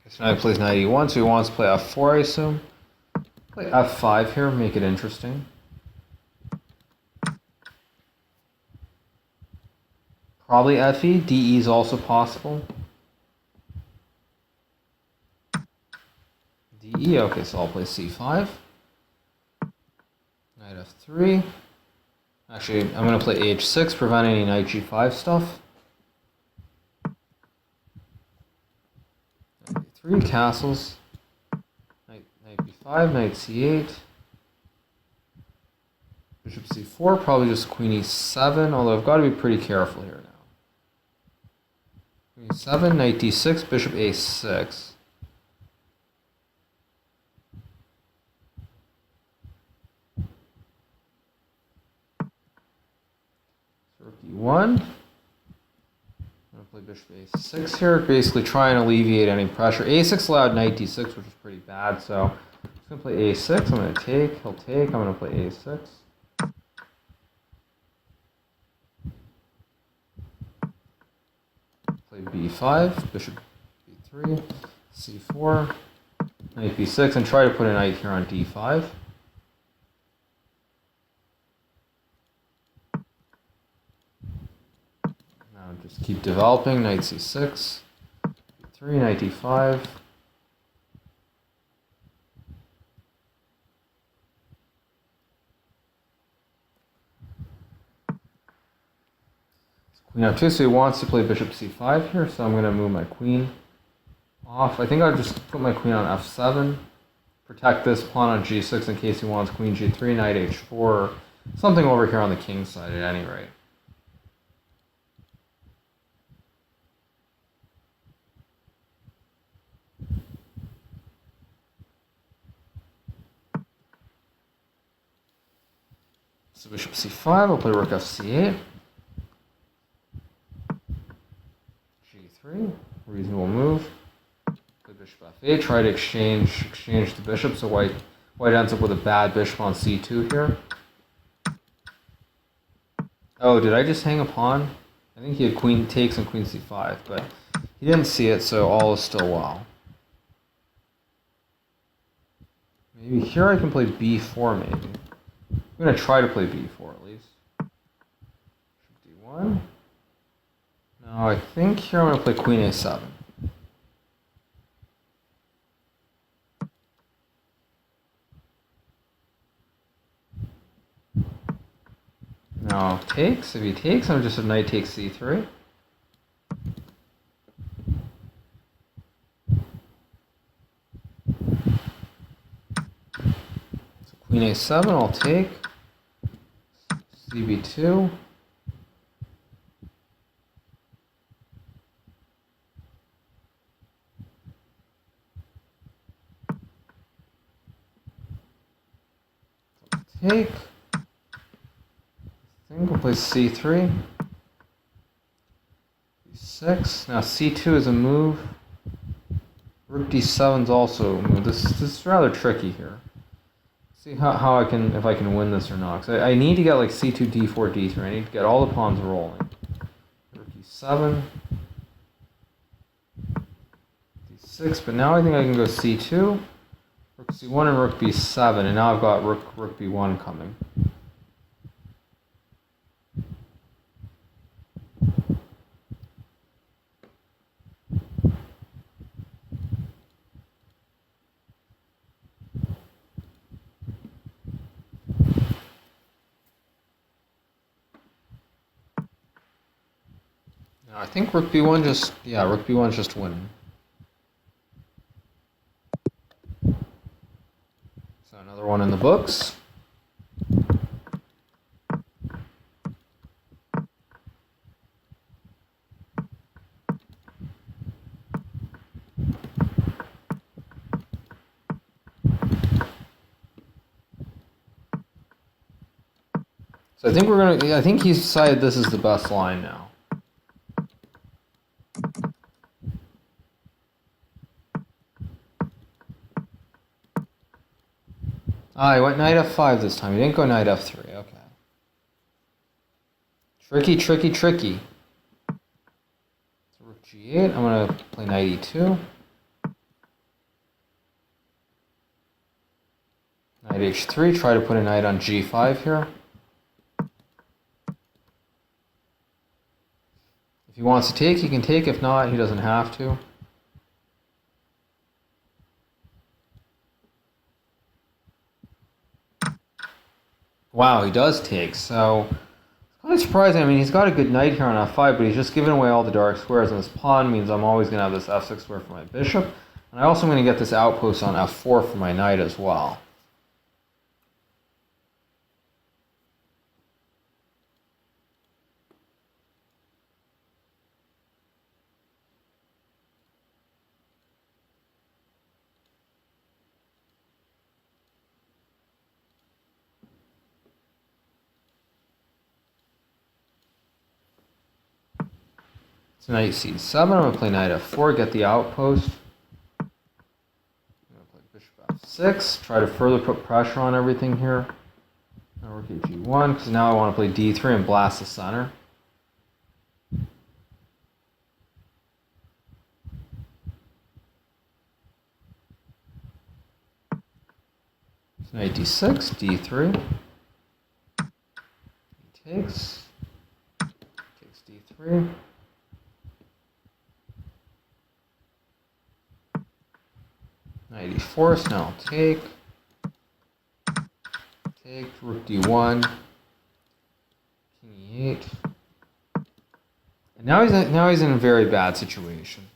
So now he plays knight e1, so he wants to play f4, I assume. Play f5 here, make it interesting. Probably fe, de is also possible. de, okay, so I'll play c5. Knight f3. Actually, I'm going to play h6, prevent any knight g5 stuff. 3 castles, knight b5, knight c8, bishop c4, probably just queen e7, although I've got to be pretty careful here now. Queen e7, knight d6, bishop a6. d1. I'm going to play bishop a6 here, basically try and alleviate any pressure. a6 allowed knight d6, which is pretty bad, so I'm just going to play a6. I'm going to take, he'll take, I'm going to play a6. Play b5, bishop b3, c4, knight b6, and try to put a knight here on d5. Now just keep developing, knight c6, b3, knight d5. Queen f2, so he wants to play bishop c5 here, so I'm going to move my queen off. I think I'll just put my queen on f7, protect this pawn on g6 in case he wants queen g3, knight h4, or something over here on the king side at any rate. So bishop c5, I'll play rook fc8. G3, reasonable move. Play bishop f8, try to exchange the bishop, so white ends up with a bad bishop on c2 here. Oh, did I just hang a pawn? I think he had queen takes and queen c5, but he didn't see it, so all is still well. Maybe here I can play b4 maybe. I'm going to try to play b4 at least. d1. No, I think here I'm going to play queen a7. Now takes. If he takes, I'm just a knight takes c3. So queen a7, I'll take. cb2. Take. I think we'll play c3. d6. Now c2 is a move. Rook d7 is also a move. This is rather tricky here. See how I can, if I can win this or not. 'Cause I need to get like c2, d4, d3. I need to get all the pawns rolling. Rook e7. d6, but now I think I can go c2. Rook c1 and rook b7, and now I've got rook b1 coming. Now I think rook b1 rook b1's just winning. So another one in the books. So I think he's decided this is the best line now. Ah, he went knight f5 this time. He didn't go knight f3. Okay. Tricky, tricky, tricky. So rook g8. I'm going to play knight e2. Knight h3. Try to put a knight on g5 here. If he wants to take, he can take. If not, he doesn't have to. Wow, he does take. So it's kind of surprising. I mean, he's got a good knight here on f5, but he's just giving away all the dark squares, and this pawn means I'm always going to have this f6 square for my bishop. And I also am going to get this outpost on f4 for my knight as well. So knight c7. I'm going to play knight f4, get the outpost. I'm going to play bishop f6, try to further put pressure on everything here. Now rook g1, because now I want to play d3 and blast the center. So knight d6, d3. He takes d3. Knight e4, so now I'll take, rook d1, king e8. And now he's in a very bad situation.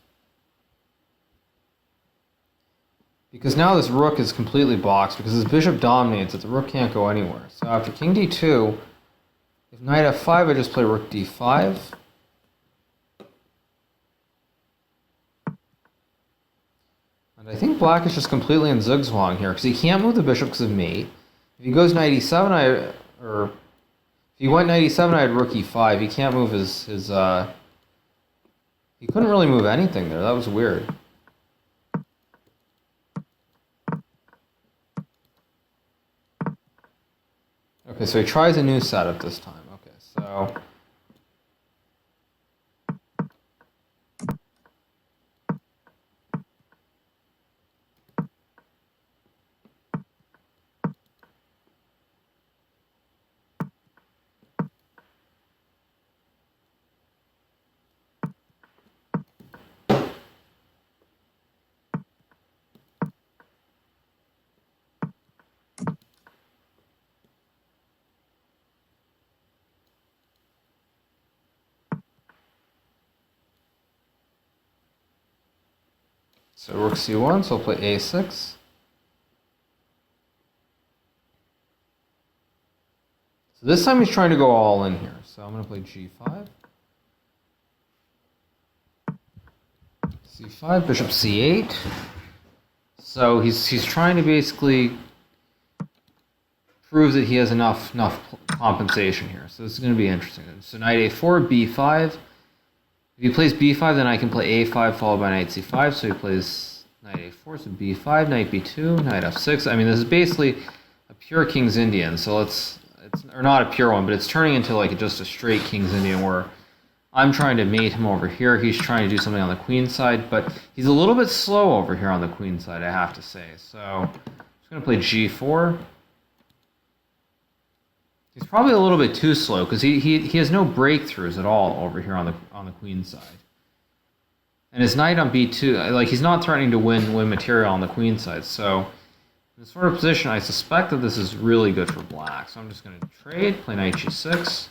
Because now this rook is completely boxed, because his bishop dominates it, the rook can't go anywhere. So after king d2, if knight f5, I just play rook d5. And I think black is just completely in zugzwang here, because he can't move the bishop because of mate. If he goes knight e7, if he went knight e7, I had rook e5. He can't move his he couldn't really move anything there. That was weird. Okay, so he tries a new setup this time. Okay, so rook c1, so I'll play a6. So this time he's trying to go all in here. So I'm going to play g5. c5, bishop c8. So he's trying to basically prove that he has enough compensation here. So this is going to be interesting. So knight a4, b5. If he plays b5, then I can play a5 followed by knight c5. So he plays knight a4, so b5, knight b2, knight f6. I mean, this is basically a pure King's Indian. So it's or not a pure one, but it's turning into like just a straight King's Indian where I'm trying to mate him over here. He's trying to do something on the queen side, but he's a little bit slow over here on the queen side, I have to say. So I'm just going to play g4. He's probably a little bit too slow because he has no breakthroughs at all over here on the queen side. And his knight on b2, like he's not threatening to win material on the queen side. So in this sort of position, I suspect that this is really good for black. So I'm just going to trade, play knight g6.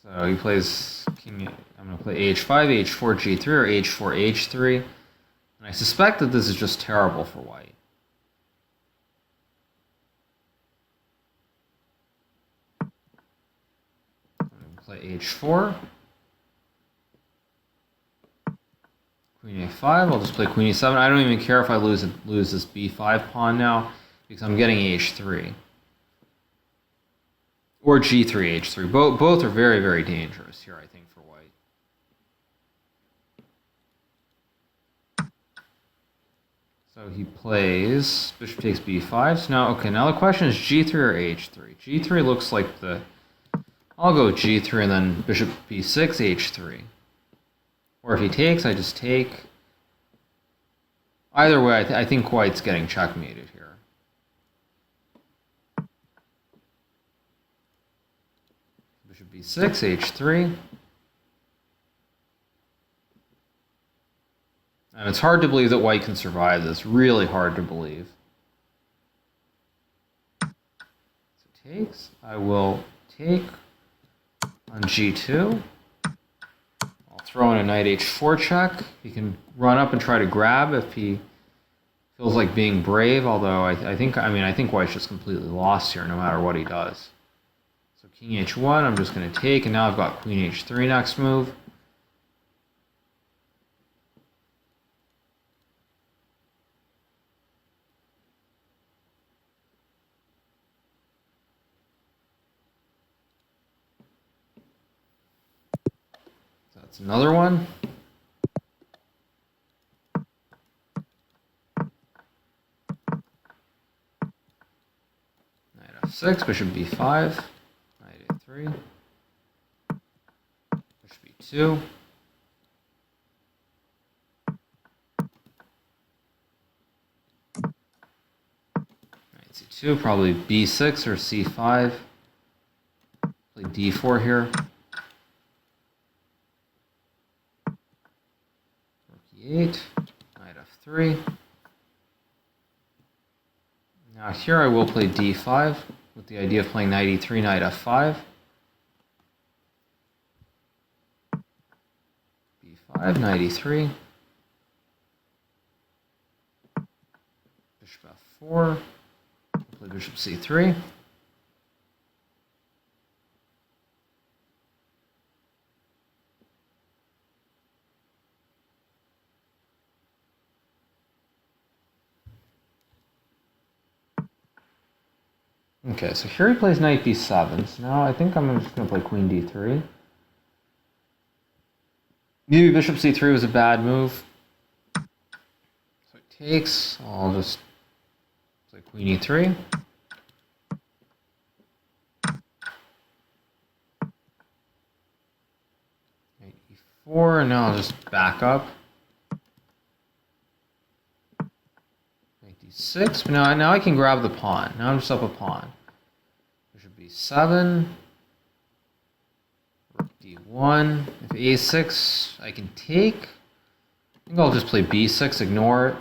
So he plays king. I'm going to play h5, h4, g3, or h4, h3. And I suspect that this is just terrible for white. I'm going to play h4. Queen a5. I'll just play queen e7. I don't even care if I lose this b5 pawn now, because I'm getting h3. Or g3, h3. Both are very, very dangerous here, I think, for white. So he plays bishop takes b5. So now, okay, now the question is g3 or h3. g3 looks like I'll go g3 and then bishop b6, h3. Or if he takes, I just take. Either way, I think white's getting checkmated here. Bishop b6, h3. And it's hard to believe that white can survive this. Really hard to believe. So takes. I will take on g2. I'll throw in a knight h4 check. He can run up and try to grab if he feels like being brave. Although I think white's just completely lost here, no matter what he does. So king h1. I'm just going to take, and now I've got queen h3 next move. That's another one. Knight f6, bishop b5, knight a3, bishop b2. Knight c2, probably b6 or c5. Play d4 here. Rook e8, knight f3. Now here I will play d5 with the idea of playing knight e3, knight f5. b5, knight e3. Bishop f4. Play bishop c3. Okay, so here he plays knight d7. So now I think I'm just going to play queen d3. Maybe bishop c3 was a bad move. So it takes. I'll just play queen e3. Knight e4, and now I'll just back up. Knight d6, but now I can grab the pawn. Now I'm just up a pawn. Bishop b7. Rook d1. If a6, I can take. I think I'll just play b6, ignore it.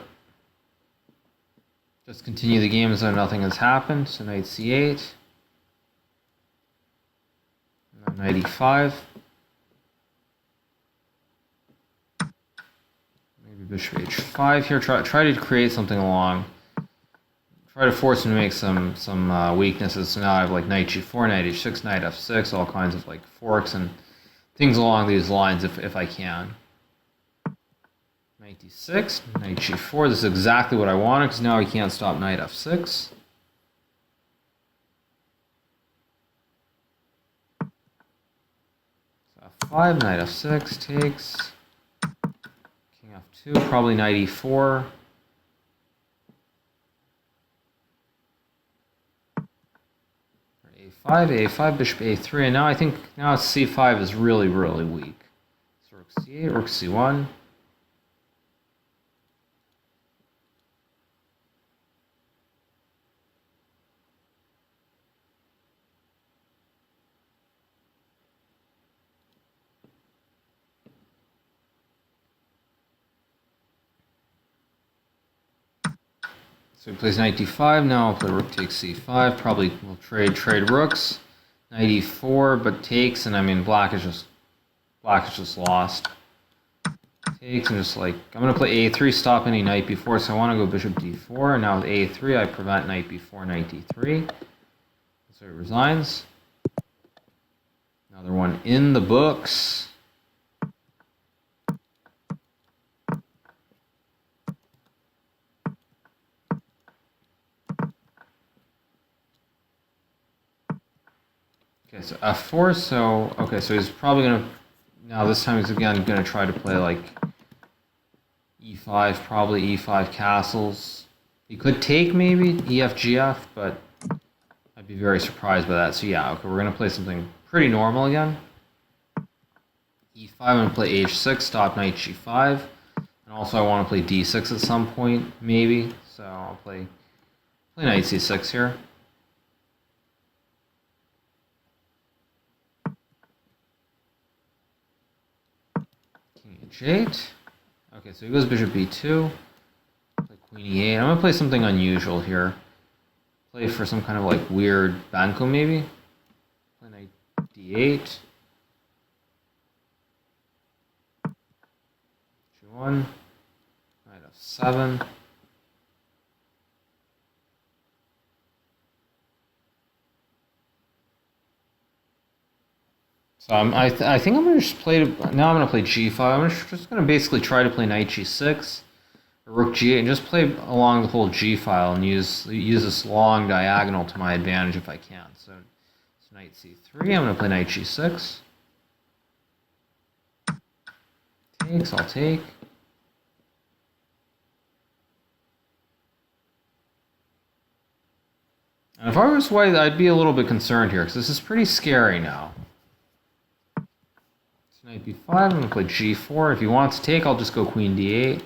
Just continue the game as though nothing has happened. So knight c8. Knight e5. Maybe bishop h5 here. Try to create something along. Try to force him to make some weaknesses. So now I have like knight g4, knight h6, knight f6, all kinds of like forks and things along these lines if I can. Knight d6, knight g4. This is exactly what I wanted because now he can't stop knight f6. So f5, knight f6 takes. King f2, probably knight e4. a5, bishop a3, and now I think c5 is really weak. So rook c8, rook c1. So he plays knight d5. Now I'll play rook takes c5. Probably we'll trade rooks. Knight e4, but takes, and I mean black is just lost. Takes and just like I'm gonna play a3, stop any knight b4. So I want to go bishop d4. And now with a3, I prevent knight b4, knight d3. So he resigns. Another one in the books. Okay, so f4, so he's probably going to, now this time he's again going to try to play like e5, probably e5 castles. He could take maybe, ef, gf, but I'd be very surprised by that. So yeah, okay, we're going to play something pretty normal again. e5, I'm going to play h6, stop knight g5, and also I want to play d6 at some point, maybe, so I'll play knight c6 here. h8. Okay, so he goes bishop b2. Play queen e8. I'm gonna play something unusual here. Play for some kind of like weird banco maybe. Play knight d8. g1. Knight f7. So I think I'm going to just play, now I'm going to play g5. I'm just going to basically try to play knight g6, or rook g8, and just play along the whole g file and use this long diagonal to my advantage if I can. So knight c3, I'm going to play knight g6. takes, I'll take. And if I was white, I'd be a little bit concerned here, because this is pretty scary now. So knight b5, I'm going to play g4. If he wants to take, I'll just go queen d8.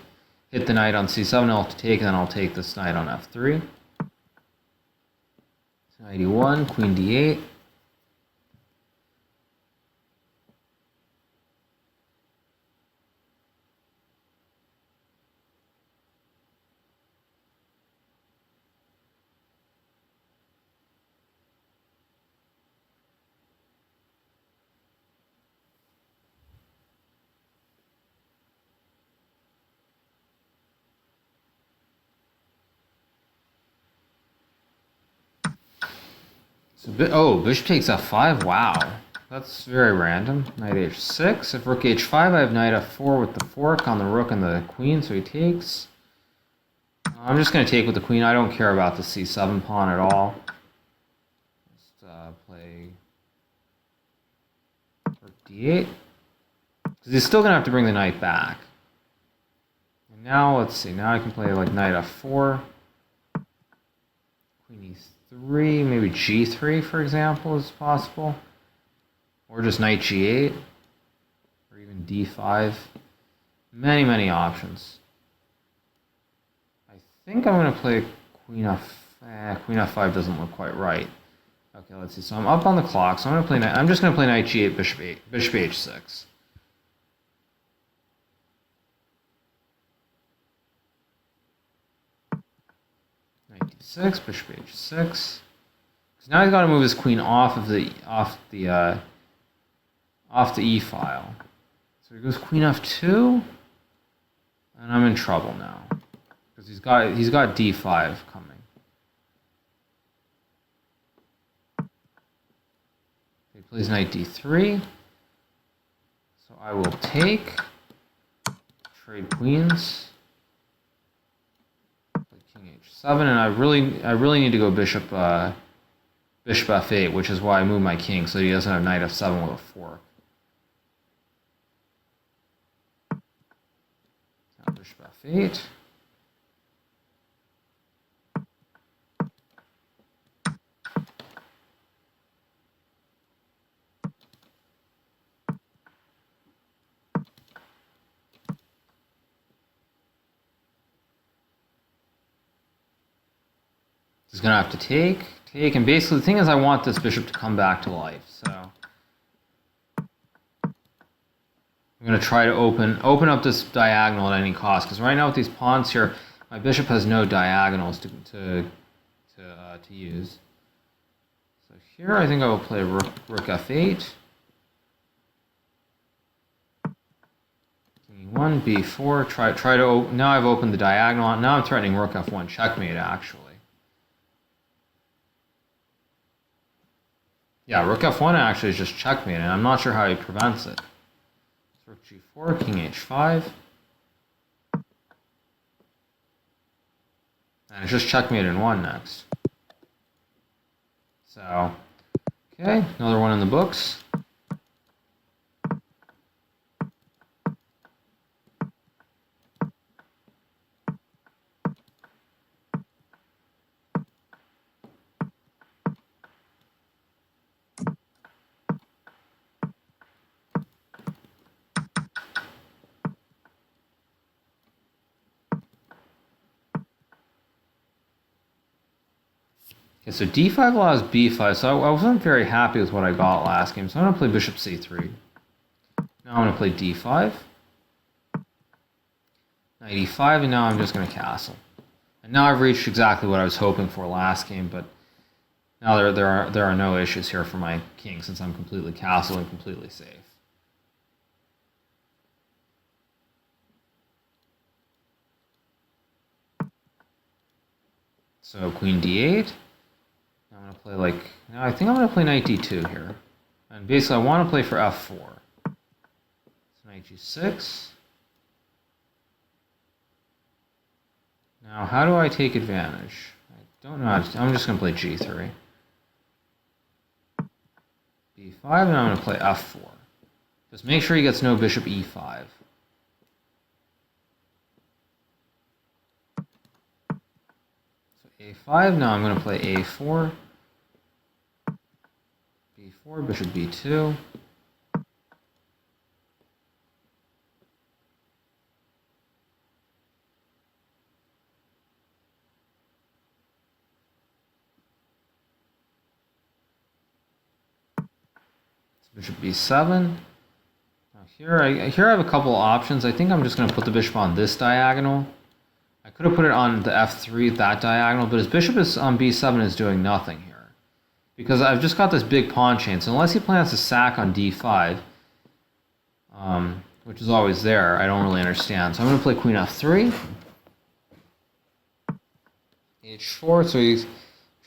Hit the knight on c7, I'll have to take, and then I'll take this knight on f3. So knight e1, queen d8. Oh, bishop takes f5. Wow, that's very random. Knight h6. If rook h5, I have knight f4 with the fork on the rook and the queen, so he takes. I'm just going to take with the queen. I don't care about the c7 pawn at all. Just play rook d8. Because he's still going to have to bring the knight back. And now, let's see. Now I can play like knight f4. Queen e3, maybe g3, for example, is possible. Or just knight g8. Or even d5. Many, many options. I think I'm going to play queen queen f5 doesn't look quite right. Okay, let's see. So I'm up on the clock. So I'm going to play knight. I'm just going to play knight g8, bishop h6. Knight d6, bishop h6. So now he's got to move his queen off the e file. So he goes queen f2, and I'm in trouble now because he's got d5 coming. He plays knight d3, so I will take, trade queens, play king h7, and I really need to go bishop f8, which is why I move my king so he doesn't have knight f7 with a fork. Now bishop f8. He's going to have to take, and basically the thing is I want this bishop to come back to life, so I'm going to try to open up this diagonal at any cost, because right now with these pawns here, my bishop has no diagonals to use. So here I think I will play rook f8, e1, b4, try to, now I've opened the diagonal, now I'm threatening rook f1, checkmate actually. Yeah, rook f1 actually is just checkmate, and I'm not sure how he prevents it. So rook g4, king h5. And it's just checkmate in 1 next. So, okay, another one in the books. Okay, so d5 allows b5, so I wasn't very happy with what I got last game, so I'm going to play bishop c3. Now I'm going to play d5, knight e5, and now I'm just going to castle. And now I've reached exactly what I was hoping for last game, but now there are no issues here for my king since I'm completely castled and completely safe. So queen d8. I'm going to play now I think I'm going to play knight d2 here. And basically I want to play for f4. So knight g6. Now how do I take advantage? I don't know how to, I'm just going to play g3. b5, and I'm going to play f4. Just make sure he gets no bishop e5. a5. Now I'm going to play a4. b4, bishop b2. Bishop b7. Now here I have a couple of options. I think I'm just going to put the bishop on this diagonal. I could have put it on the f3, that diagonal, but his bishop is on b7 is doing nothing here. Because I've just got this big pawn chain, so unless he plans to sack on d5, which is always there, I don't really understand. So I'm going to play queen f3. h4, so he's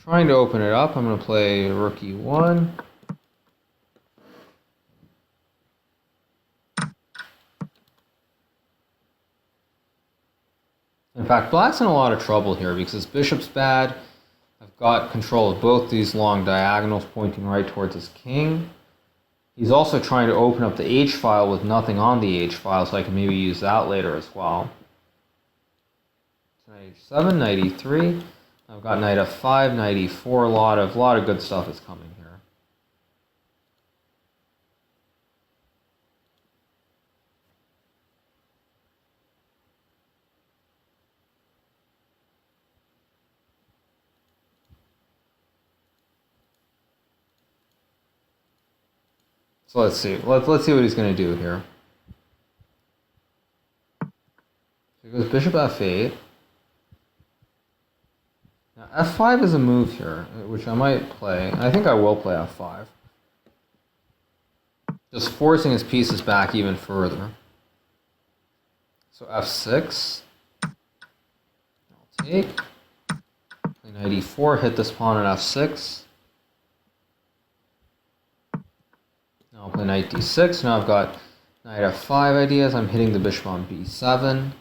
trying to open it up. I'm going to play rook e1. In fact, black's in a lot of trouble here because his bishop's bad. I've got control of both these long diagonals pointing right towards his king. He's also trying to open up the h-file with nothing on the h-file, so I can maybe use that later as well. So knight h7, knight e3. I've got knight f5, knight e4. A lot of good stuff is coming here. So let's see. Let's see what he's going to do here. So he goes bishop f8. Now f5 is a move here, which I might play. I think I will play f5. Just forcing his pieces back even further. So f6. I'll take. Play knight e4, hit this pawn on f6. Now I'll play knight d6. Now I've got knight f5 ideas. I'm hitting the bishop on b7.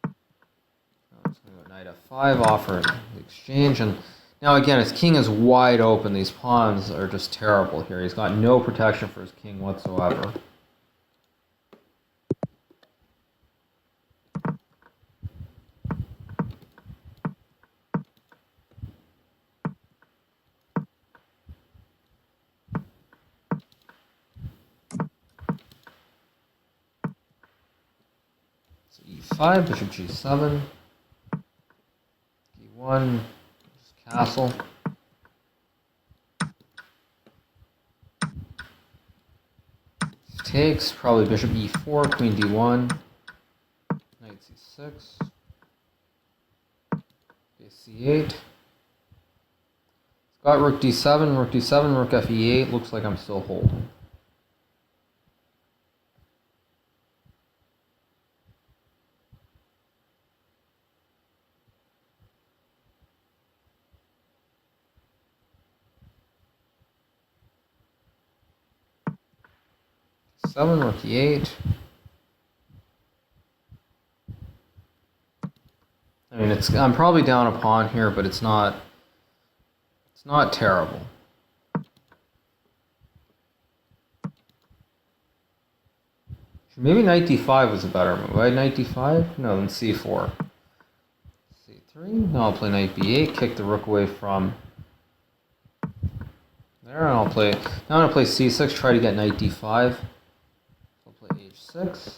I'm just going to go knight f5, offer the exchange. And now again, his king is wide open. These pawns are just terrible here. He's got no protection for his king whatsoever. e5, bishop g7, d1, just castle. Takes, probably bishop e4, queen d1, knight c6, c8. It's got rook d7, rook d7, rook fe8. Looks like I'm still holding. Seven, rook e8. I mean, I'm probably down a pawn here, but it's not terrible. Maybe knight d5 was a better move. Right? Knight d5? No, then c4. c3. Now I'll play knight b8, kick the rook away from there, and Now I'm gonna play c6, try to get knight d5. I'll play h6.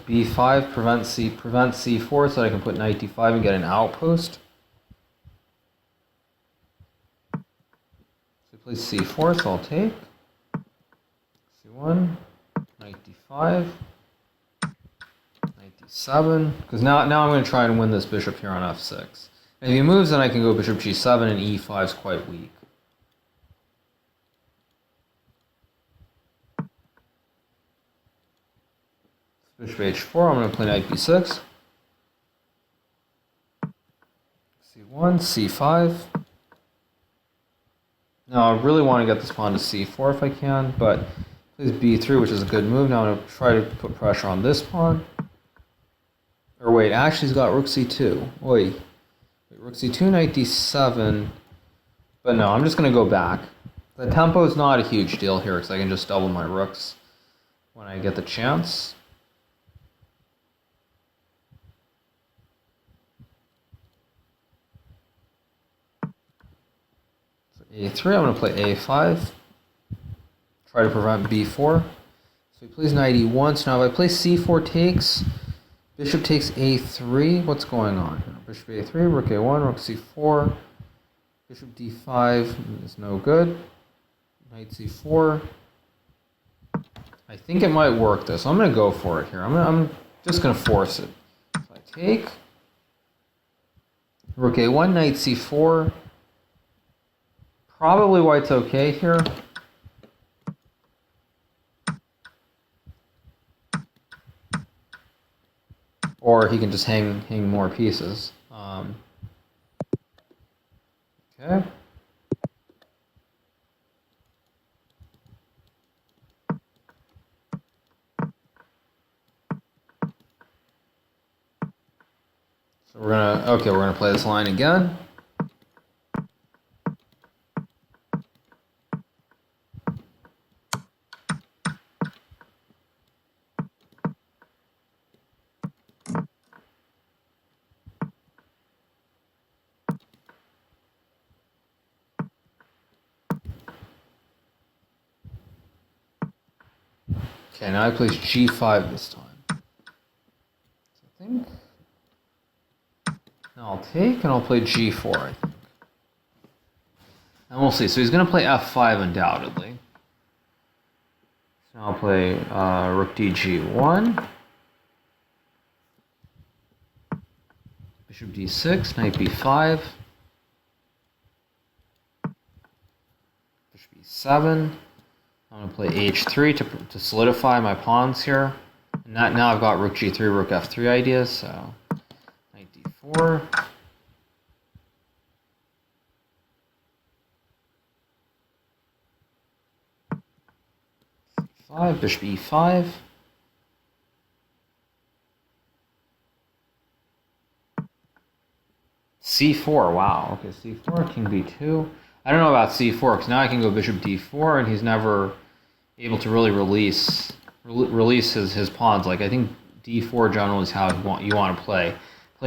b5 prevent c4 so that I can put knight d5 and get an outpost. So he plays c4, so I'll take. c1, knight d5, knight d7. Because now I'm going to try and win this bishop here on f6. And if he moves, then I can go bishop g7, and e5 is quite weak. Bishop h4, I'm going to play knight b6. c1, c5. Now I really want to get this pawn to c4 if I can, but plays b3, which is a good move. Now I'm going to try to put pressure on this pawn. Or wait, actually he's got rook c2. Wait, rook c2, knight d7. But no, I'm just going to go back. The tempo is not a huge deal here because I can just double my rooks when I get the chance. So A3, I'm going to play A5. Try to prevent B4. So he plays knight E1. So now if I play C4 takes, bishop takes A3. What's going on here? Bishop A3, rook A1, rook C4. Bishop D5 is no good. Knight C4. I think it might work though, so I'm going to go for it here. I'm just going to force it. So I take. Rook A1, Knight C4. Probably white's okay here. Or he can just hang more pieces. Okay. So we're gonna play this line again. Okay, now I place G5 this time. So I think now I'll take and I'll play G4, I think. And we'll see. So he's going to play F5 undoubtedly. So now I'll play Rook DG1. Bishop D6, Knight B5. Bishop E7. I'm going to play H3 to solidify my pawns here. And now I've got Rook G3, Rook F3 ideas, so Knight D4. C5, Bishop E5. C4, wow, okay, C4, King B2. I don't know about C4, because now I can go Bishop D4, and he's never able to really release his pawns. Like I think D4 generally is how you want to play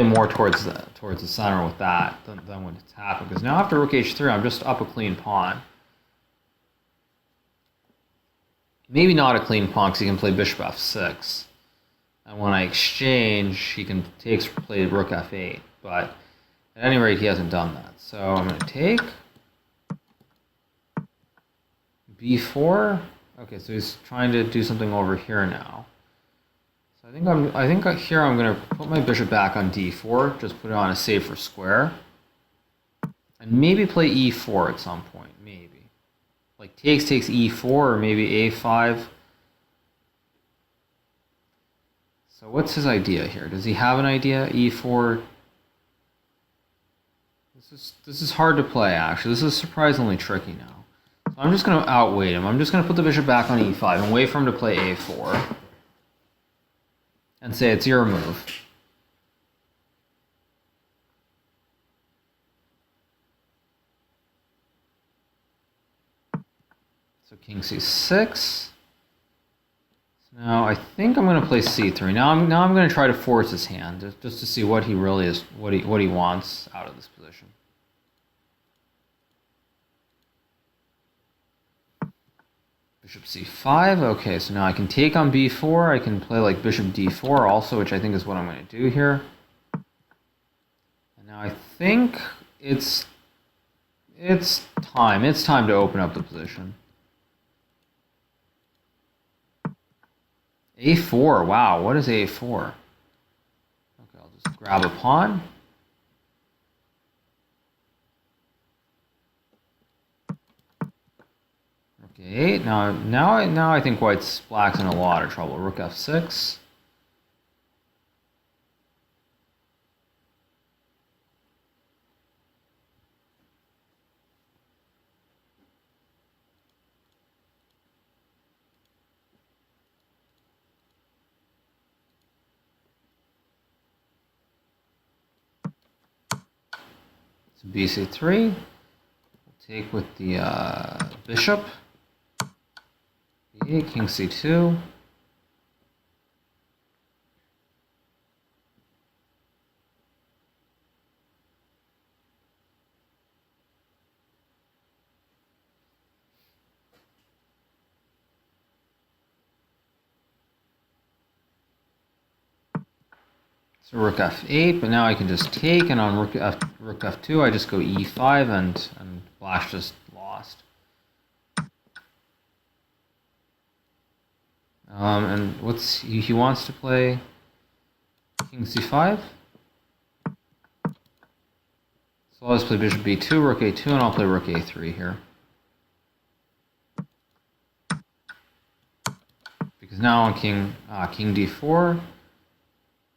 more towards the center with that than when it's happened. Because now after Rook H3, I'm just up a clean pawn. Maybe not a clean pawn because he can play Bishop F6, and when I exchange, he can play Rook F8. But at any rate, he hasn't done that. So I'm going to take B4. Okay, so he's trying to do something over here now. So I think here I'm going to put my bishop back on D4, just put it on a safer square, and maybe play E4 at some point, maybe. Like takes E4 or maybe A5. So what's his idea here? Does he have an idea? E4. This is hard to play actually. This is surprisingly tricky now. So I'm just going to outweight him. I'm just going to put the bishop back on E5 and wait for him to play A4. And say it's your move. So King C6. So now I think I'm going to play C3. Now I'm going to try to force his hand just to see what he really is, what he wants out of this position. Bishop C5, okay, so now I can take on B4, I can play like Bishop D4 also, which I think is what I'm going to do here. And now I think it's time to open up the position. A4, wow, what is A4? Okay, I'll just grab a pawn. Okay, now I think black's in a lot of trouble. Rook F6. So BC3. We'll take with the bishop. B8, king c2. So rook f8, but now I can just take, and on rook f2, I just go e5, and black's just lost. And he wants to play king c5. So I'll just play bishop b2, rook a2, and I'll play rook a3 here. Because now on king d4,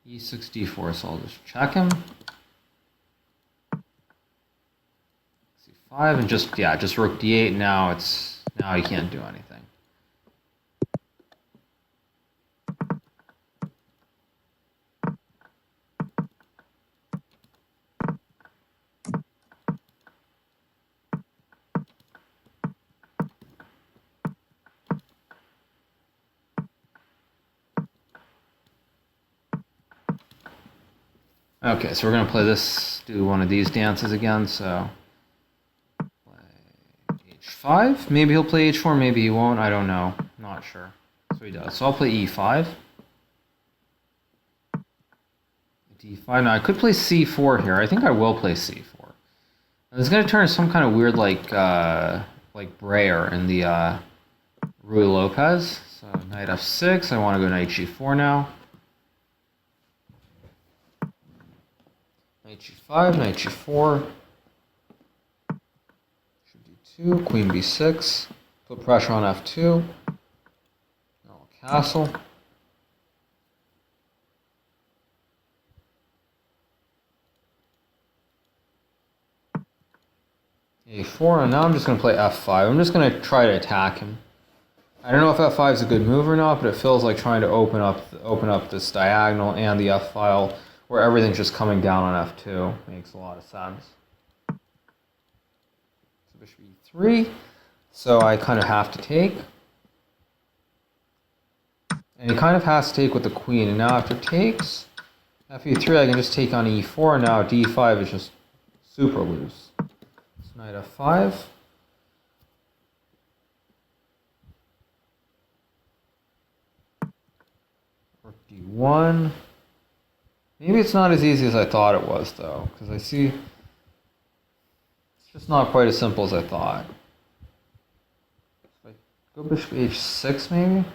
e6, d4, so I'll just check him. c5, and just rook d8. Now he can't do anything. Okay, so we're going to do one of these dances again, so play h5. Maybe he'll play h4, maybe he won't, I don't know. Not sure. So he does. So I'll play e5. d5. Now I could play c4 here. I think I will play c4. And it's going to turn some kind of weird like Breyer in the Rui Lopez. So knight f6. I want to go knight g4 now. Knight g5, knight g4, bishop d2, queen b6, put pressure on f2, now castle, a4, and now I'm just going to play f5. I'm just going to try to attack him. I don't know if f5 is a good move or not, but it feels like trying to open up this diagonal and the f file, where everything's just coming down on f2. Makes a lot of sense. So bishop e3. So I kind of have to take. And he kind of has to take with the queen. And now after takes, fe3, I can just take on e4. And now d5 is just super loose. So knight f5. Rook d1. Maybe it's not as easy as I thought it was, though, because I see it's just not quite as simple as I thought. If I go bishop h6, maybe?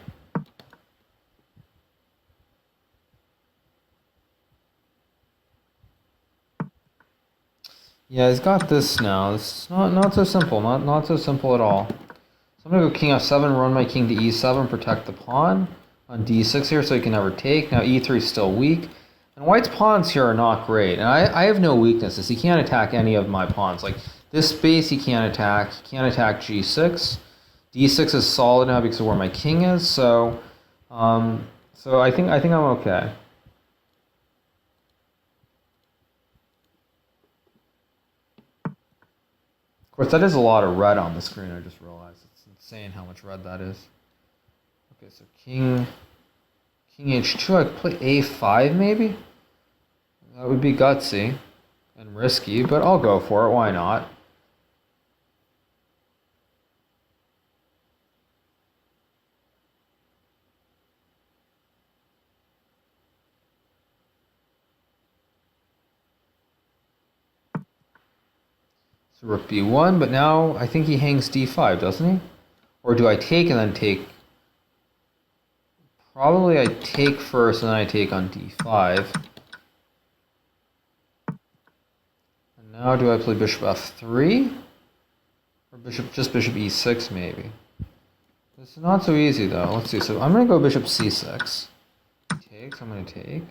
Yeah, he's got this now. It's not so simple. Not so simple at all. So I'm going to go king f7, run my king to e7, protect the pawn on d6 here so he can never take. Now e3 is still weak. And white's pawns here are not great. And I have no weaknesses. He can't attack any of my pawns. Like, this space he can't attack. He can't attack g6. d6 is solid now because of where my king is. So I think I'm okay. Of course, that is a lot of red on the screen. I just realized. It's insane how much red that is. Okay, so king h2, I could play a5 maybe? That would be gutsy and risky, but I'll go for it, why not? So rook b1, but now I think he hangs d5, doesn't he? Or do I take and then take? Probably I take first and then I take on d5. And now do I play bishop f3? Or just bishop e6 maybe? This is not so easy though. Let's see. So I'm going to go bishop c6. Takes, I'm going to take.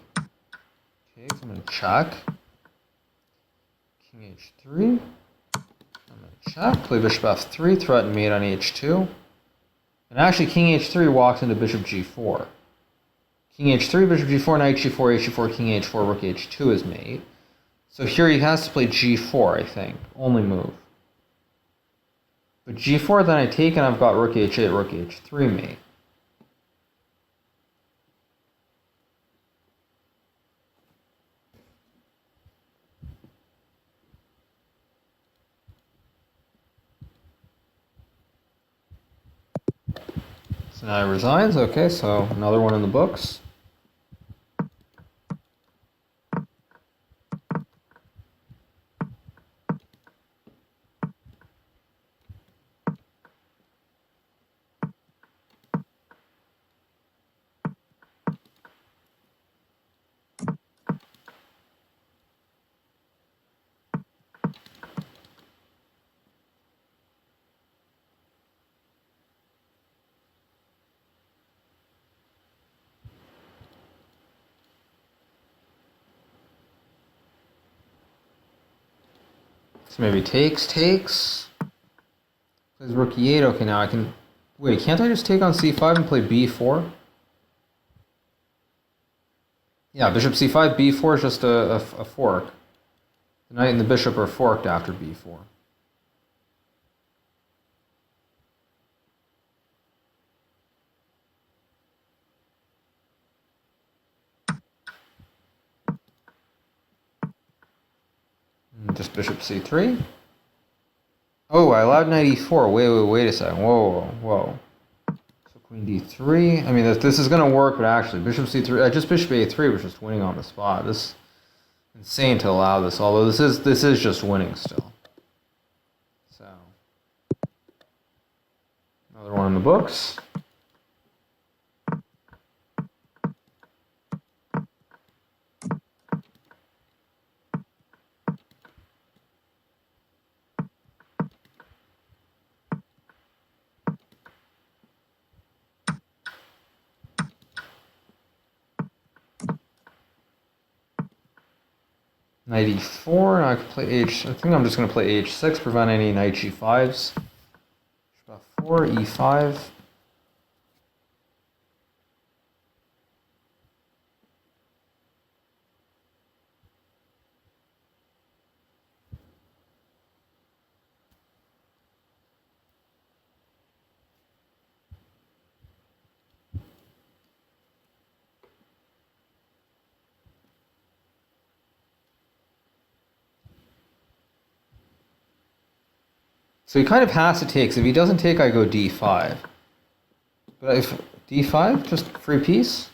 Takes, I'm going to check. King h3. I'm going to check. Play bishop f3, threaten mate on h2. And actually, king h3 walks into bishop g4. King h3, bishop g4, knight g4, h4, king h4, rook h2 is mate. So here he has to play g4, I think. Only move. But g4, then I take and I've got rook h8, rook h3 mate. So now he resigns. Okay, so another one in the books. So maybe takes. Plays rook e8. Okay, now I can... Wait, can't I just take on c5 and play b4? Yeah, bishop c5, b4 is just a fork. The knight and the bishop are forked after b4. Just bishop c3. Oh, I allowed knight e4. Wait a second. Whoa. So queen d3. I mean, this is going to work, but actually, bishop c3. Just bishop a3 was just winning on the spot. This is insane to allow this, although this is just winning still. So, another one in the books. Knight e4, and I could play I think I'm just going to play h6, prevent any knight g5s. Bishop f4, e5. So he kind of has to take. So if he doesn't take, I go d5. But if d5, just free piece.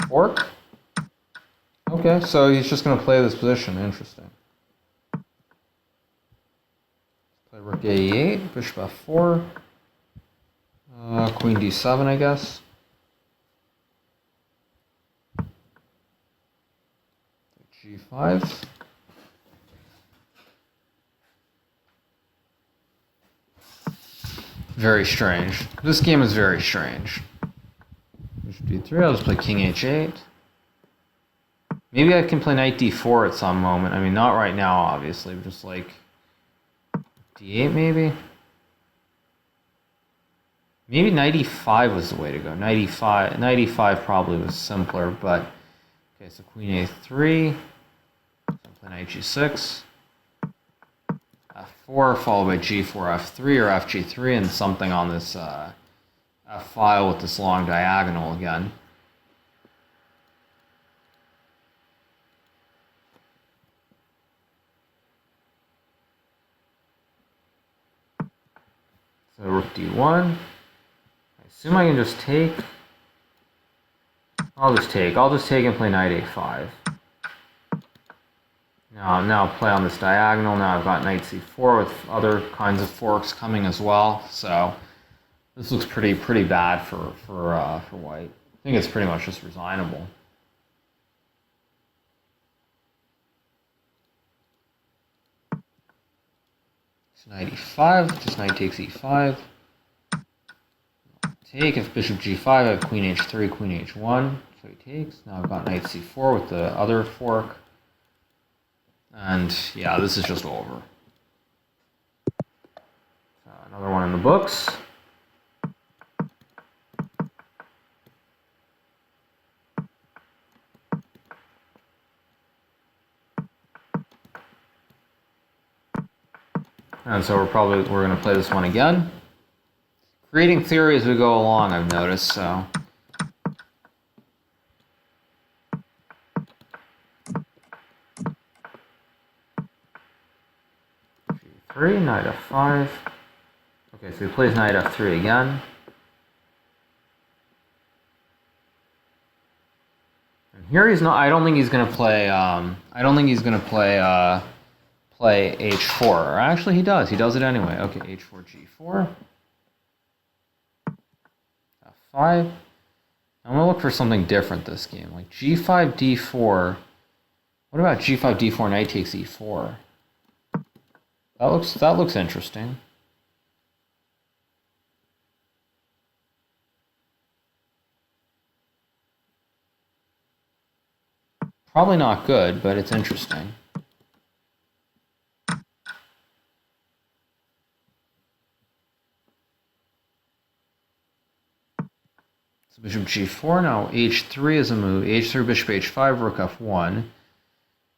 Fork. Okay, so he's just going to play this position. Interesting. Play rook a8, bishop f4, queen d7, I guess. g5. Very strange. This game is very strange. Bishop d3, I'll just play king h8. Maybe I can play knight d4 at some moment. I mean, not right now, obviously, but just like d8 maybe? Maybe knight e5 was the way to go. Knight e5 probably was simpler, but... Okay, so queen a3. So play knight g6. f4 followed by g4, f3 or fg3, and something on this f file with this long diagonal again. So rook d1. I assume I can just take. I'll just take and play knight a5. Now play on this diagonal. Now I've got knight c4 with other kinds of forks coming as well. So this looks pretty bad for white. I think it's pretty much just resignable. So knight e5, just knight takes e5. Take, if bishop g5, I have queen h3, queen h1. So he takes. Now I've got knight c4 with the other fork. And yeah, this is just over. So another one in the books. And so we're going to play this one again. Creating theory as we go along, I've noticed, so. G3, knight f5. Okay, so he plays knight f3 again. And here he's not. I don't think he's gonna play. Play h4. Or actually, he does. He does it anyway. Okay, h4, g4, f5. I'm gonna look for something different this game, like g5, d4. What about g5, d4, knight takes e4? That looks interesting. Probably not good, but it's interesting. So bishop g4, now h3 is a move. h3, bishop h5, rook f1.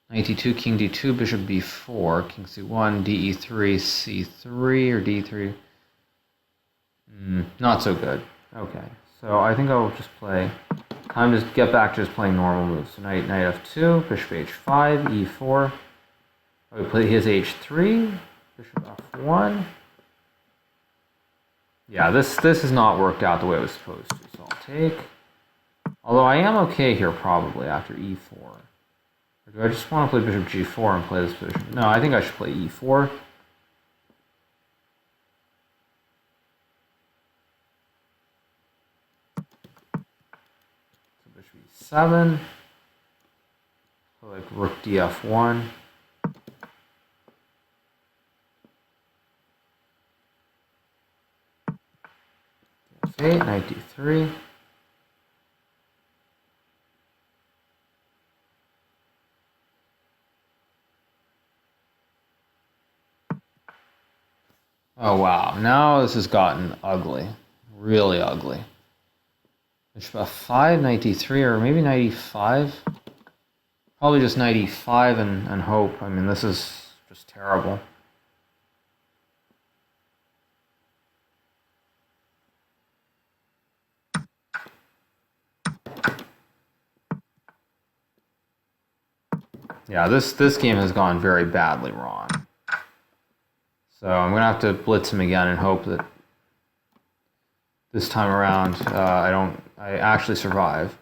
Knight d2, king d2, bishop b4, king c1, de3, c3, or d3. Not so good. Okay, so I think I'll just play. Time to get back to just playing normal moves. So knight f2, bishop h5, e4. Oh, we play his h3, bishop f1. Yeah, this has not worked out the way it was supposed to, so I'll take. Although I am okay here probably after e4. Or do I just want to play bishop g4 and play this bishop? No, I think I should play e4. So bishop e7. So like rook df1. f8, knight d3. Oh wow, now this has gotten ugly. Really ugly. Bishop f5, knight d3, or maybe knight e5? Probably just knight e5 and hope. I mean, this is just terrible. Yeah, this game has gone very badly wrong. So I'm going to have to blitz him again and hope that this time around I actually survive.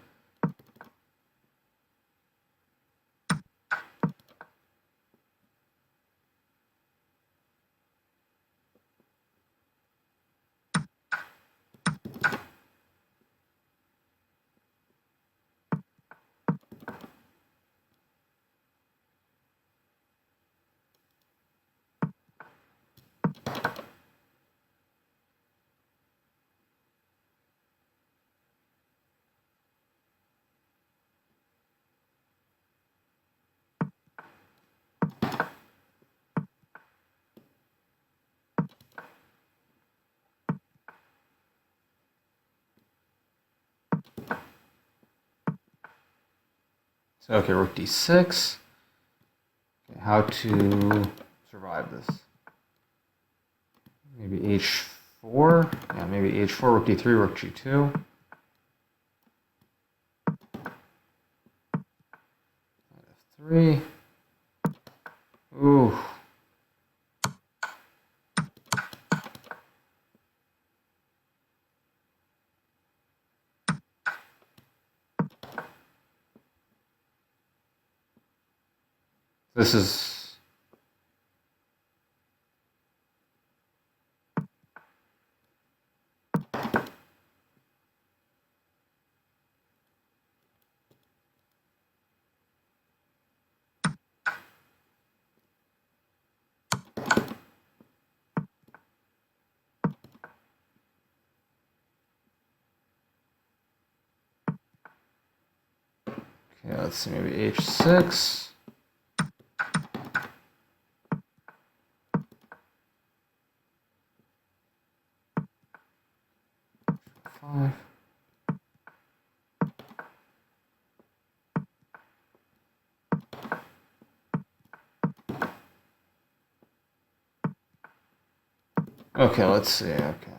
So, okay, rook d6. Okay, how to survive this? Maybe h4? Yeah, maybe h4, rook d3, rook g2. F3. Ooh. This is... Okay, let's see, maybe h6. Five. Okay, let's see. Okay.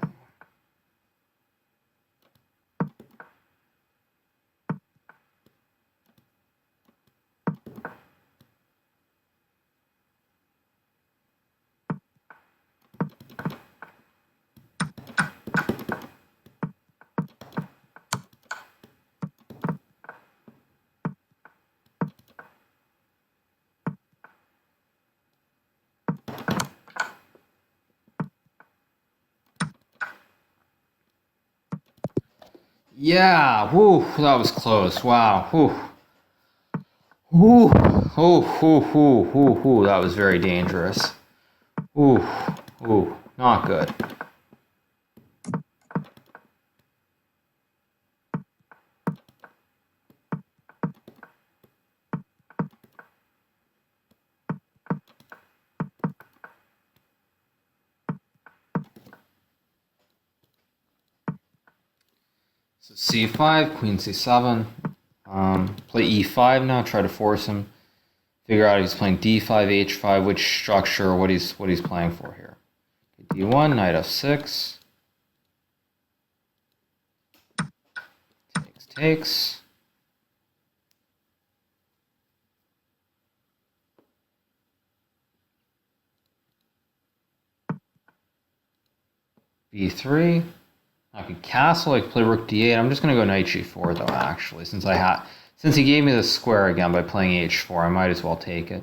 Yeah, whoo, that was close. Wow, whoo. Whoo, that was very dangerous. Ooh, ooh, not good. So c5, queen c7. Play e5 now, try to force him. Figure out if he's playing d5, h5, which structure, what he's playing for here. Okay, d1, knight f6. Takes. b3. I could castle, I could play rook d8. I'm just gonna go knight g4 though, actually, since he gave me the square again by playing h4, I might as well take it.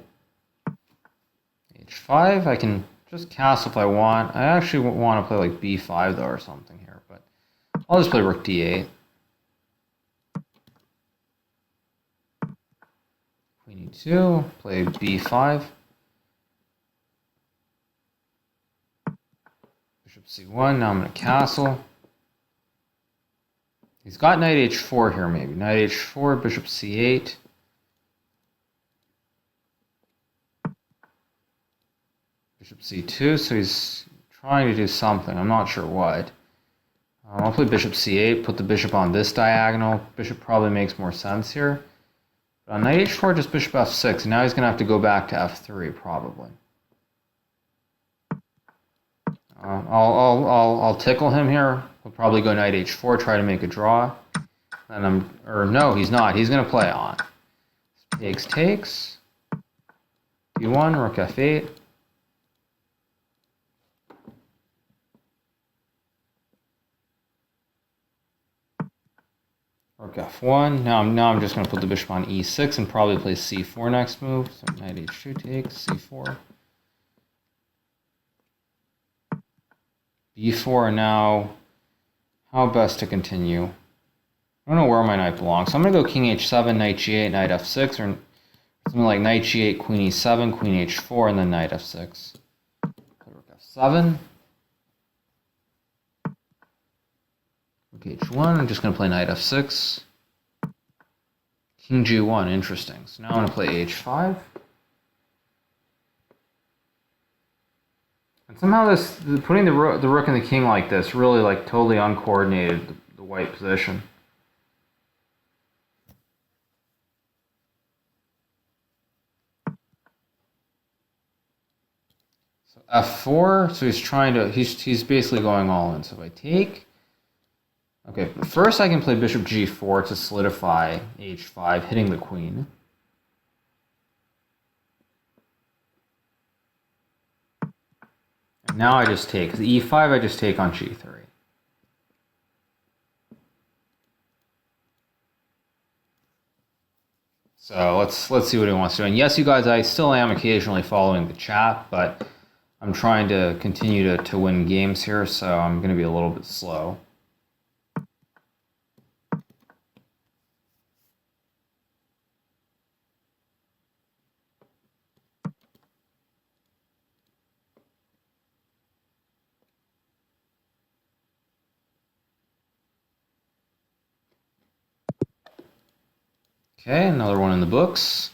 h5, I can just castle if I want. I actually want to play like b5 though or something here, but I'll just play rook d8. Queen e2, play b5. Bishop c1, now I'm going to castle. He's got knight h4 here maybe. Knight h4, bishop c8. Bishop c2, so he's trying to do something. I'm not sure what. I'll play bishop c8, put the bishop on this diagonal. Bishop probably makes more sense here. But on knight h4, just bishop f6. And now he's going to have to go back to f3 probably. I'll tickle him here. He'll probably go knight h4, try to make a draw. And no, he's not. He's going to play on. Takes. d1, rook f8. Rook f1. Now I'm just going to put the bishop on e6 and probably play c4 next move. So knight h2 takes, c4. b4 now. How best to continue? I don't know where my knight belongs. So I'm going to go king h7, knight g8, knight f6, or something like knight g8, queen e7, queen h4, and then knight f6. Rook f7. Rook h1. I'm just going to play knight f6. King g1. Interesting. So now I'm going to play h5. And somehow putting the rook and the king like this really like totally uncoordinated the white position. So f4. So he's basically going all in. So if I take, okay, first I can play bishop g4 to solidify h5, hitting the queen. Now I just take, because e5 I just take on g3. So let's see what he wants to do. And yes, you guys, I still am occasionally following the chat, but I'm trying to continue to win games here, so I'm going to be a little bit slow. Okay, another one in the books.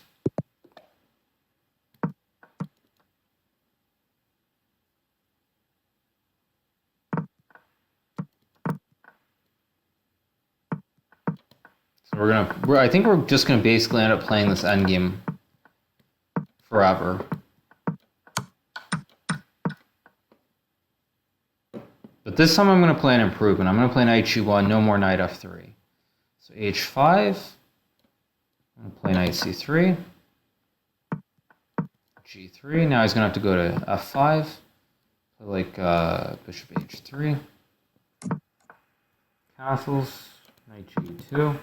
So I think we're just gonna basically end up playing this endgame forever. But this time I'm going to play an improvement. I'm going to play knight g1, no more knight f3. So h5. I'm going to play knight c3. g3. Now he's going to have to go to f5. Play like bishop h3. Castles. Knight g2.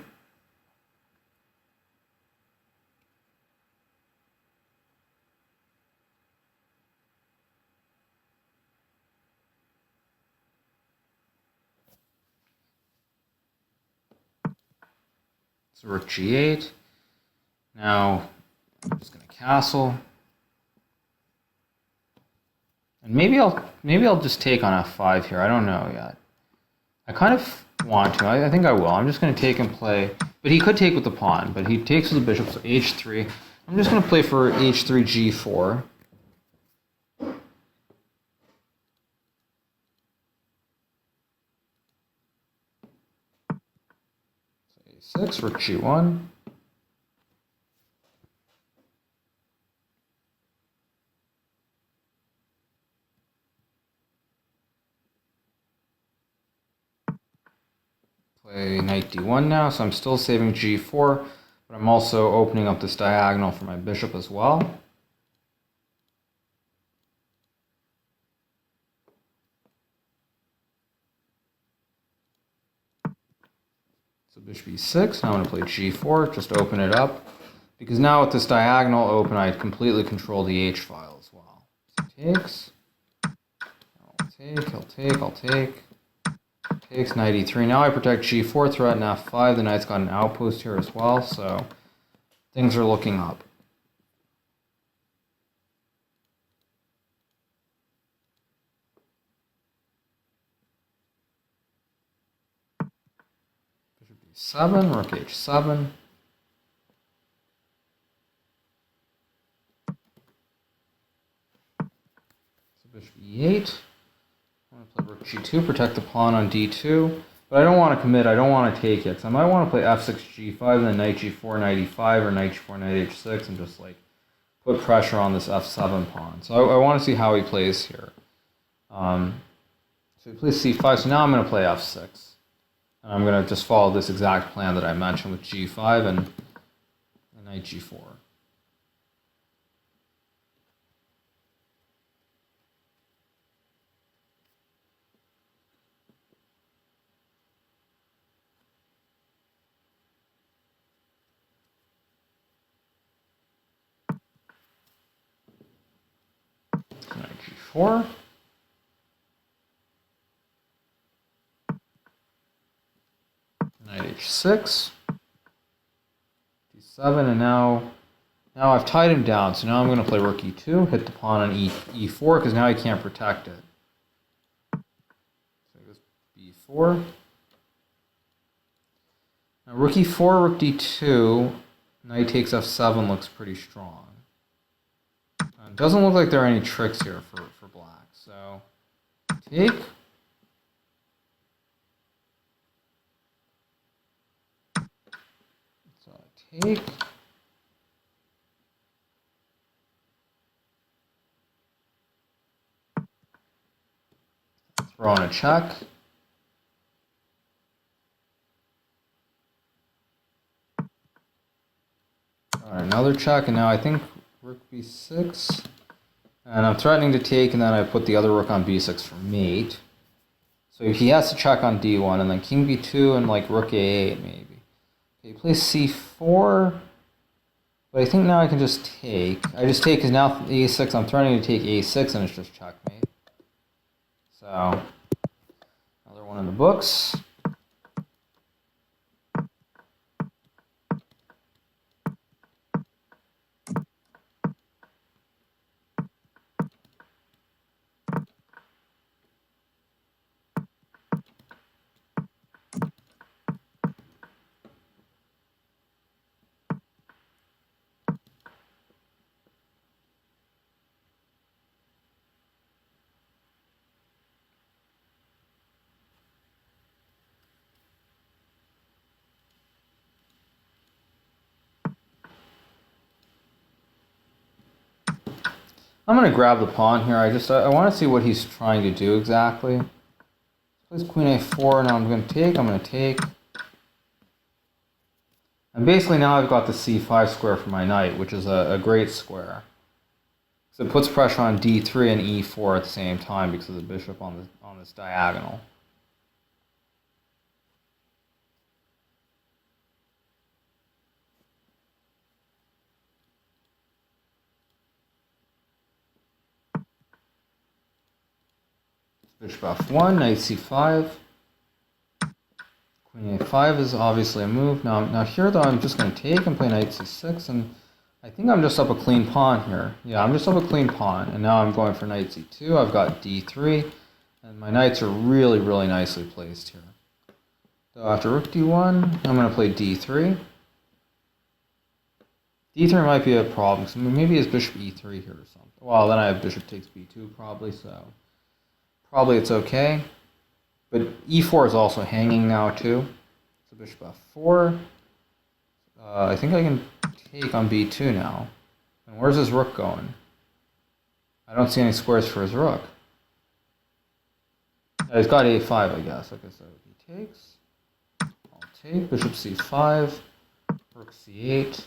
So rook g8. Now I'm just going to castle. And maybe I'll just take on f5 here. I don't know yet. I kind of want to. I think I will. I'm just going to take and play. But he could take with the pawn. But he takes with the bishop, so h3. I'm just going to play for h3, g4. So a6, rook g1. Play knight d1 now, so I'm still saving g4, but I'm also opening up this diagonal for my bishop as well. So bishop e6, now I'm going to play g4, just open it up, because now with this diagonal open, I completely control the h file as well. So he takes, I'll take. Takes knight e3. Now I protect g4 threat and f5. The knight's got an outpost here as well, so things are looking up. Bishop d7, rook h7. So bishop e8. I'm going to play rook g2, protect the pawn on d2, but I don't want to commit, I don't want to take it. So I might want to play f6, g5, and then knight g4, knight e5, or knight g4, knight h6, and just like put pressure on this f7 pawn. So I want to see how he plays here. So he plays c5, so now I'm going to play f6. And I'm going to just follow this exact plan that I mentioned with g5 and knight g4. Knight g4. Knight h6. d7, and now I've tied him down, so now I'm going to play rook e2, hit the pawn on e4, because now he can't protect it. So he goes b4. Now rook e4, rook d2, knight takes f7 looks pretty strong. It doesn't look like there are any tricks here for black, so take. So take. Throw in a check. Another check, and now I think rook b6. And I'm threatening to take, and then I put the other rook on b6 for mate. So he has to check on d1, and then king b2 and like rook a8 maybe. Okay, he plays c4. But I think now I can just take. I just take because now a6, I'm threatening to take a6, and it's just checkmate. So, another one in the books. I'm going to grab the pawn here. I want to see what he's trying to do exactly. Plays queen a4. Now I'm going to take. And basically now I've got the c5 square for my knight, which is a great square. So it puts pressure on d3 and e4 at the same time because of the bishop on this diagonal. Bishop f1, knight c5. Queen a5 is obviously a move. Now here though I'm just going to take and play knight c6, and I think I'm just up a clean pawn here. Yeah, I'm just up a clean pawn, and now I'm going for knight c2. I've got d3, and my knights are really, really nicely placed here. So after rook d1, I'm going to play d3. d3 might be a problem, because maybe it's bishop e3 here or something. Well, then I have bishop takes b2 probably, so probably it's okay. But e4 is also hanging now too. So bishop f4. I think I can take on b2 now. And where's his rook going? I don't see any squares for his rook. He's got a5, I guess. Okay, so he takes. I'll take. Bishop c5. Rook c8.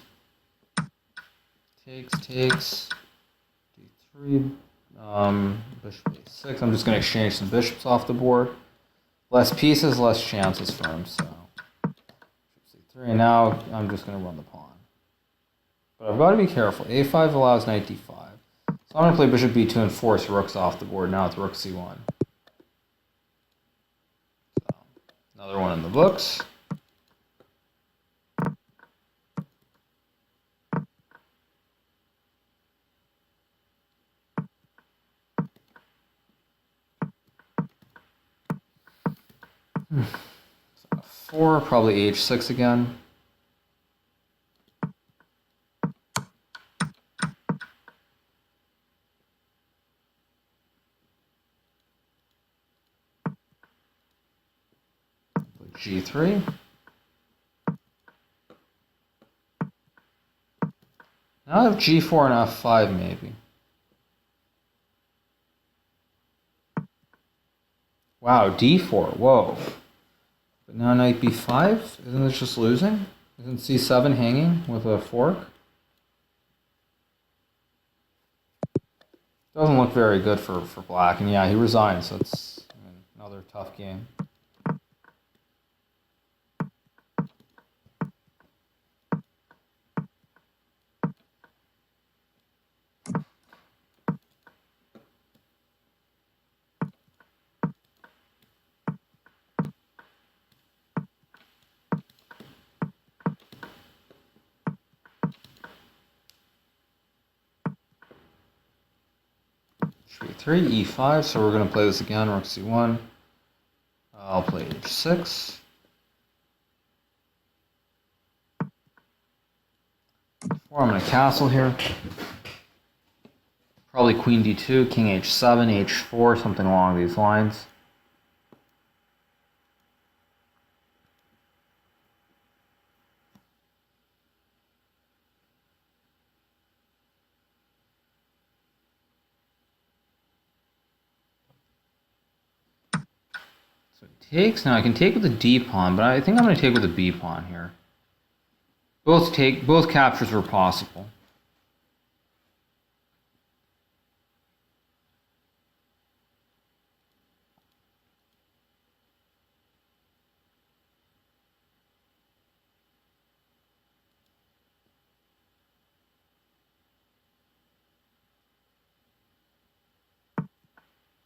Takes. d3. Bishop a6. I'm just going to exchange some bishops off the board. Less pieces, less chances for him, so. Bishop c3, and now I'm just going to run the pawn. But I've got to be careful. a5 allows knight d5. So I'm going to play bishop b2 and force rooks off the board. Now it's rook c1. So, another one in the books. So 4, probably h6 again. G3. Now I have G4 and F5 maybe. Wow, D4, whoa. But now knight B5? Isn't this just losing? Isn't C7 hanging with a fork? Doesn't look very good for black, and yeah, he resigns, so it's another tough game. H3, E5, so we're going to play this again, rook C1. I'll play H6. I'm going to castle here. Probably queen D2, king H7, H4, something along these lines. So it takes. Now I can take with the D pawn, but I think I'm going to take with the B pawn here. Both captures were possible.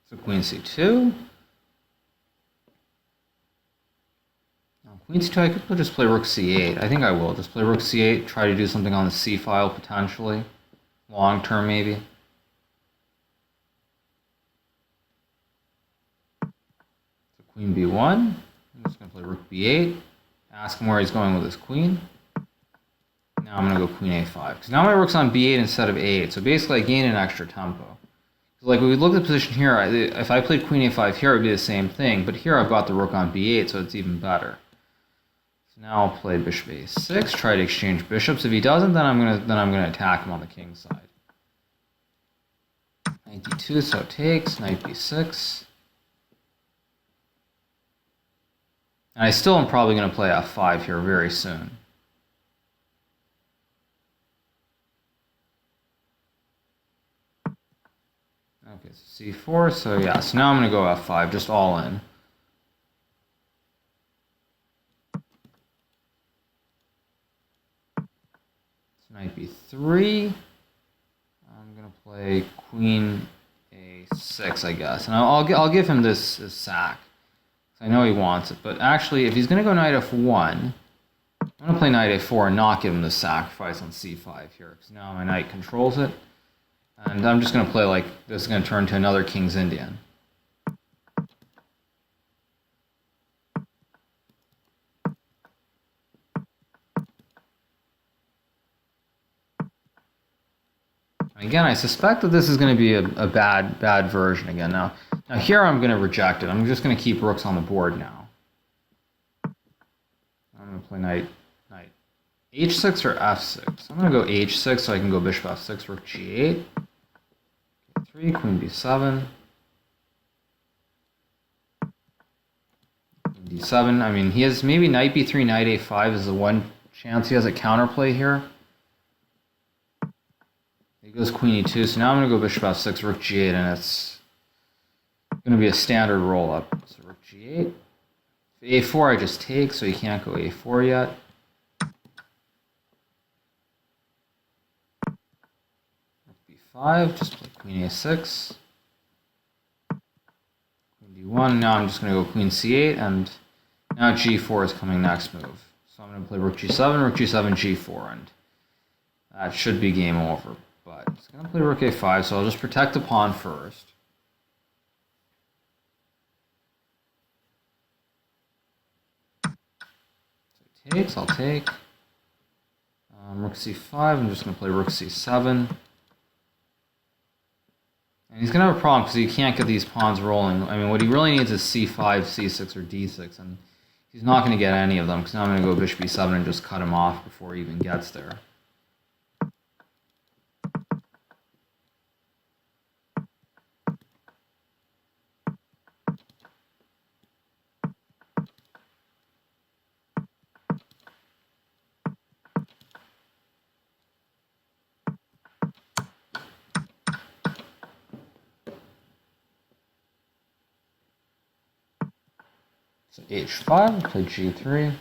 So queen C2. Queen c2, I could just play rook c8. I think I will. Just play rook c8, try to do something on the c file potentially. Long term, maybe. So queen b1. I'm just going to play rook b8. Ask him where he's going with his queen. Now I'm going to go queen a5. Because now my rook's on b8 instead of a8. So basically I gain an extra tempo. Like when we look at the position here, if I played queen a5 here, it would be the same thing. But here I've got the rook on b8, so it's even better. Now I'll play bishop a6, try to exchange bishops. If he doesn't, then I'm gonna attack him on the king side. Knight d2, so it takes. Knight b6. And I still am probably going to play f5 here very soon. Okay, so c4, so yeah, so now I'm going to go f5, just all in. So knight b3. I'm going to play queen a6, I guess. And I'll give him this sack. I know he wants it, but actually, if he's going to go knight f1, I'm going to play knight a4 and not give him the sacrifice on c5 here, because now my knight controls it. And I'm just going to play like this is going to turn to another King's Indian. Again, I suspect that this is going to be a bad version again. Now here I'm going to reject it. I'm just going to keep rooks on the board now. I'm going to play knight h6 or f6. I'm going to go h6 so I can go bishop f6, rook g8. K3, queen b7. Queen d7. I mean, he has maybe knight b3, knight a5 is the one chance he has a counterplay here. He goes queen e2, so now I'm going to go bishop f6, rook g8, and it's going to be a standard roll-up. So rook g8. a4 I just take, so he can't go a4 yet. Rook b5, just play queen a6. Queen d1, now I'm just going to go queen c8, and now g4 is coming next move. So I'm going to play rook g7, g4, and that should be game over. But it's going to play rook a5, so I'll just protect the pawn first. So he takes, I'll take. Rook c5, I'm just going to play rook c7. And he's going to have a problem because he can't get these pawns rolling. I mean, what he really needs is c5, c6, or d6, and he's not going to get any of them because now I'm going to go bishop e7 and just cut him off before he even gets there. So h5, play g3.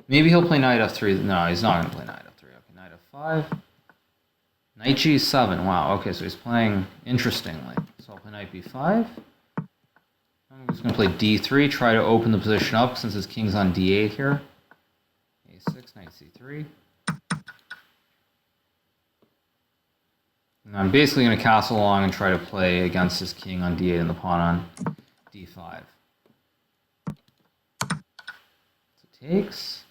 Maybe he'll play knight f3. No, he's not going to play knight f3. Okay, knight f5. Knight g7. Wow, okay, so he's playing interestingly. So I'll play knight b5. I'm just going to play d3, try to open the position up since his king's on d8 here. a6, knight c3. And I'm basically going to castle along and try to play against his king on d8 and the pawn on d5. So takes.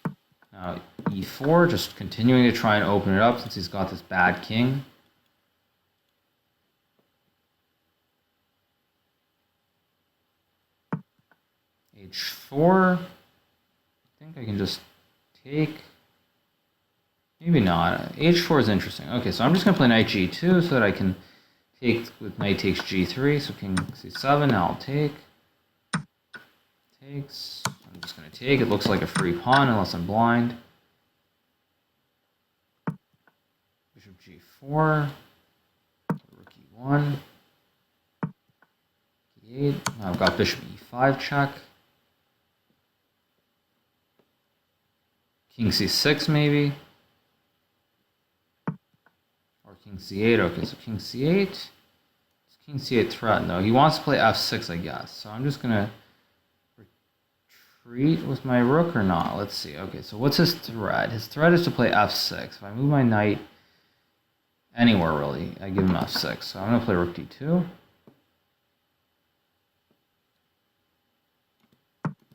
Now e4, just continuing to try and open it up since he's got this bad king. h4. I think I can just take. Maybe not. h4 is interesting. Okay, so I'm just going to play knight g2 so that I can take with knight takes g3. So king c7, now I'll take. Takes. I'm just going to take. It looks like a free pawn unless I'm blind. Bishop g4. Rook e1. e8. Now I've got bishop e5 check. King c6 maybe. King c8, okay, so king c8. Is king c8 threatened though? He wants to play f6, I guess. So I'm just gonna retreat with my rook or not. Let's see. Okay, so what's his threat? His threat is to play f6. If I move my knight anywhere really, I give him f6. So I'm gonna play rook d2.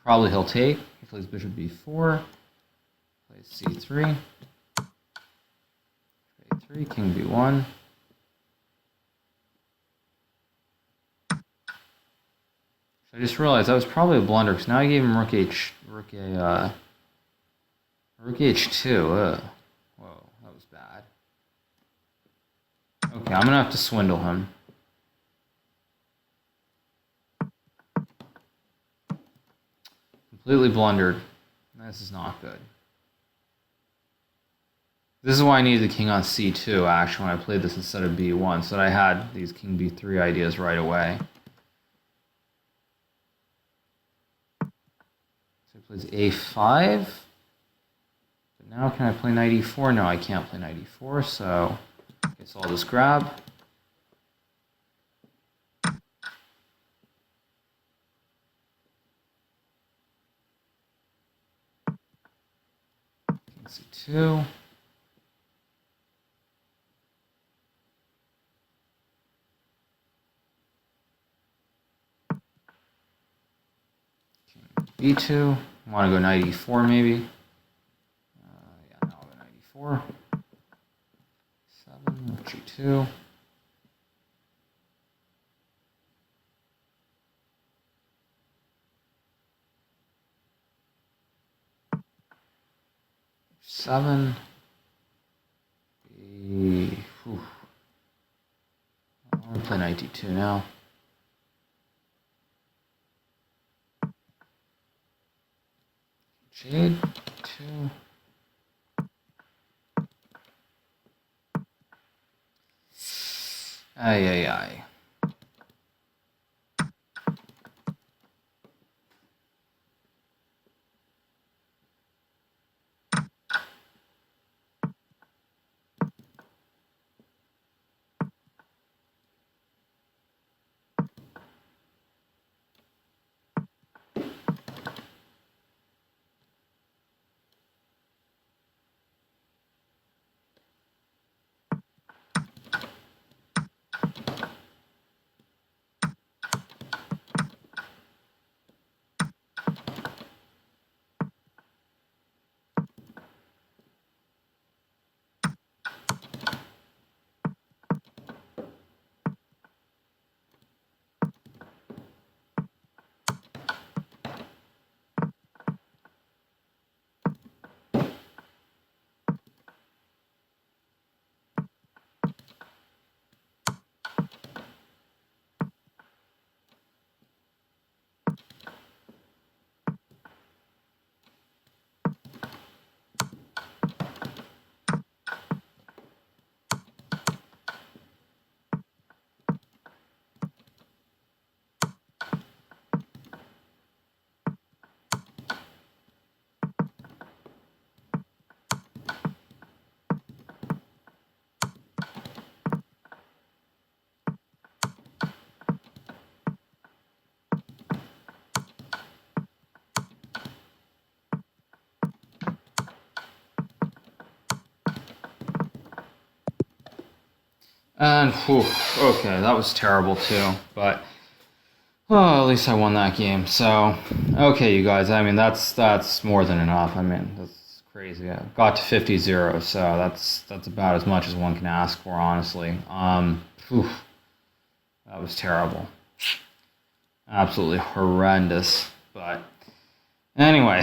Probably he'll take. He plays bishop b4. Plays c3. a3, king b1. I just realized that was probably a blunder because now I gave him rook h2. Ugh. Whoa, that was bad. Okay, I'm gonna have to swindle him. Completely blundered. This is not good. This is why I needed the king on c2, actually, when I played this instead of b1, so that I had these king b3 ideas right away. So he plays a5. But now can I play knight e4? No, I can't play knight e4, so I guess I'll just grab. King c2. b2. I want to go knight e4 maybe. Yeah, no, I'll go knight e4. 7, g2. H7. I'm going to play knight d2 now. Jade 2. Ay, ay, ay. And, whew, okay, that was terrible too, but, oh, at least I won that game. So, okay, you guys, I mean, that's more than enough. I mean, that's crazy. I got to 50-0, so that's about as much as one can ask for, honestly. Whew, that was terrible. Absolutely horrendous, but anyway.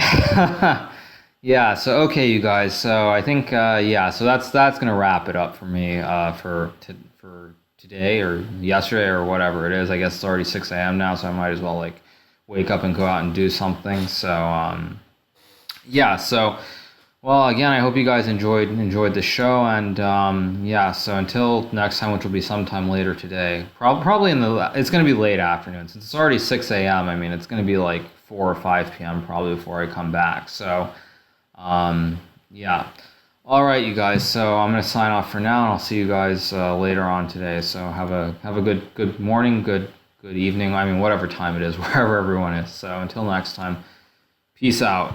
Yeah, so okay, you guys. So I think yeah, so that's gonna wrap it up for me for today or yesterday or whatever it is. I guess it's already 6 a.m. now, so I might as well like wake up and go out and do something. So yeah, so well, again, I hope you guys enjoyed the show, and yeah, so until next time, which will be sometime later today, probably it's gonna be late afternoon since it's already 6 a.m. I mean, it's gonna be like 4 or 5 p.m. probably before I come back. So. Yeah. All right, you guys. So I'm gonna sign off for now, and I'll see you guys later on today. So have a good morning, good evening. I mean, whatever time it is, wherever everyone is. So until next time, peace out.